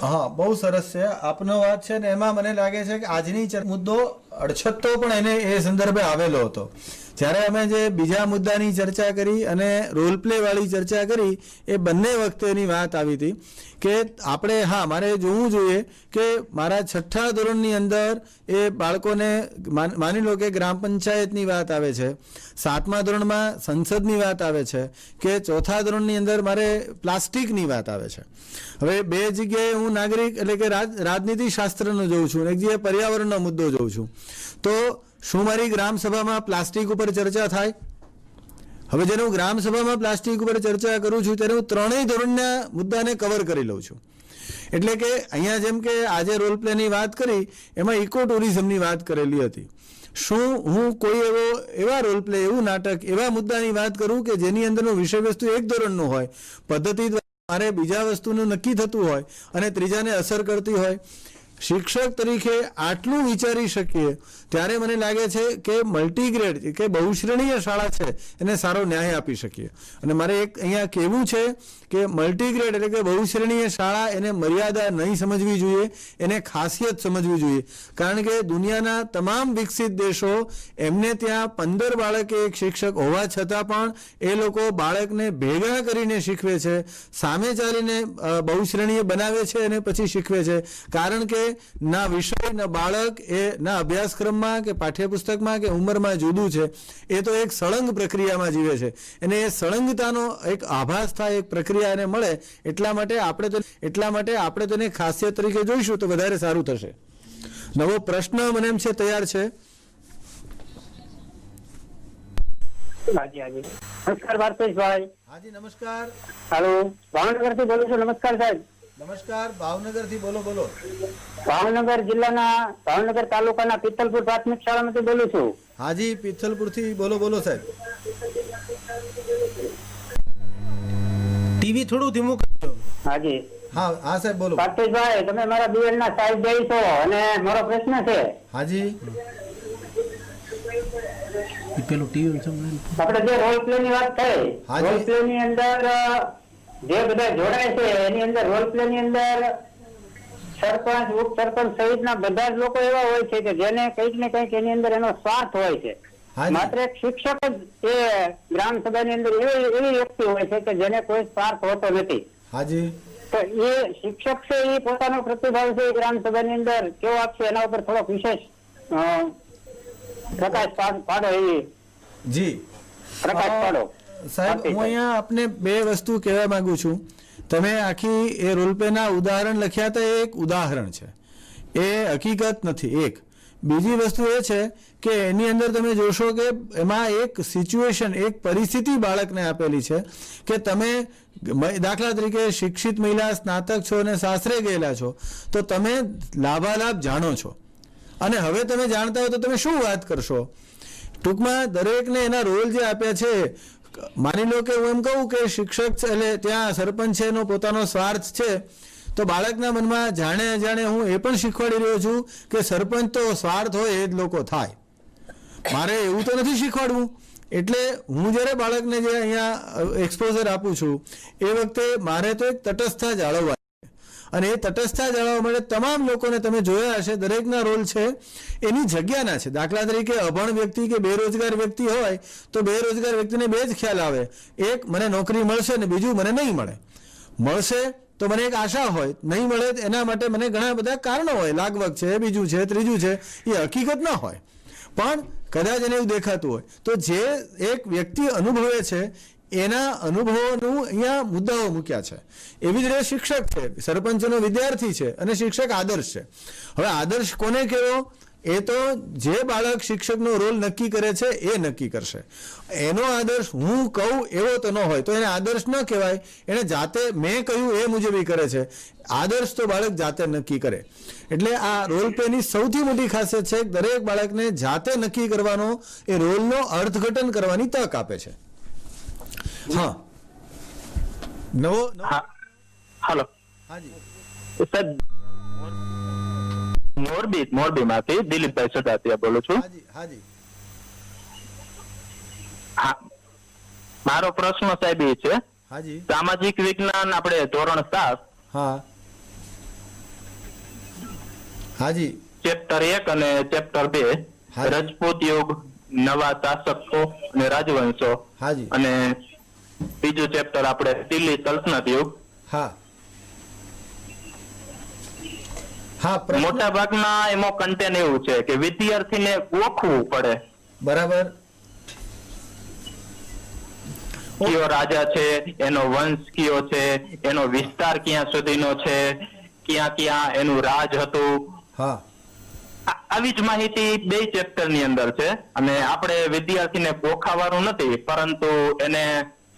હા, બહુ સરસ છે આપનો વાત છે ને. એમાં મને લાગે છે કે આજની મુદ્દો અડછત્તો પણ એને એ સંદર્ભે આવેલો હતો. જ્યારે અમે જે બીજા મુદ્દાની ચર્ચા કરી અને રોલ પ્લે વાળી ચર્ચા કરી, એ બંને વખતે એની વાત આવી હતી કે આપણે, હા, મારે જોવું જોઈએ કે મારા 6થા ધોરણની અંદર એ બાળકોને, માની લો કે ગ્રામ પંચાયતની વાત આવે છે, 7મા ધોરણમાં સંસદની વાત આવે છે, કે 4થા ધોરણની અંદર મારે પ્લાસ્ટિકની વાત આવે છે. હવે બે જગ્યાએ હું નાગરિક એટલે કે રાજનીતિ શાસ્ત્રનો જોઉં છું, એક જગ્યાએ પર્યાવરણનો મુદ્દો જોઉં છું. તો શું મારી ગ્રામ સભામાં પ્લાસ્ટિક ઉપર ચર્ચા થાય? હવે જ્યારે હું ગ્રામ સભામાં પ્લાસ્ટિક ઉપર ચર્ચા કરું છું ત્યારે હું 3ય ધોરણના મુદ્દાને કવર કરી લઉં છું. એટલે કે અહીંયા જેમ કે આજે રોલ પ્લેની વાત કરી, એમાં ઇકો ટુરિઝમની વાત કરેલી હતી. શું હું કોઈ એવા રોલ પ્લે, એવું નાટક, એવા મુદ્દાની વાત કરું કે જેની અંદરનો વિષય વસ્તુ 1 ધોરણનું હોય, પદ્ધતિ દ્વારા મારે બીજા વસ્તુનું નક્કી થતું હોય અને ત્રીજાને અસર કરતી હોય? શિક્ષક તરીકે આટલું વિચારી શકીએ ત્યારે મને લાગે છે કે મલ્ટીગ્રેડ કે બહુશ્રેણીય શાળા છે એને સારો ન્યાય આપી શકીએ. અને મારે એક અહીંયા કહેવું છે કે મલ્ટીગ્રેડ એટલે કે બહુશ્રેણીય શાળા, એને મર્યાદા નહીં સમજવી જોઈએ, એને ખાસિયત સમજવી જોઈએ. કારણ કે દુનિયાના તમામ વિકસિત દેશો, એમને ત્યાં 15 બાળકે એક શિક્ષક હોવા છતાં પણ એ લોકો બાળકને ભેગા કરીને શીખવે છે, સામે ચાલીને બહુશ્રેણીય બનાવે છે અને પછી શીખવે છે. કારણ કે ના વિષય, ના બાળક, એ ના અભ્યાસક્રમમાં કે પાઠ્યપુસ્તકમાં કે ઉંમરમાં જુદું છે. એ તો એક સળંગ પ્રક્રિયામાં જીવે છે. અને એ સળંગતાનો એક આભાસ થાય, એક પ્રક્રિયા એને મળે. એટલા માટે આપણે તેને ખાસિયત તરીકે જોઈશું તો વધારે સારું થશે. નવો પ્રશ્ન મને એમ છે તૈયાર છે. નમસ્કાર ભારતેશભાઈ. હાજી નમસ્કાર. હેલો, ભાવનગર થી બોલું છું. નમસ્કાર સાહેબ. નમસ્કાર, ભાવનગર થી બોલો. બોલો. ભાવનગર જિલ્લાના, ભાવનગર તાલુકાના પિત્તલપુર પ્રાથમિક શાળામાંથી બોલું છું. હાજી, પિત્તલપુર થી બોલો. બોલો સાહેબ. ટીવી થોડું ધીમું કરજો. હાજી. હા હા સાહેબ બોલો. ભારતેશભાઈ, તમે મારા બીએડ ના સાહેબ છો અને મારો પ્રશ્ન છે. હાજી. પેલું ટીવી આપણે જે રોલ પ્લે ની વાત થઈ, રોલ પ્લે ની અંદર જે બધા જોડાય છે એની અંદર રોલ પ્લે ની અંદર સરપંચ, ઉપસરપંચ સહિતના બધા જ લોકો એવા હોય છે કે જેને કંઈક ને કંઈક એની અંદર એનો સ્વાર્થ હોય છે. માત્ર એક શિક્ષક જ એ ગ્રામ સભાની અંદર એવી વ્યક્તિ હોય છે કે જેને કોઈ સ્વાર્થ હોતો નથી. હાજી. તો એ શિક્ષક છે એ પોતાનો પ્રતિભાવ છે એ ગ્રામ સભાની અંદર કેવો આપશે એના ઉપર થોડોક વિશેષ પ્રકાશ પાડો એવી. જી પ્રકાશ પાડો. સાહેબ, હું અહીંયા આપને બે વસ્તુ કહેવા માંગુ છું. તમે આખી એ રોલ પ્લે ના ઉદાહરણ લખ્યા હતા, એ એક ઉદાહરણ છે, એ હકીકત નથી. એક બીજી વસ્તુ એ છે કે એની અંદર તમે જોશો કે એમાં એક સિચ્યુએશન, એક પરિસ્થિતિ બાળકને આપેલી છે કે તમે દાખલા તરીકે શિક્ષિત મહિલા સ્નાતક છો અને સાસરે ગયેલા છો, તો તમે લાભાલાભ જાણો છો અને હવે તમે જાણતા હો તો તમે શું વાત કરશો? ટૂંકમાં દરેકને એના રોલ જે આપ્યા છે, માની લો કે હું એમ કહું કે શિક્ષક છે એટલે ત્યાં સરપંચ છે એનો પોતાનો સ્વાર્થ છે, તો બાળકના મનમાં જાણે અજાણે હું એ પણ શીખવાડી રહ્યો છું કે સરપંચ તો સ્વાર્થ હોય એ જ લોકો થાય, મારે એવું તો નથી શીખવાડવું. એટલે હું જ્યારે બાળકને જે અહીંયા એક્સપોઝર આપું છું એ વખતે મારે તો એક તટસ્થતા જાળવવા, અને એ તટસ્થતા જાળવવા માટે તમામ લોકોને તમે જોયા હશે, દરેકના રોલ છે એની જગ્યાના છે. દાખલા તરીકે અભણ વ્યક્તિ કે બેરોજગાર વ્યક્તિ હોય તો બેરોજગાર વ્યક્તિને બે જ ખ્યાલ આવે, એક મને નોકરી મળશે ને બીજું મને નહીં મળે. મળશે તો મને એક આશા હોય, નહીં મળે એના માટે મને ઘણા બધા કારણો હોય, લાગવગ છે, બીજું છે, ત્રીજું છે, એ હકીકત ન હોય પણ કદાચ એને એવું દેખાતું હોય. તો જે એક વ્યક્તિ અનુભવે છે એના અનુભવોનું અહીંયા મુદ્દાઓ મૂક્યા છે. એવી જ રીતે શિક્ષક છે, સરપંચનો વિદ્યાર્થી છે અને શિક્ષક આદર્શ છે. હવે આદર્શ કોને કહેવો? એ તો જે બાળક શિક્ષકનો રોલ નક્કી કરે છે એ નક્કી કરશે. એનો આદર્શ હું કહું એવો તો ન હોય તો એને આદર્શ ન કહેવાય. એને જાતે મેં કહ્યું એ મુજબ કરે છે. આદર્શ તો બાળક જાતે નક્કી કરે. એટલે આ રોલ પ્લેની સૌથી મોટી ખાસિયત છે દરેક બાળકને જાતે નક્કી કરવાનો, એ રોલનો અર્થઘટન કરવાની તક આપે છે. હા, નવો હાલો. હાજી સાહેબ, મોરબીમાંથી દિલીપભાઈ સદાતિયા બોલું છું. હાજી હાજી. મારો પ્રશ્ન સાહેબ એ છે, હાજી. સામાજિક વિજ્ઞાન આપણે ધોરણ 7, હા હાજી, ચેપ્ટર 1 અને ચેપ્ટર 2, રજપૂત યુગ, નવા શાસકો અને રાજવંશો, હાજી, અને બીજું ચેપ્ટર આપણે દિલ્હી સલ્તનત યુગ. હા હા. મોટા ભાગના એમાં કન્ટેન્ટ એવું છે કે વિદ્યાર્થીને ઓળખવું પડે. બરાબર. કયો રાજા છે, એનો વંશ કયો છે, એનો વિસ્તાર ક્યાં સુધીનો છે, ક્યાં ક્યાં એનું રાજ હતું. હા, આવી જ માહિતી 2 ચેપ્ટર ની અંદર છે. અને આપણે વિદ્યાર્થીને ગોખાવાનું નથી, પરંતુ એને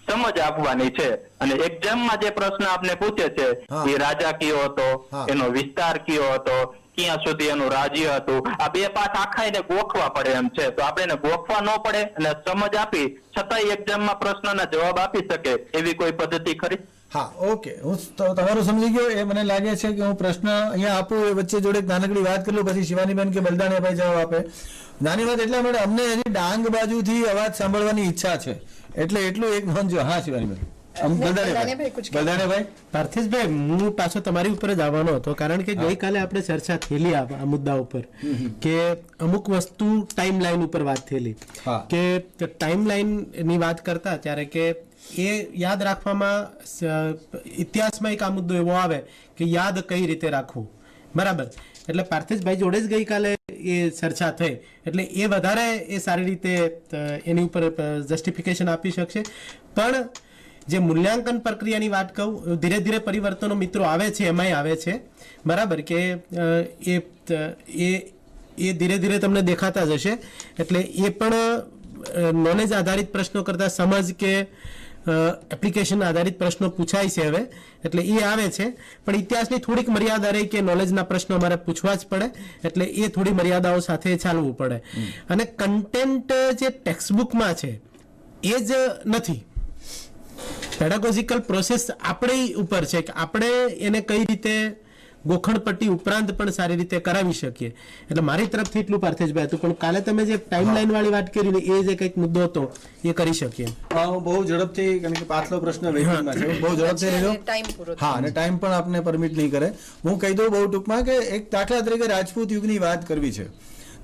સમજ આપવાની છે. અને એક્ઝામમાં જે પ્રશ્ન આપને પૂછે છે એ રાજા કયો હતો, એનો વિસ્તાર કયો હતો, ક્યાં સુધી એનું રાજ્ય હતું, આ 2 પાઠ આખા એને ગોખવા પડે એમ છે. તો આપણે એને ગોખવા ન પડે અને સમજ આપી છતાંય એક્ઝામમાં પ્રશ્નના જવાબ આપી શકે એવી કોઈ પદ્ધતિ ખરી? હા, ઓકે, હું તમારું સમજી ગયો. એ મને લાગે છે કે હું પ્રશ્ન અહીંયા આપું એ વચ્ચે જોડે નાનકડી વાત કરી લઉં, પછી શિવાનીબેન કે બલદાણીભાઈ જવાબ આપે. નાની વાત એટલા માટે અમને હજી ડાંગ બાજુથી અવાજ સાંભળવાની ઈચ્છા છે, એટલે એટલું એક નોંધજો. હા શિવાનીબેન. પાર્થિશભાઈ, હું પાછો તમારી ઉપર જ આવવાનો હતો, કારણ કે ગઈકાલે આપણે ચર્ચા થયેલી આ મુદ્દા ઉપર કે અમુક વસ્તુ ટાઈમ લાઈન ઉપર વાત થયેલી કે ટાઈમ લાઈન ની વાત કરતા ત્યારે કે એ યાદ રાખવામાં ઇતિહાસમાં એક આ મુદ્દો એવો આવે કે યાદ કઈ રીતે રાખવું. બરાબર. એટલે પાર્થિશભાઈ જોડે જ ગઈકાલે એ ચર્ચા થઈ, એટલે એ વધારે એ સારી રીતે એની ઉપર જસ્ટિફિકેશન આપી શકશે. પણ જે મૂલ્યાંકન પ્રક્રિયાની વાત કહું, ધીરે ધીરે પરિવર્તનો મિત્રો આવે છે, એમાંય આવે છે. બરાબર કે એ ધીરે ધીરે તમને દેખાતા જ હશે. એટલે એ પણ નોલેજ આધારિત પ્રશ્નો કરતા સમજ કે એપ્લિકેશન આધારિત પ્રશ્નો પૂછાય છે હવે, એટલે એ આવે છે. પણ ઇતિહાસની થોડીક મર્યાદા રહી કે નોલેજના પ્રશ્નો અમારે પૂછવા જ પડે, એટલે એ થોડી મર્યાદાઓ સાથે ચાલવું પડે. અને કન્ટેન્ટ જે ટેક્સ્ટબુકમાં છે એ જ નથી. પેડાગોજિકલ પ્રોસેસ આપણી ઉપર છે કે આપણે એને કઈ રીતે ગોખણપટ્ટી ઉપરાંત પણ સારી રીતે કરાવી શકીએ. એટલે મારી તરફથી એટલું પાર્થિશભાઈ હતું, પણ કાલે તમે જે ટાઈમલાઈન વાળી વાત કરી ને એ જે કંઈક મુદ્દો હતો એ કરી શકીએ. બહુ ઝડપથી, કારણ કે પાછલો પ્રશ્ન વેઇટિંગમાં છે, બહુ ઝડપથી લેજો. હા, અને ટાઈમ પણ આપને પરમિટ નહીં કરે. હું કહી દઉં બહુ ટૂંકમાં કે એક દાખલા તરીકે રાજપૂત યુગની વાત કરવી છે.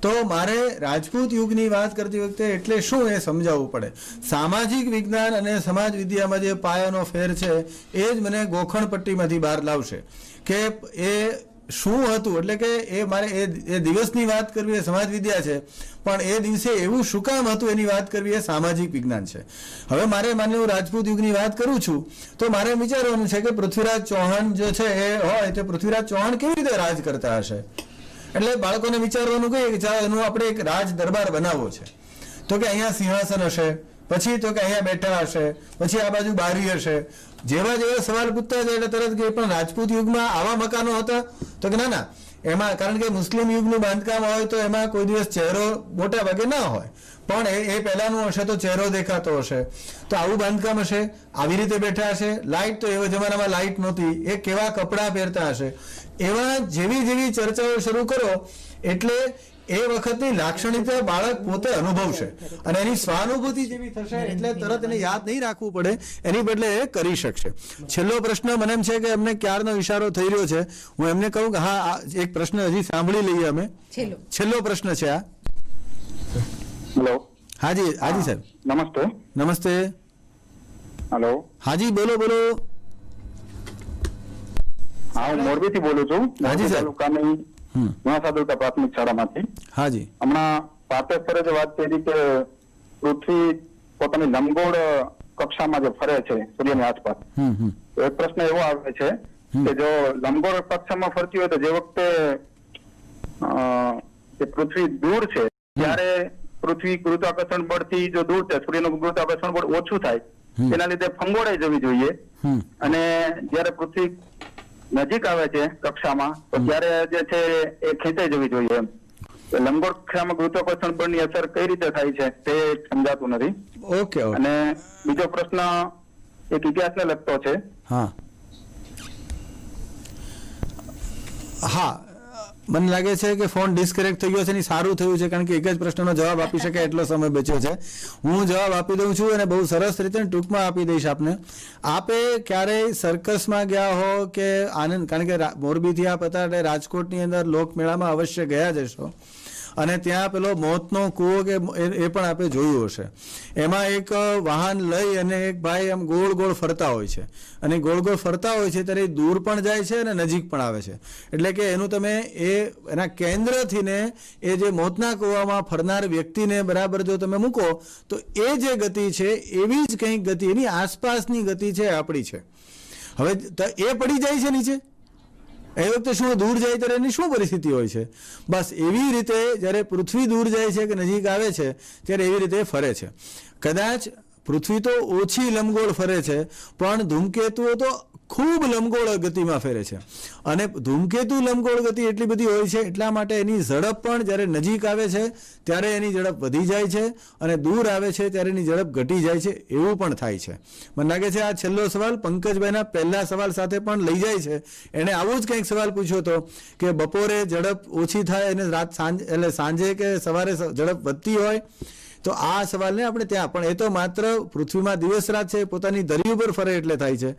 તો મારે રાજપૂત યુગની વાત કરતી વખતે એટલે શું એ સમજાવવું પડે. સામાજિક વિજ્ઞાન અને સમાજ વિદ્યામાં જે પાયાનો ફેર છે એ જ મને ગોખણ પટ્ટીમાંથી બહાર લાવશે કે એ શું હતું. એટલે કે એ મારે એ દિવસની વાત કરવી એ સમાજ વિદ્યા છે, પણ એ દિવસે એવું શું કામ હતું એની વાત કરવી એ સામાજિક વિજ્ઞાન છે. હવે મારે માની લો રાજપૂત યુગની વાત કરું છું તો મારે વિચારવાનું છે કે પૃથ્વીરાજ ચૌહાણ જે છે એ હોય તો પૃથ્વીરાજ ચૌહાણ કેવી રીતે રાજ કરતા હશે. એટલે બાળકોને વિચારવાનું કહીએ કે ચાલો એનું આપણે એક રાજ દરબાર બનાવવો છે, તો કે અહીંયા સિંહાસન હશે, પછી તો કે અહીંયા બેઠા હશે, પછી આ બાજુ બારી હશે. જેવા જેવા સવાલ પૂછતા જાય એટલે તરત કે પણ રાજપૂત યુગમાં આવા મકાનો હતા, તો કે ના એમાં, કારણ કે મુસ્લિમ યુગનું બાંધકામ હોય તો એમાં કોઈ દિવસ ચહેરો મોટા ભાગે ના હોય, પણ એ પહેલાનું હશે તો ચહેરો દેખાતો હશે, તો આવું બાંધકામ હશે, આવી રીતે બેઠા હશે. લાઇટ તો એવા જમાનામાં લાઇટ નહોતી, એ કેવા કપડાં પહેરતા હશે. એવા જેવી જેવી ચર્ચાઓ શરૂ કરો એટલે એ વખતની લાક્ષણિકતા બાળક પોતે અનુભવશે અને એની સ્વાનુભૂતિ જેવી થશે એટલે તરત એને યાદ નહીં રાખવું પડે, એની બદલે એ કરી શકશે. છેલ્લો પ્રશ્ન મને એમ છે કે અમને ક્યારનો ઇશારો થઈ રહ્યો છે, હું એમને કહું કે હા એક પ્રશ્ન હજી સાંભળી લઈએ અમે. છેલ્લો પ્રશ્ન છે આ. હેલો. હાજી સાહેબ. નમસ્તે. નમસ્તે. હેલો. હાજી બોલો. હા, હું મોરબીથી બોલું છું. હાજી સાહેબ. તાલુકાની મહાસાદુકા પ્રાથમિક શાળામાંથી. હાજી. હમણાં પાર્થેશ સરે જે વાત કરી કે પૃથ્વી પોતાની લંબગોળ કક્ષામાં જે ફરે છે સૂર્યની આસપાસ, તો એક પ્રશ્ન એવો આવે છે કે જો લંબગોળ કક્ષામાં ફરતી હોય તો જે વખતે પૃથ્વી દૂર છે ત્યારે પૃથ્વી ગુરુત્વાકર્ષણ બળથી જો દૂર છે, સૂર્યનું ગુરુત્વાકર્ષણ બળ ઓછું થાય તેના લીધે ફંગોળાઈ જવી જોઈએ, અને જયારે પૃથ્વી નજીક આવે છે કક્ષામાં તો ત્યારે જે છે એ ખેંચાઈ જવી જોઈએ. એમ લંબગોળ કક્ષામાં ગુરુત્વાકર્ષણ બળની અસર કઈ રીતે થાય છે તે સમજાતું નથી. ઓકે. અને બીજો પ્રશ્ન એક ઇતિહાસને લગતો છે. હા, મને લાગે છે કે ફોન ડિસ્કનેક્ટ થઈ ગયો છે. સારું થયું છે, કારણ કે એક જ પ્રશ્નનો જવાબ આપી શકે એટલો સમય બચ્યો છે. હું જવાબ આપી દઉં છું અને બહુ સરસ રીતે ટૂંકમાં આપી દઈશ આપને. આપે ક્યારેય સર્કસમાં ગયા હો કે આનંદ, કારણ કે મોરબીથી આપ હતા એટલે રાજકોટની અંદર લોકમેળામાં અવશ્ય ગયા જ હશો, અને ત્યાં પેલો મોતનો કૂવો કે એ પણ આપણે જોયું હશે. એમાં એક વાહન લઈ અને એક ભાઈ આમ ગોળ ગોળ ફરતા હોય છે, અને ગોળ ગોળ ફરતા હોય છે ત્યારે દૂર પણ જાય છે અને નજીક પણ આવે છે. એટલે કે એનું તમે એના કેન્દ્રથી ને એ જે મોતના કૂવામાં ફરનાર વ્યક્તિને બરાબર જો તમે મૂકો તો એ જે ગતિ છે એવી જ કંઈક ગતિ, એની આસપાસની ગતિ છે આપણી છે. હવે એ પડી જાય છે નીચે, એ વખતે શું દૂર જાય ત્યારે એની શું પરિસ્થિતિ હોય છે? બસ એવી રીતે જ્યારે પૃથ્વી દૂર જાય છે કે નજીક આવે છે ત્યારે એવી રીતે ફરે છે. કદાચ પૃથ્વી તો ઓછી લંબગોળ ફરે છે, પણ ધૂમકેતુઓ તો ખૂબ લંબગોળ ગતિમાં ફરે છે, અને ધૂમકેતુ લંબગોળ ગતિ એટલી બધી હોય છે એટલા માટે એની ઝડપ પણ જ્યારે નજીક આવે છે ત્યારે એની ઝડપ વધી જાય છે, અને દૂર આવે છે ત્યારે એની ઝડપ ઘટી જાય છે, એવું પણ થાય છે. મને લાગે છે આ છેલ્લો સવાલ પંકજભાઈના પહેલા સવાલ સાથે પણ લઈ જાય છે. એણે આવો જ કંઈક સવાલ પૂછ્યો હતો કે બપોરે ઝડપ ઓછી થાય અને સાંજે કે સવારે ઝડપ વધતી હોય. તો આ સવાલને આપણે ત્યાં, પણ એ તો માત્ર પૃથ્વીમાં દિવસ રાત છે, પોતાની ધરી ઉપર ફરે એટલે થાય છે.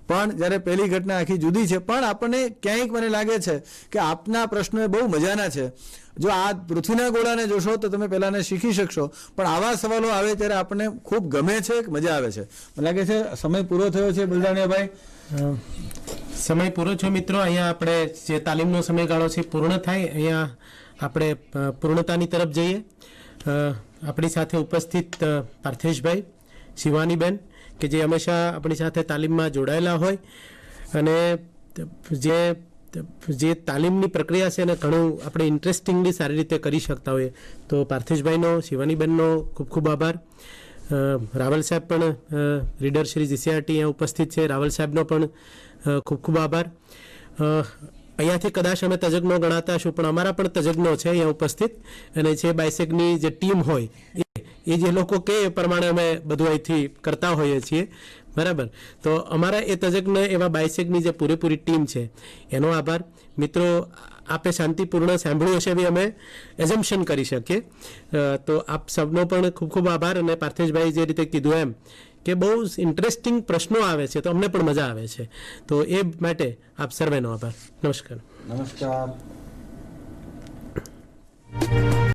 પણ જ્યારે પહેલી ઘટના આખી જુદી છે. પણ આપણને ક્યાંક મને લાગે છે કે આપના પ્રશ્નો એ બહુ મજાના છે. જો આ પૃથ્વીના ગોળાને જોશો તો તમે પહેલાને શીખી શકશો, પણ આવા સવાલો આવે ત્યારે આપણને ખૂબ ગમે છે, મજા આવે છે. મને લાગે છે સમય પૂરો થયો છે. બલદાણીયાભાઈ, સમય પૂરો છે મિત્રો. અહીંયા આપણે જે તાલીમનો સમયગાળો છે પૂર્ણ થાય, અહીંયા આપણે પૂર્ણતાની તરફ જઈએ. આપણી સાથે ઉપસ્થિત પાર્થેશભાઈ, શિવાનીબેન કે જે હંમેશા આપણી સાથે તાલીમમાં જોડાયેલા હોય અને જે તાલીમની પ્રક્રિયા છે એને ઘણું આપણે ઇન્ટરેસ્ટિંગલી સારી રીતે કરી શકતા હોઈએ. તો પાર્થેશભાઈનો, શિવાનીબેનનો ખૂબ ખૂબ આભાર. રાવલ સાહેબ પણ રીડર શ્રી જીસીઆરટી અહીંયા ઉપસ્થિત છે, રાવલ સાહેબનો પણ ખૂબ ખૂબ આભાર. અહીંયાથી કદાચ અમે તજજ્ઞો ગણાતા હશું, પણ અમારા પણ તજજ્ઞો છે અહીંયા ઉપસ્થિત, અને જે બાયસેગની જે ટીમ હોય એ જે લોકો કહે એ પ્રમાણે અમે બધું અહીંથી કરતા હોઈએ છીએ, બરાબર. તો અમારા એ તજજ્ઞ એવા બાયસેગની જે પૂરેપૂરી ટીમ છે એનો આભાર. મિત્રો, આપે શાંતિપૂર્ણ સાંભળ્યું હશે એવી અમે એઝમ્પશન કરી શકીએ. તો આપ સૌનો પણ ખૂબ ખૂબ આભાર. અને પાર્થેશભાઈ જે રીતે કીધું એમ કે બહુ ઇન્ટરેસ્ટિંગ પ્રશ્નો આવે છે તો અમને પણ મજા આવે છે. તો એ માટે આપ સર્વેનો આભાર. નમસ્કાર. નમસ્કાર.